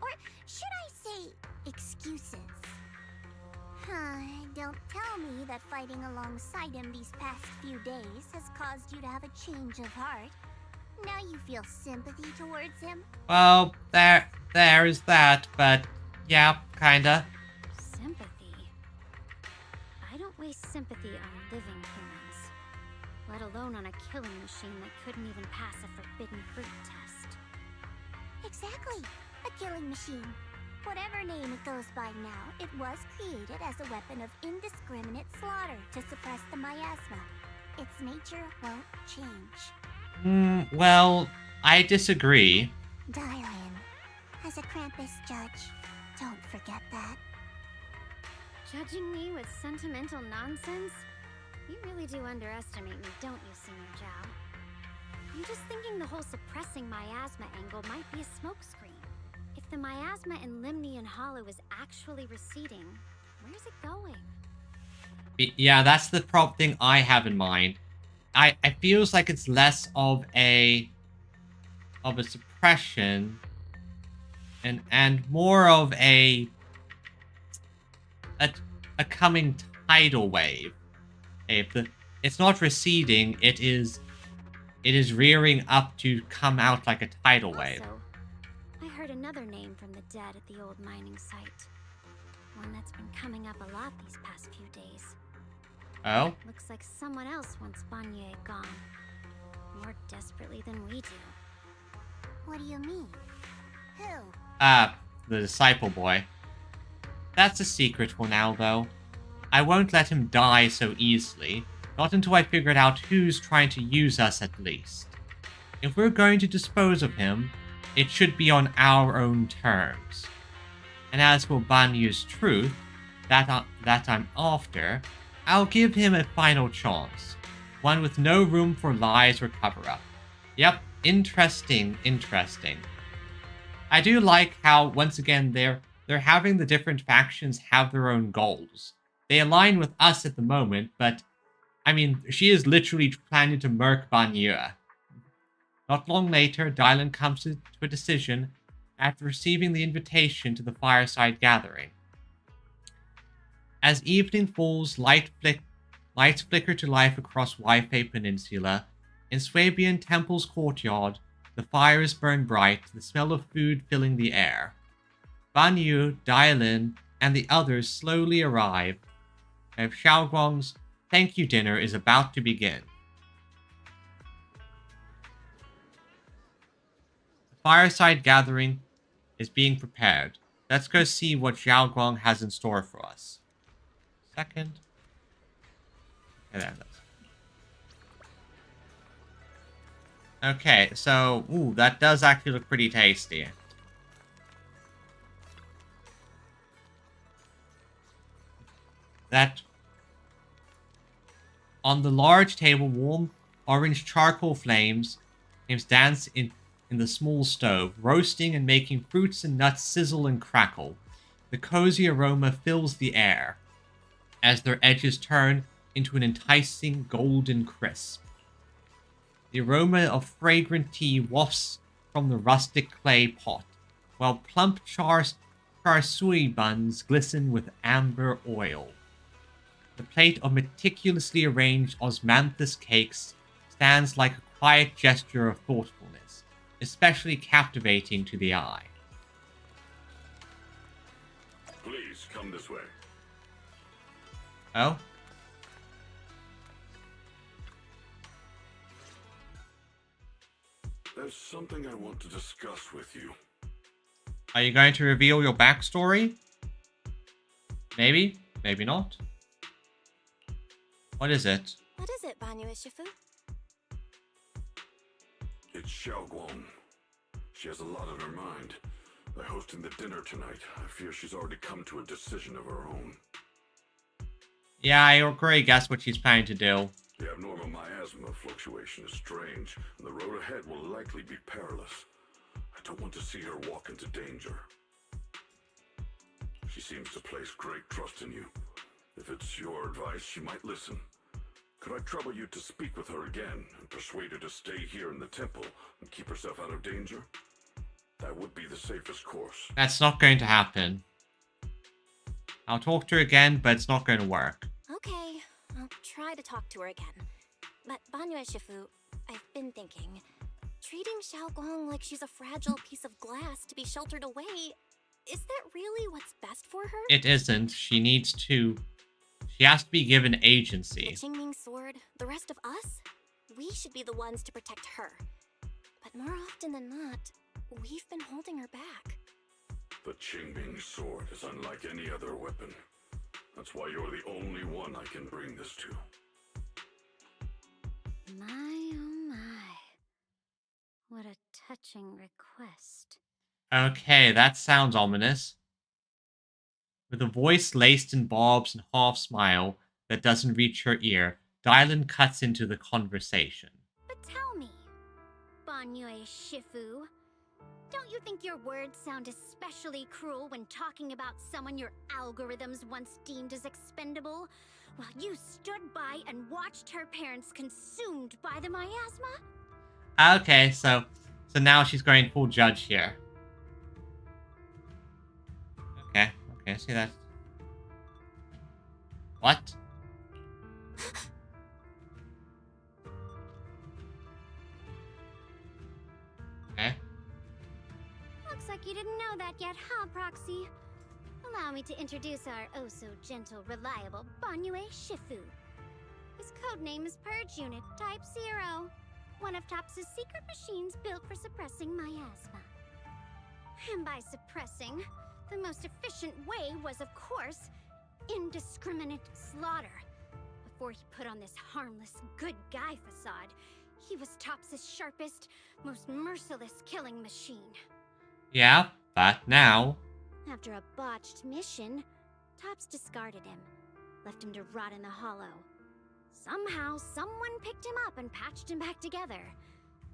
Or should I say, excuses? Don't tell me that fighting alongside him these past few days has caused you to have a change of heart. Now you feel sympathy towards him? Well, there is that, but yeah, kinda. Sympathy? I don't waste sympathy on living humans, let alone on a killing machine that couldn't even pass a forbidden fruit test. Exactly. A killing machine. Whatever name it goes by now, it was created as a weapon of indiscriminate slaughter to suppress the miasma. Its nature won't change. Well, I disagree. Dylan, as a Krampus judge, don't forget that. Judging me with sentimental nonsense? You really do underestimate me, don't you, Senior Zhao? I'm just thinking the whole suppressing miasma angle might be a smokescreen. If the miasma in Limnian Hollow is actually receding, where's it going? Yeah, that's the thing I have in mind. I feels like it's less of a suppression and more of a coming tidal wave. It's not receding, it is rearing up to come out like a tidal wave. Also, I heard another name from the dead at the old mining site. One that's been coming up a lot these past few days. Oh? Looks like someone else wants Banye gone. More desperately than we do. What do you mean? Who? The disciple boy. That's a secret for now, though. I won't let him die so easily, not until I figured out who's trying to use us at least. If we're going to dispose of him, it should be on our own terms. And as for Banyu's truth, that I'm after, I'll give him a final chance. One with no room for lies or cover-up. Yep, interesting. I do like how, once again, they're having the different factions have their own goals. They align with us at the moment, but, I mean, she is literally planning to murk Banyu. Not long later, Dylan comes to a decision after receiving the invitation to the fireside gathering. As evening falls, lights flicker to life across Waifei Peninsula. In Swabian Temple's courtyard, the fires burn bright, the smell of food filling the air. Banyu, Dylan, and the others slowly arrive, and Xiaoguang's thank you dinner is about to begin. The fireside gathering is being prepared. Let's go see what Xiaoguang has in store for us. Second. Okay, there it is. Okay, so, ooh, that does actually look pretty tasty. That on the large table, warm orange charcoal flames dance in the small stove, roasting and making fruits and nuts sizzle and crackle. The cozy aroma fills the air as their edges turn into an enticing golden crisp. The aroma of fragrant tea wafts from the rustic clay pot, while plump char sui buns glisten with amber oil. The plate of meticulously arranged osmanthus cakes stands like a quiet gesture of thoughtfulness, especially captivating to the eye. Please, come this way. Oh? There's something I want to discuss with you. Are you going to reveal your backstory? Maybe, maybe not. What is it? What is it, Banyu Ishifu? It's Xiaoguang. She has a lot on her mind. By hosting the dinner tonight, I fear she's already come to a decision of her own. Yeah, I already guess what she's planning to do. The abnormal miasma fluctuation is strange, and the road ahead will likely be perilous. I don't want to see her walk into danger. She seems to place great trust in you. If it's your advice, she might listen. Could I trouble you to speak with her again and persuade her to stay here in the temple and keep herself out of danger? That would be the safest course. That's not going to happen. I'll talk to her again, but it's not going to work. Okay, I'll try to talk to her again. But Banyu Ishifu, I've been thinking, Treating Xiaoguang like she's a fragile piece of glass to be sheltered away, is that really what's best for her? It isn't. She has to be given The agency. Qingming sword, the rest of us, we should be the ones to protect her. But more often than not, we've been holding her back. The Qingming sword is unlike any other weapon. That's why you're the only one I can bring this to. My oh my. What a touching request. Okay, that sounds ominous. With a voice laced in barbs and half smile that doesn't reach her ear, Dylan cuts into the conversation. But tell me, Banyue Shifu, don't you think your words sound especially cruel when talking about someone your algorithms once deemed as expendable, while you stood by and watched her parents consumed by the miasma? Okay, so now she's going full judge here. Okay, see that. What? Okay. Looks like you didn't know that yet, huh, Proxy? Allow me to introduce our oh-so-gentle, reliable Banyue Shifu. His codename is Purge Unit Type 0, one of TOPS' secret machines built for suppressing miasma. And by suppressing, the most efficient way was, of course, indiscriminate slaughter. Before he put on this harmless, good guy facade, he was TOPS' sharpest, most merciless killing machine. Yeah, but now... After a botched mission, TOPS discarded him, left him to rot in the hollow. Somehow, someone picked him up and patched him back together,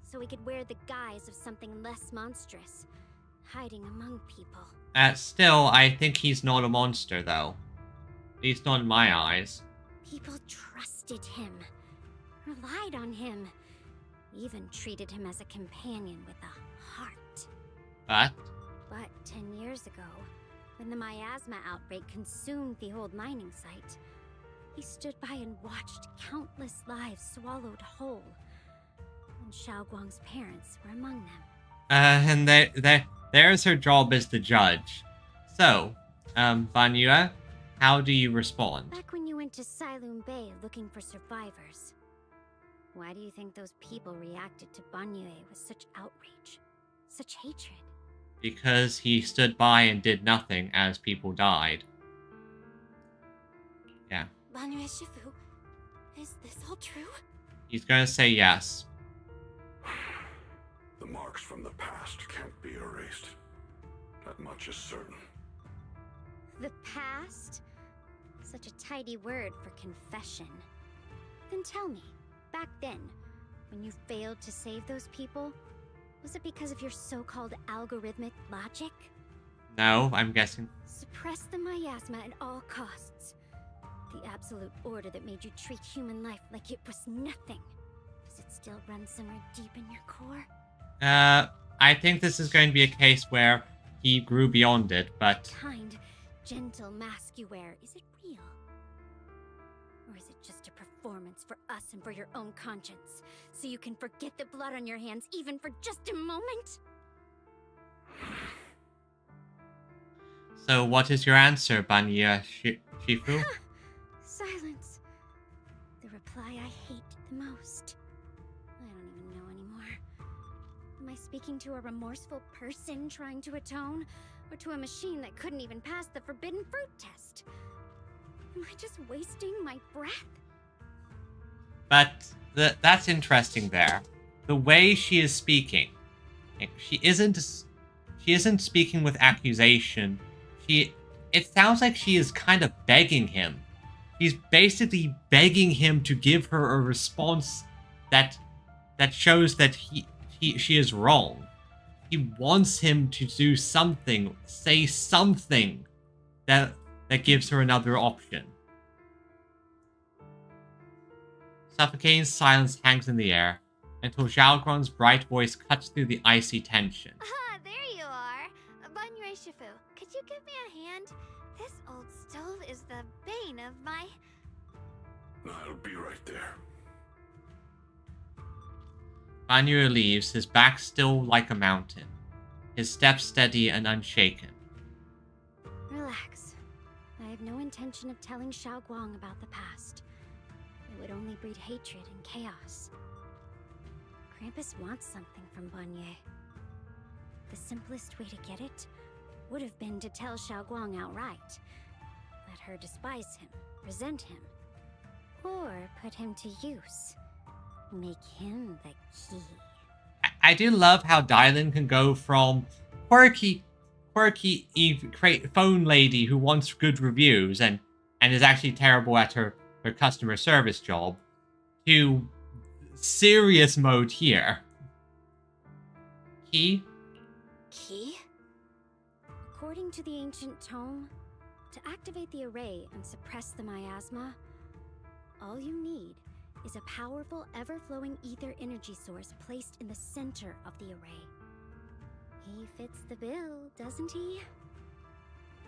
so he could wear the guise of something less monstrous, hiding among people. Still, I think he's not a monster, though. At least not in my eyes. People trusted him, relied on him, even treated him as a companion with a heart. But 10 years ago, when the miasma outbreak consumed the old mining site, he stood by and watched countless lives swallowed whole. And Xiaoguang's parents were among them. And there's her job as the judge. So, Banyue, how do you respond? Back when you went to Silum Bay looking for survivors, why do you think those people reacted to Banyue with such outrage, such hatred? Because he stood by and did nothing as people died. Yeah. Banyue Shifu, is this all true? He's gonna say yes. The marks from the past can't be erased. That much is certain. The past? Such a tidy word for confession. Then tell me, back then, when you failed to save those people, was it because of your so-called algorithmic logic? No, I'm guessing. Suppress the miasma at all costs. The absolute order that made you treat human life like it was nothing. Does it still run somewhere deep in your core? I think this is going to be a case where he grew beyond it, but... Kind, gentle mask you wear, is it real? Or is it just a performance for us and for your own conscience? So you can forget the blood on your hands even for just a moment? So what is your answer, Banyue Shifu? Silence. The reply I hate the most. I don't even know anymore. Am I speaking to a remorseful person trying to atone? Or to a machine that couldn't even pass the forbidden fruit test? Am I just wasting my breath? But that's interesting there. The way she is speaking. She isn't speaking with accusation. It sounds like she is kind of begging him. She's basically begging him to give her a response that shows that she is wrong. He wants him to do something, say something that gives her another option. Suffocating silence hangs in the air until Xiaoguang's bright voice cuts through the icy tension. Ah, there you are. Banyue Shifu, could you give me a hand? This old stove is the bane of my... I'll be right there. Banyu leaves, his back still like a mountain, his steps steady and unshaken. Relax. I have no intention of telling Xiaoguang about the past. It would only breed hatred and chaos. Krampus wants something from Banye. The simplest way to get it would have been to tell Xiaoguang outright. Let her despise him, resent him, or put him to use. Make him the key. I do love how Dylan can go from quirky phone lady who wants good reviews and is actually terrible at her customer service job to serious mode here. Key? Key? According to the ancient tome, to activate the array and suppress the miasma, all you need is a powerful, ever-flowing ether energy source placed in the center of the array. He fits the bill, doesn't he?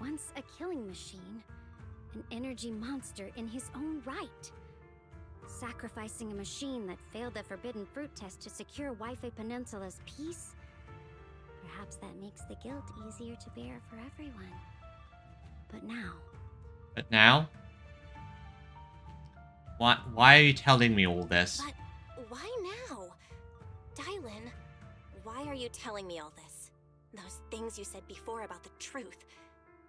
Once a killing machine, an energy monster in his own right. Sacrificing a machine that failed the Forbidden Fruit test to secure Wi-Fi Peninsula's peace? Perhaps that makes the guilt easier to bear for everyone. But now? Why are you telling me all this? But why now? Dylan, why are you telling me all this? Those things you said before about the truth.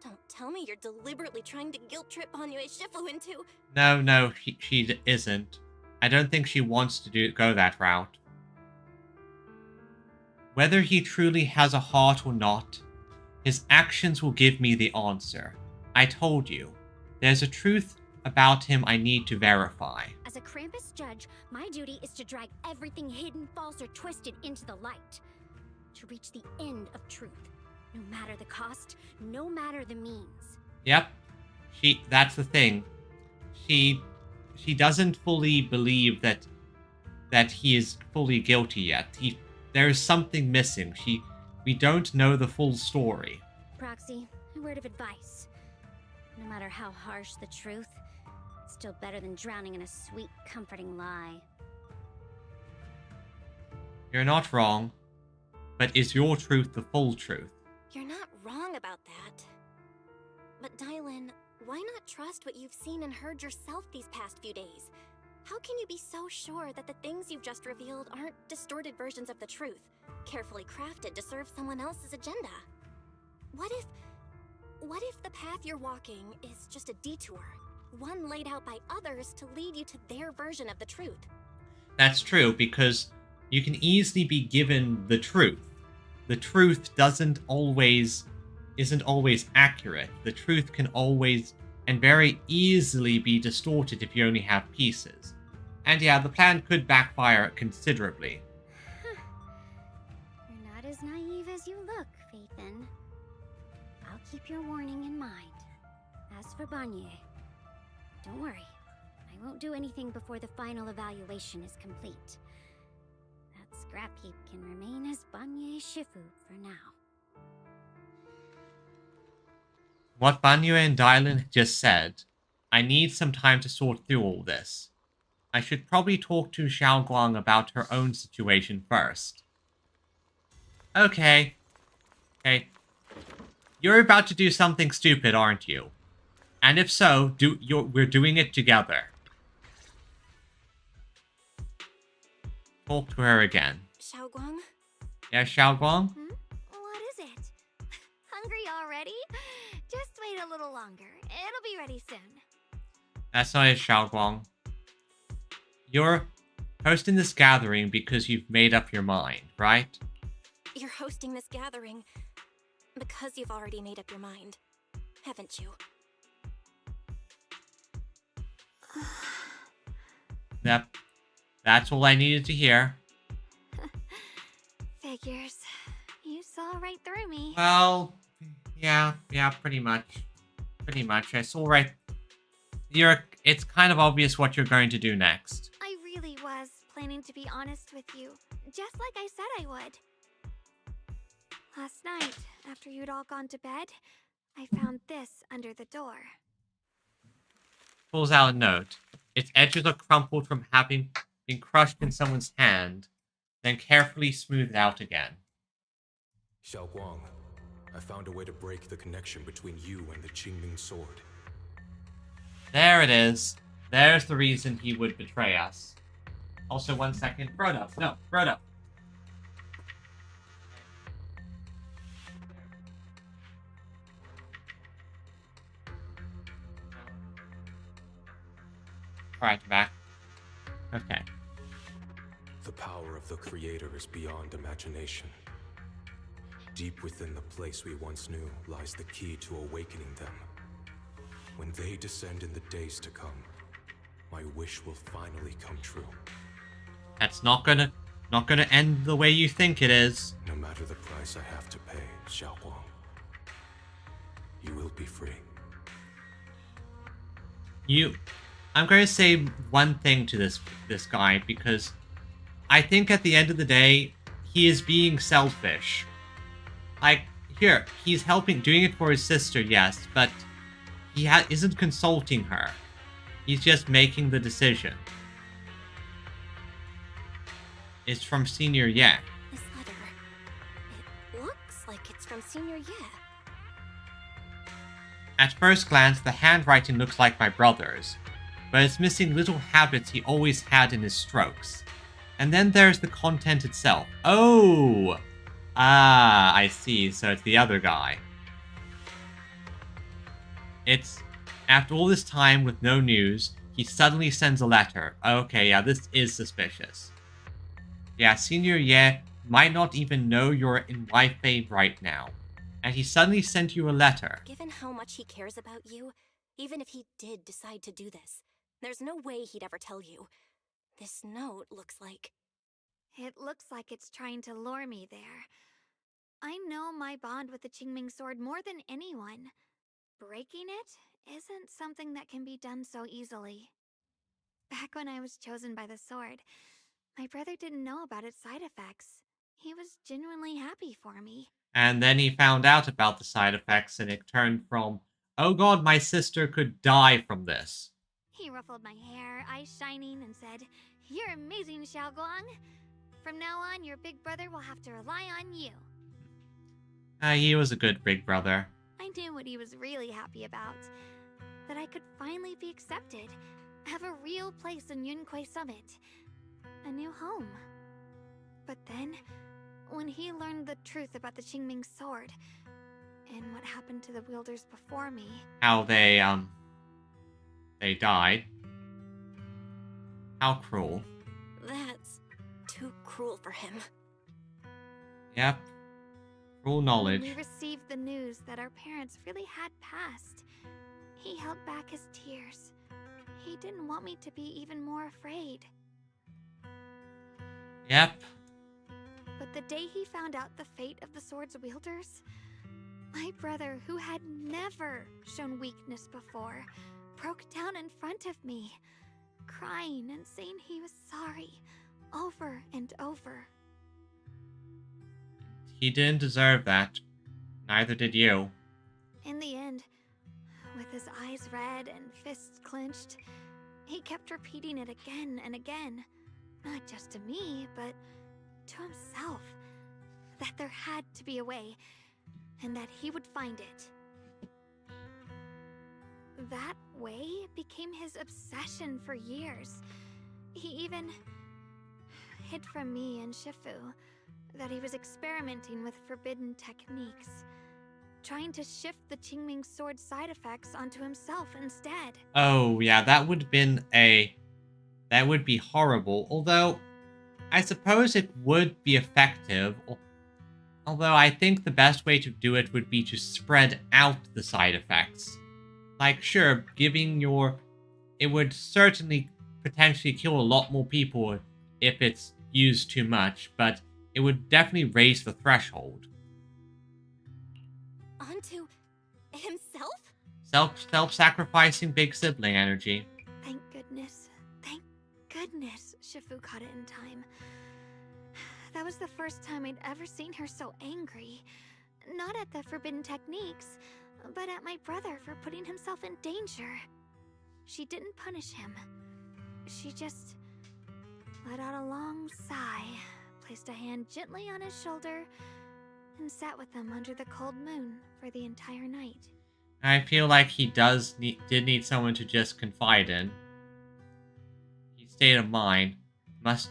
Don't tell me you're deliberately trying to guilt trip Banyue Shifu into... No, she isn't. I don't think she wants to go that route. Whether he truly has a heart or not, his actions will give me the answer. I told you, there's a truth about him I need to verify. As a Krampus judge, my duty is to drag everything hidden, false, or twisted into the light. To reach the end of truth. No matter the cost, no matter the means. Yep. That's the thing. She doesn't fully believe that he is fully guilty yet. There is something missing. We don't know the full story. Proxy, a word of advice. No matter how harsh the truth, it's still better than drowning in a sweet, comforting lie. You're not wrong. But is your truth the full truth? You're not wrong about that. But Dylan, why not trust what you've seen and heard yourself these past few days? How can you be so sure that the things you've just revealed aren't distorted versions of the truth, carefully crafted to serve someone else's agenda? What if the path you're walking is just a detour, one laid out by others to lead you to their version of the truth? That's true, because you can easily be given the truth. The truth isn't always accurate. The truth can always and very easily be distorted if you only have pieces. And yeah, the plan could backfire considerably. You're not as naive as you look, Phaethon. I'll keep your warning in mind. As for Banye, don't worry. I won't do anything before the final evaluation is complete. That scrap heap can remain as Banye Shifu for now. What Banyue and Dylan just said, I need some time to sort through all this. I should probably talk to Xiaoguang about her own situation first. Okay. You're about to do something stupid, aren't you? And if so, we're doing it together. Talk to her again. Xiaoguang? Yeah, Xiaoguang? What is it? Hungry already? Just wait a little longer. It'll be ready soon. That's not it, Xiaoguang. You're hosting this gathering because you've made up your mind, right? You're hosting this gathering because you've already made up your mind, haven't you? Yep. That's all I needed to hear. Figures. You saw right through me. Well, yeah, pretty much. I saw right... It's kind of obvious what you're going to do next. I really was planning to be honest with you, just like I said I would. Last night, after you'd all gone to bed, I found this under the door. Pulls out a note. Its edges are crumpled from having been crushed in someone's hand. then carefully smooth it out again. Xiao Guang, I found a way to break the connection between you and the Qingming sword. There it is. There's the reason he would betray us. Also, 1 second. Frodo. No, Frodo. Alright, back. Okay. The power of the Creator is beyond imagination. Deep within the place we once knew lies the key to awakening them. When they descend in the days to come, my wish will finally come true. That's not gonna end the way you think it is. No matter the price I have to pay, Xiao Guang, you will be free. I'm going to say one thing to this guy, because I think at the end of the day, he is being selfish. Like, here, he's doing it for his sister, yes, but he isn't consulting her. He's just making the decision. It's from Senior Ye. This letter, it looks like it's from Senior Ye. At first glance, the handwriting looks like my brother's, but it's missing little habits he always had in his strokes. And then there's the content itself. Oh! Ah, I see, so it's the other guy. It's, after all this time with no news, he suddenly sends a letter. Okay, yeah, this is suspicious. Yeah, Senior Ye might not even know you're in Wi-Fi right now. And he suddenly sent you a letter. Given how much he cares about you, even if he did decide to do this, there's no way he'd ever tell you. This note looks like... It looks like it's trying to lure me there. I know my bond with the Qingming sword more than anyone. Breaking it isn't something that can be done so easily. Back when I was chosen by the sword, my brother didn't know about its side effects. He was genuinely happy for me. And then he found out about the side effects, and it turned from, oh god, my sister could die from this. He ruffled my hair, eyes shining, and said, "You're amazing, Xiao Guang. From now on, your big brother will have to rely on you." He was a good big brother. I knew what he was really happy about. That I could finally be accepted, have a real place in Yunquei Summit, a new home. But then, when he learned the truth about the Qingming sword, and what happened to the wielders before me... How they died. How cruel. That's too cruel for him. Yep. Cruel knowledge. When we received the news that our parents really had passed, he held back his tears. He didn't want me to be even more afraid. Yep. But the day he found out the fate of the sword's wielders, my brother, who had never shown weakness before, broke down in front of me, crying and saying he was sorry, over and over. He didn't deserve that. Neither did you. In the end, with his eyes red and fists clenched, he kept repeating it again and again. Not just to me, but to himself. That there had to be a way, and that he would find it. That way became his obsession for years. He even hid from me and Shifu that he was experimenting with forbidden techniques, trying to shift the Qingming sword's side effects onto himself instead. Oh, yeah, that would be horrible, although I suppose it would be effective. Although I think the best way to do it would be to spread out the side effects. Like, sure, it would certainly potentially kill a lot more people if it's used too much, but it would definitely raise the threshold. Onto himself? Self-sacrificing big sibling energy. Thank goodness. Thank goodness Shifu caught it in time. That was the first time I'd ever seen her so angry. Not at the forbidden techniques, but at my brother for putting himself in danger. She didn't punish him. She just let out a long sigh, placed a hand gently on his shoulder and sat with him under the cold moon for the entire night. I feel like he did need someone to just confide in. His state of mind must,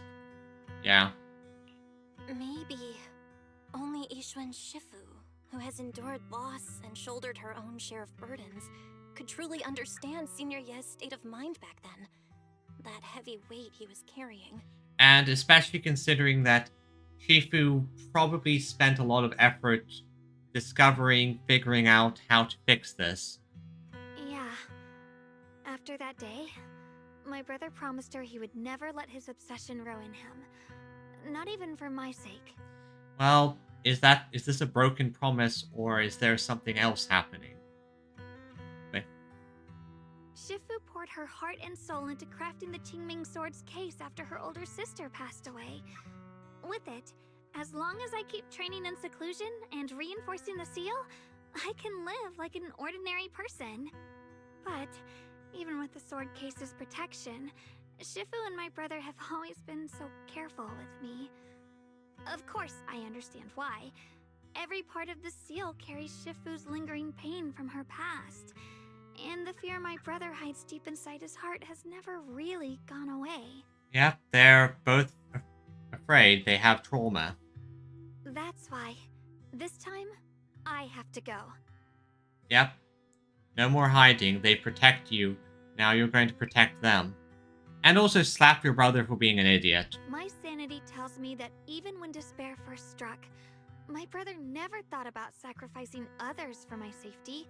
yeah. Maybe only Ishuan Shifu, who has endured loss and shouldered her own share of burdens, could truly understand Senior Ye's state of mind back then. That heavy weight he was carrying. And especially considering that Shifu probably spent a lot of effort figuring out how to fix this. Yeah. After that day, my brother promised her he would never let his obsession ruin him. Not even for my sake. Well, is this a broken promise, or is there something else happening? Wait. Shifu poured her heart and soul into crafting the Qingming Sword's case after her older sister passed away. With it, as long as I keep training in seclusion and reinforcing the seal, I can live like an ordinary person. But, even with the sword case's protection, Shifu and my brother have always been so careful with me. Of course, I understand why. Every part of the seal carries Shifu's lingering pain from her past, and the fear my brother hides deep inside his heart has never really gone away. Yep, they're both afraid they have trauma. That's why, this time, I have to go. Yep. No more hiding. They protect you. Now you're going to protect them. And also slap your brother for being an idiot. My sanity tells me that even when despair first struck, my brother never thought about sacrificing others for my safety.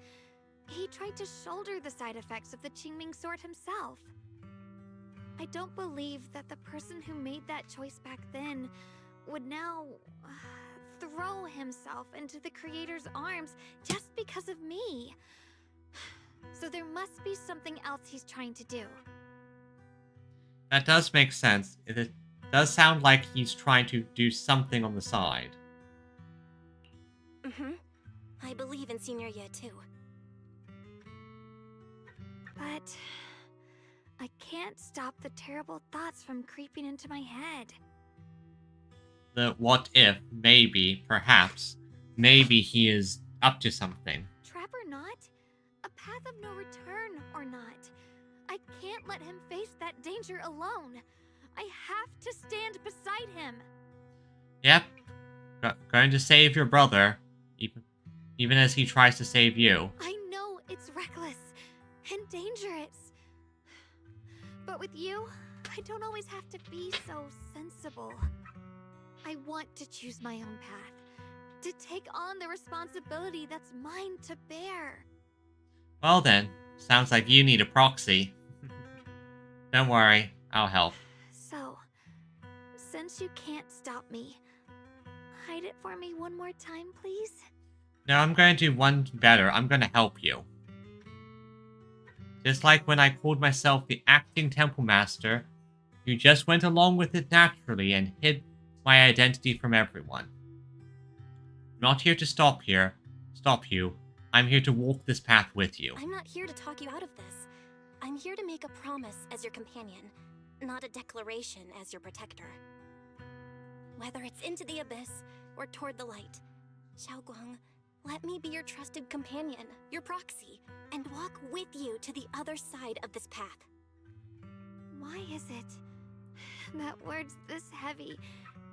He tried to shoulder the side effects of the Qingming Sword himself. I don't believe that the person who made that choice back then would now throw himself into the Creator's arms just because of me. So there must be something else he's trying to do. That does make sense. It does sound like he's trying to do something on the side. I believe in Senior Ye too. But I can't stop the terrible thoughts from creeping into my head. The what if, maybe, perhaps, maybe he is up to something. Trap or not, a path of no return or not, I can't let him face that danger alone. I have to stand beside him. Yep. Going to save your brother, even as he tries to save you. I know it's reckless and dangerous. But with you, I don't always have to be so sensible. I want to choose my own path, to take on the responsibility that's mine to bear. Well then, sounds like you need a proxy. Don't worry, I'll help. So, since you can't stop me, hide it for me one more time, please? No, I'm going to do one better. I'm going to help you. Just like when I called myself the acting temple master, you just went along with it naturally and hid my identity from everyone. I'm not here to stop you. I'm here to walk this path with you. I'm not here to talk you out of this. I'm here to make a promise as your companion, not a declaration as your protector. Whether it's into the abyss or toward the light, Xiaoguang, let me be your trusted companion, your proxy, and walk with you to the other side of this path. Why is it that words this heavy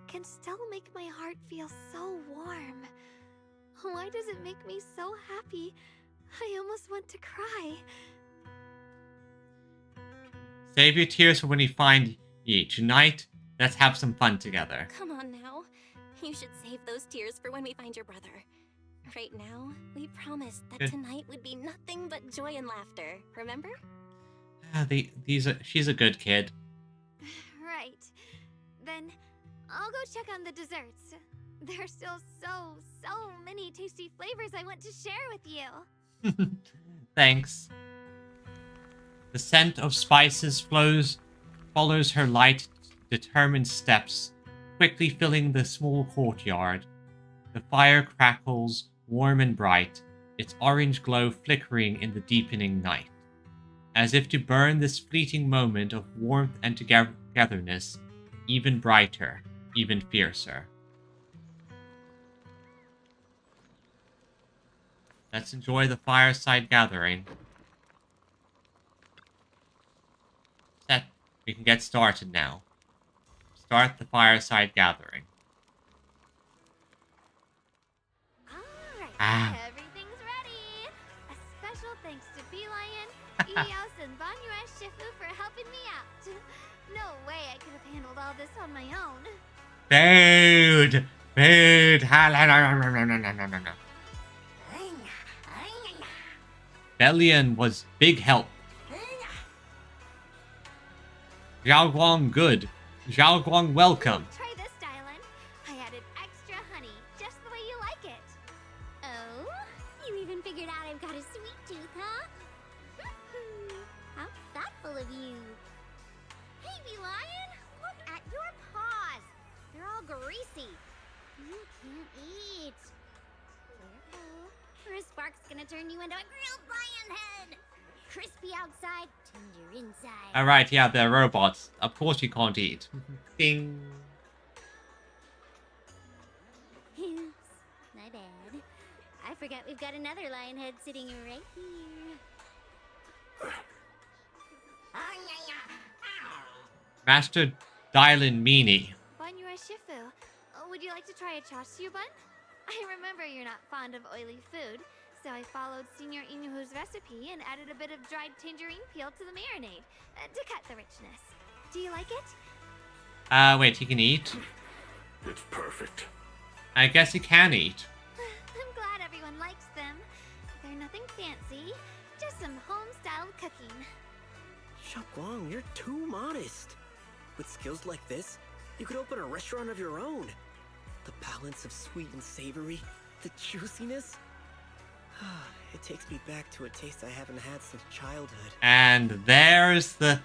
can still make my heart feel so warm? Why does it make me so happy? I almost want to cry. Save your tears for when we find Yi. Tonight, let's have some fun together. Come on now. You should save those tears for when we find your brother. Right now, we promised that tonight would be nothing but joy and laughter, remember? She's a good kid. Right. Then I'll go check on the desserts. There are still so many tasty flavors I want to share with you. Thanks. The scent of spices follows her light, determined steps, quickly filling the small courtyard. The fire crackles, warm and bright, its orange glow flickering in the deepening night. As if to burn this fleeting moment of warmth and togetherness even brighter, even fiercer. Let's enjoy the fireside gathering. Set. We can get started now. Start the fireside gathering. Alright, everything's ready! A special thanks to Beelion, Eos, and Banyue Shifu for helping me out. No way I could have handled all this on my own. Food! Food! Bellion was big help. Xiaoguang good. Xiaoguang welcome. Try this, Dylan. I added extra honey, just the way you like it. Oh? You even figured out I've got a sweet tooth, huh? How thoughtful of you. Hey, Beelion, look at your paws. They're all greasy. You can't eat. Careful, or a spark's gonna turn you into a grilled lion head. Crispy outside, tender inside. Alright, yeah, they're robots. Of course you can't eat. Ding. Oops, my bad. I forgot we've got another lion head sitting right here. Master Dylan Meanie. Banyue Shifu, would you like to try a chashu bun? I remember you're not fond of oily food, so I followed Senior Inuhu's recipe and added a bit of dried tangerine peel to the marinade to cut the richness. Do you like it? Wait, he can eat? It's perfect. I guess he can eat. I'm glad everyone likes them. They're nothing fancy, just some home-styled cooking. Xiaoguang, you're too modest. With skills like this, you could open a restaurant of your own. The balance of sweet and savory, the juiciness. It takes me back to a taste I haven't had since childhood. And there's the...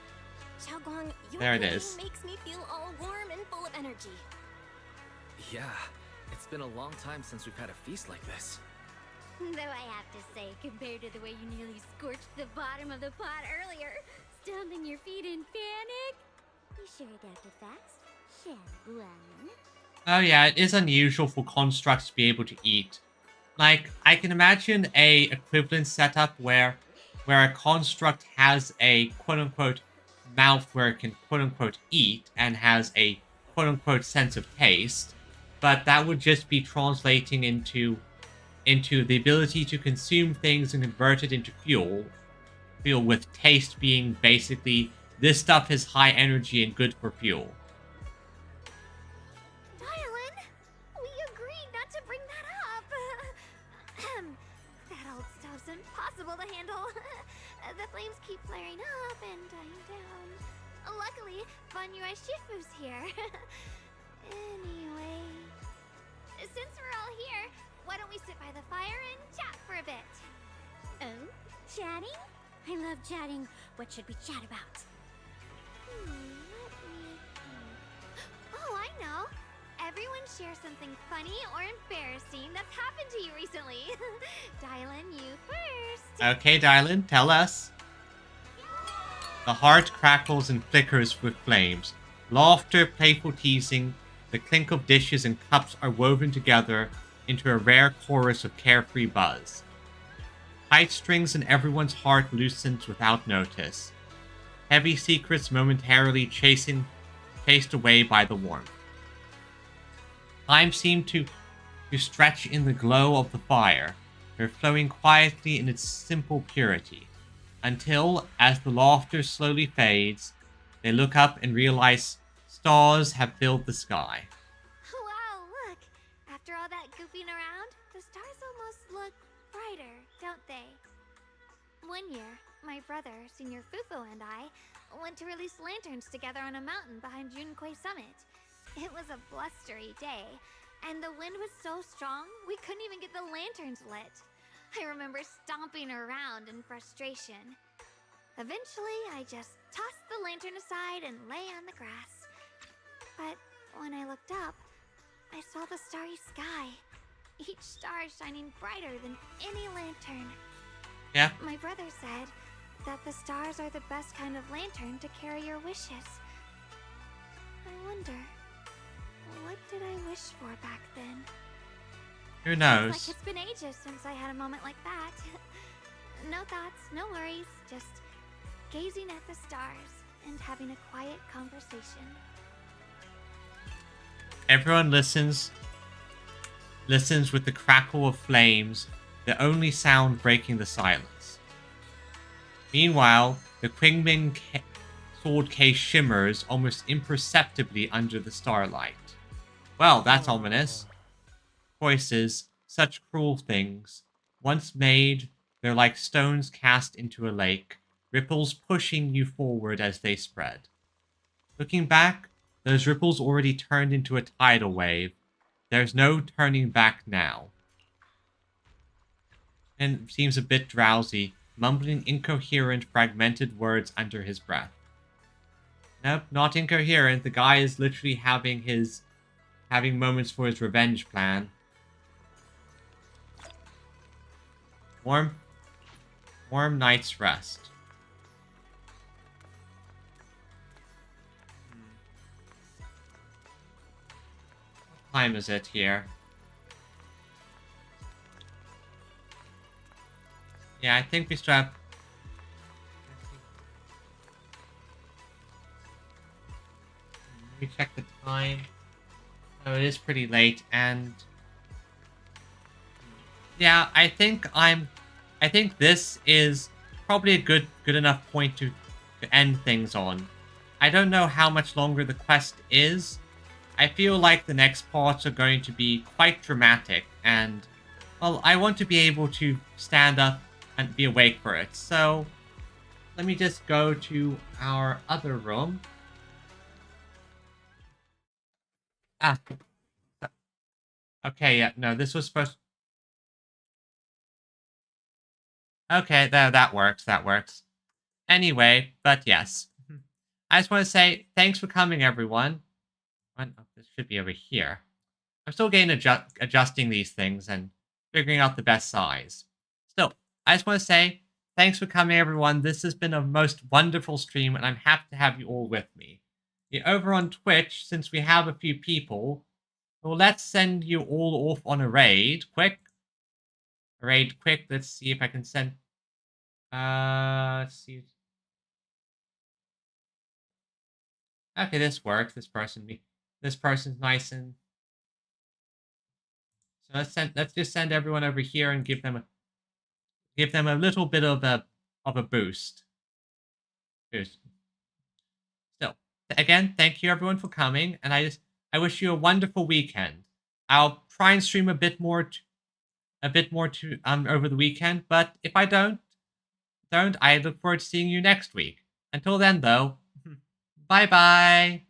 Xiaoguang, your there it cooking is. makes me feel all warm and full of energy. Yeah, it's been a long time since we've had a feast like this. Though I have to say, compared to the way you nearly scorched the bottom of the pot earlier, stomping your feet in panic, you sure adapted fast, Xiaoguang. Oh yeah, it is unusual for constructs to be able to eat. Like, I can imagine a equivalent setup where a construct has a quote-unquote mouth where it can quote-unquote eat and has a quote-unquote sense of taste, but that would just be translating into the ability to consume things and convert it into fuel with taste being basically, this stuff is high energy and good for fuel. Dylan, we agreed not to bring that up. That old stove's impossible to handle. The flames keep flaring up and dying down. Luckily, Banyue Shifu's here. Anyway, since we're all here, why don't we sit by the fire and chat for a bit? Oh, chatting? I love chatting. What should we chat about? Let me think. Oh, I know. Everyone share something funny or embarrassing that's happened to you recently. Dylan, you first. Okay, Dylan, tell us. The heart crackles and flickers with flames. Laughter, playful teasing, the clink of dishes and cups are woven together into a rare chorus of carefree buzz. Tight strings in everyone's heart loosens without notice. Heavy secrets momentarily chased away by the warmth. Time seemed to stretch in the glow of the fire, flowing quietly in its simple purity, until, as the laughter slowly fades, they look up and realize stars have filled the sky. Wow, look! After all that goofing around, the stars almost look brighter, don't they? One year, my brother, Senior Fufu, and I went to release lanterns together on a mountain behind Junkoi Summit. It was a blustery day, and the wind was so strong we couldn't even get the lanterns lit. I remember stomping around in frustration. Eventually, I just tossed the lantern aside and lay on the grass. But when I looked up, I saw the starry sky, each star shining brighter than any lantern. Yeah. My brother said that the stars are the best kind of lantern to carry your wishes. I wonder, What did I wish for back then? Who knows? Feels like it's been ages since I had a moment like that. No thoughts, no worries, just gazing at the stars and having a quiet conversation. Everyone listens with the crackle of flames, the only sound breaking the silence. Meanwhile, the Qingming sword case shimmers almost imperceptibly under the starlight. Well, that's ominous. Choices, such cruel things. Once made, they're like stones cast into a lake, ripples pushing you forward as they spread. Looking back, those ripples already turned into a tidal wave. There's no turning back now. And seems a bit drowsy, mumbling incoherent, fragmented words under his breath. Nope, not incoherent. The guy is literally having moments for his revenge plan. Warm night's rest. What time is it here? Yeah, I think we still have... Let me check the time. Oh, it is pretty late, and... Yeah, I think this is probably a good enough point to end things on. I don't know how much longer the quest is. I feel like the next parts are going to be quite dramatic, and, well, I want to be able to stand up and be awake for it. So, let me just go to our other room. Ah. Okay, yeah, no, this was supposed... Okay, that works, that works. Anyway, but yes. I just want to say thanks for coming, everyone. Oh, this should be over here. I'm still getting adjusting these things and figuring out the best size. Still, I just want to say thanks for coming, everyone. This has been a most wonderful stream, and I'm happy to have you all with me. Over on Twitch, since we have a few people, well, let's send you all off on a raid. Quick. A raid quick. Let's see if I can send... let's see. Okay, this works. This person's nice and... So let's just send everyone over here and give them a little bit of a boost. Still, again, thank you everyone for coming, and I wish you a wonderful weekend. I'll try and stream a bit more over the weekend, but if I don't, I look forward to seeing you next week. Until then, though, bye bye.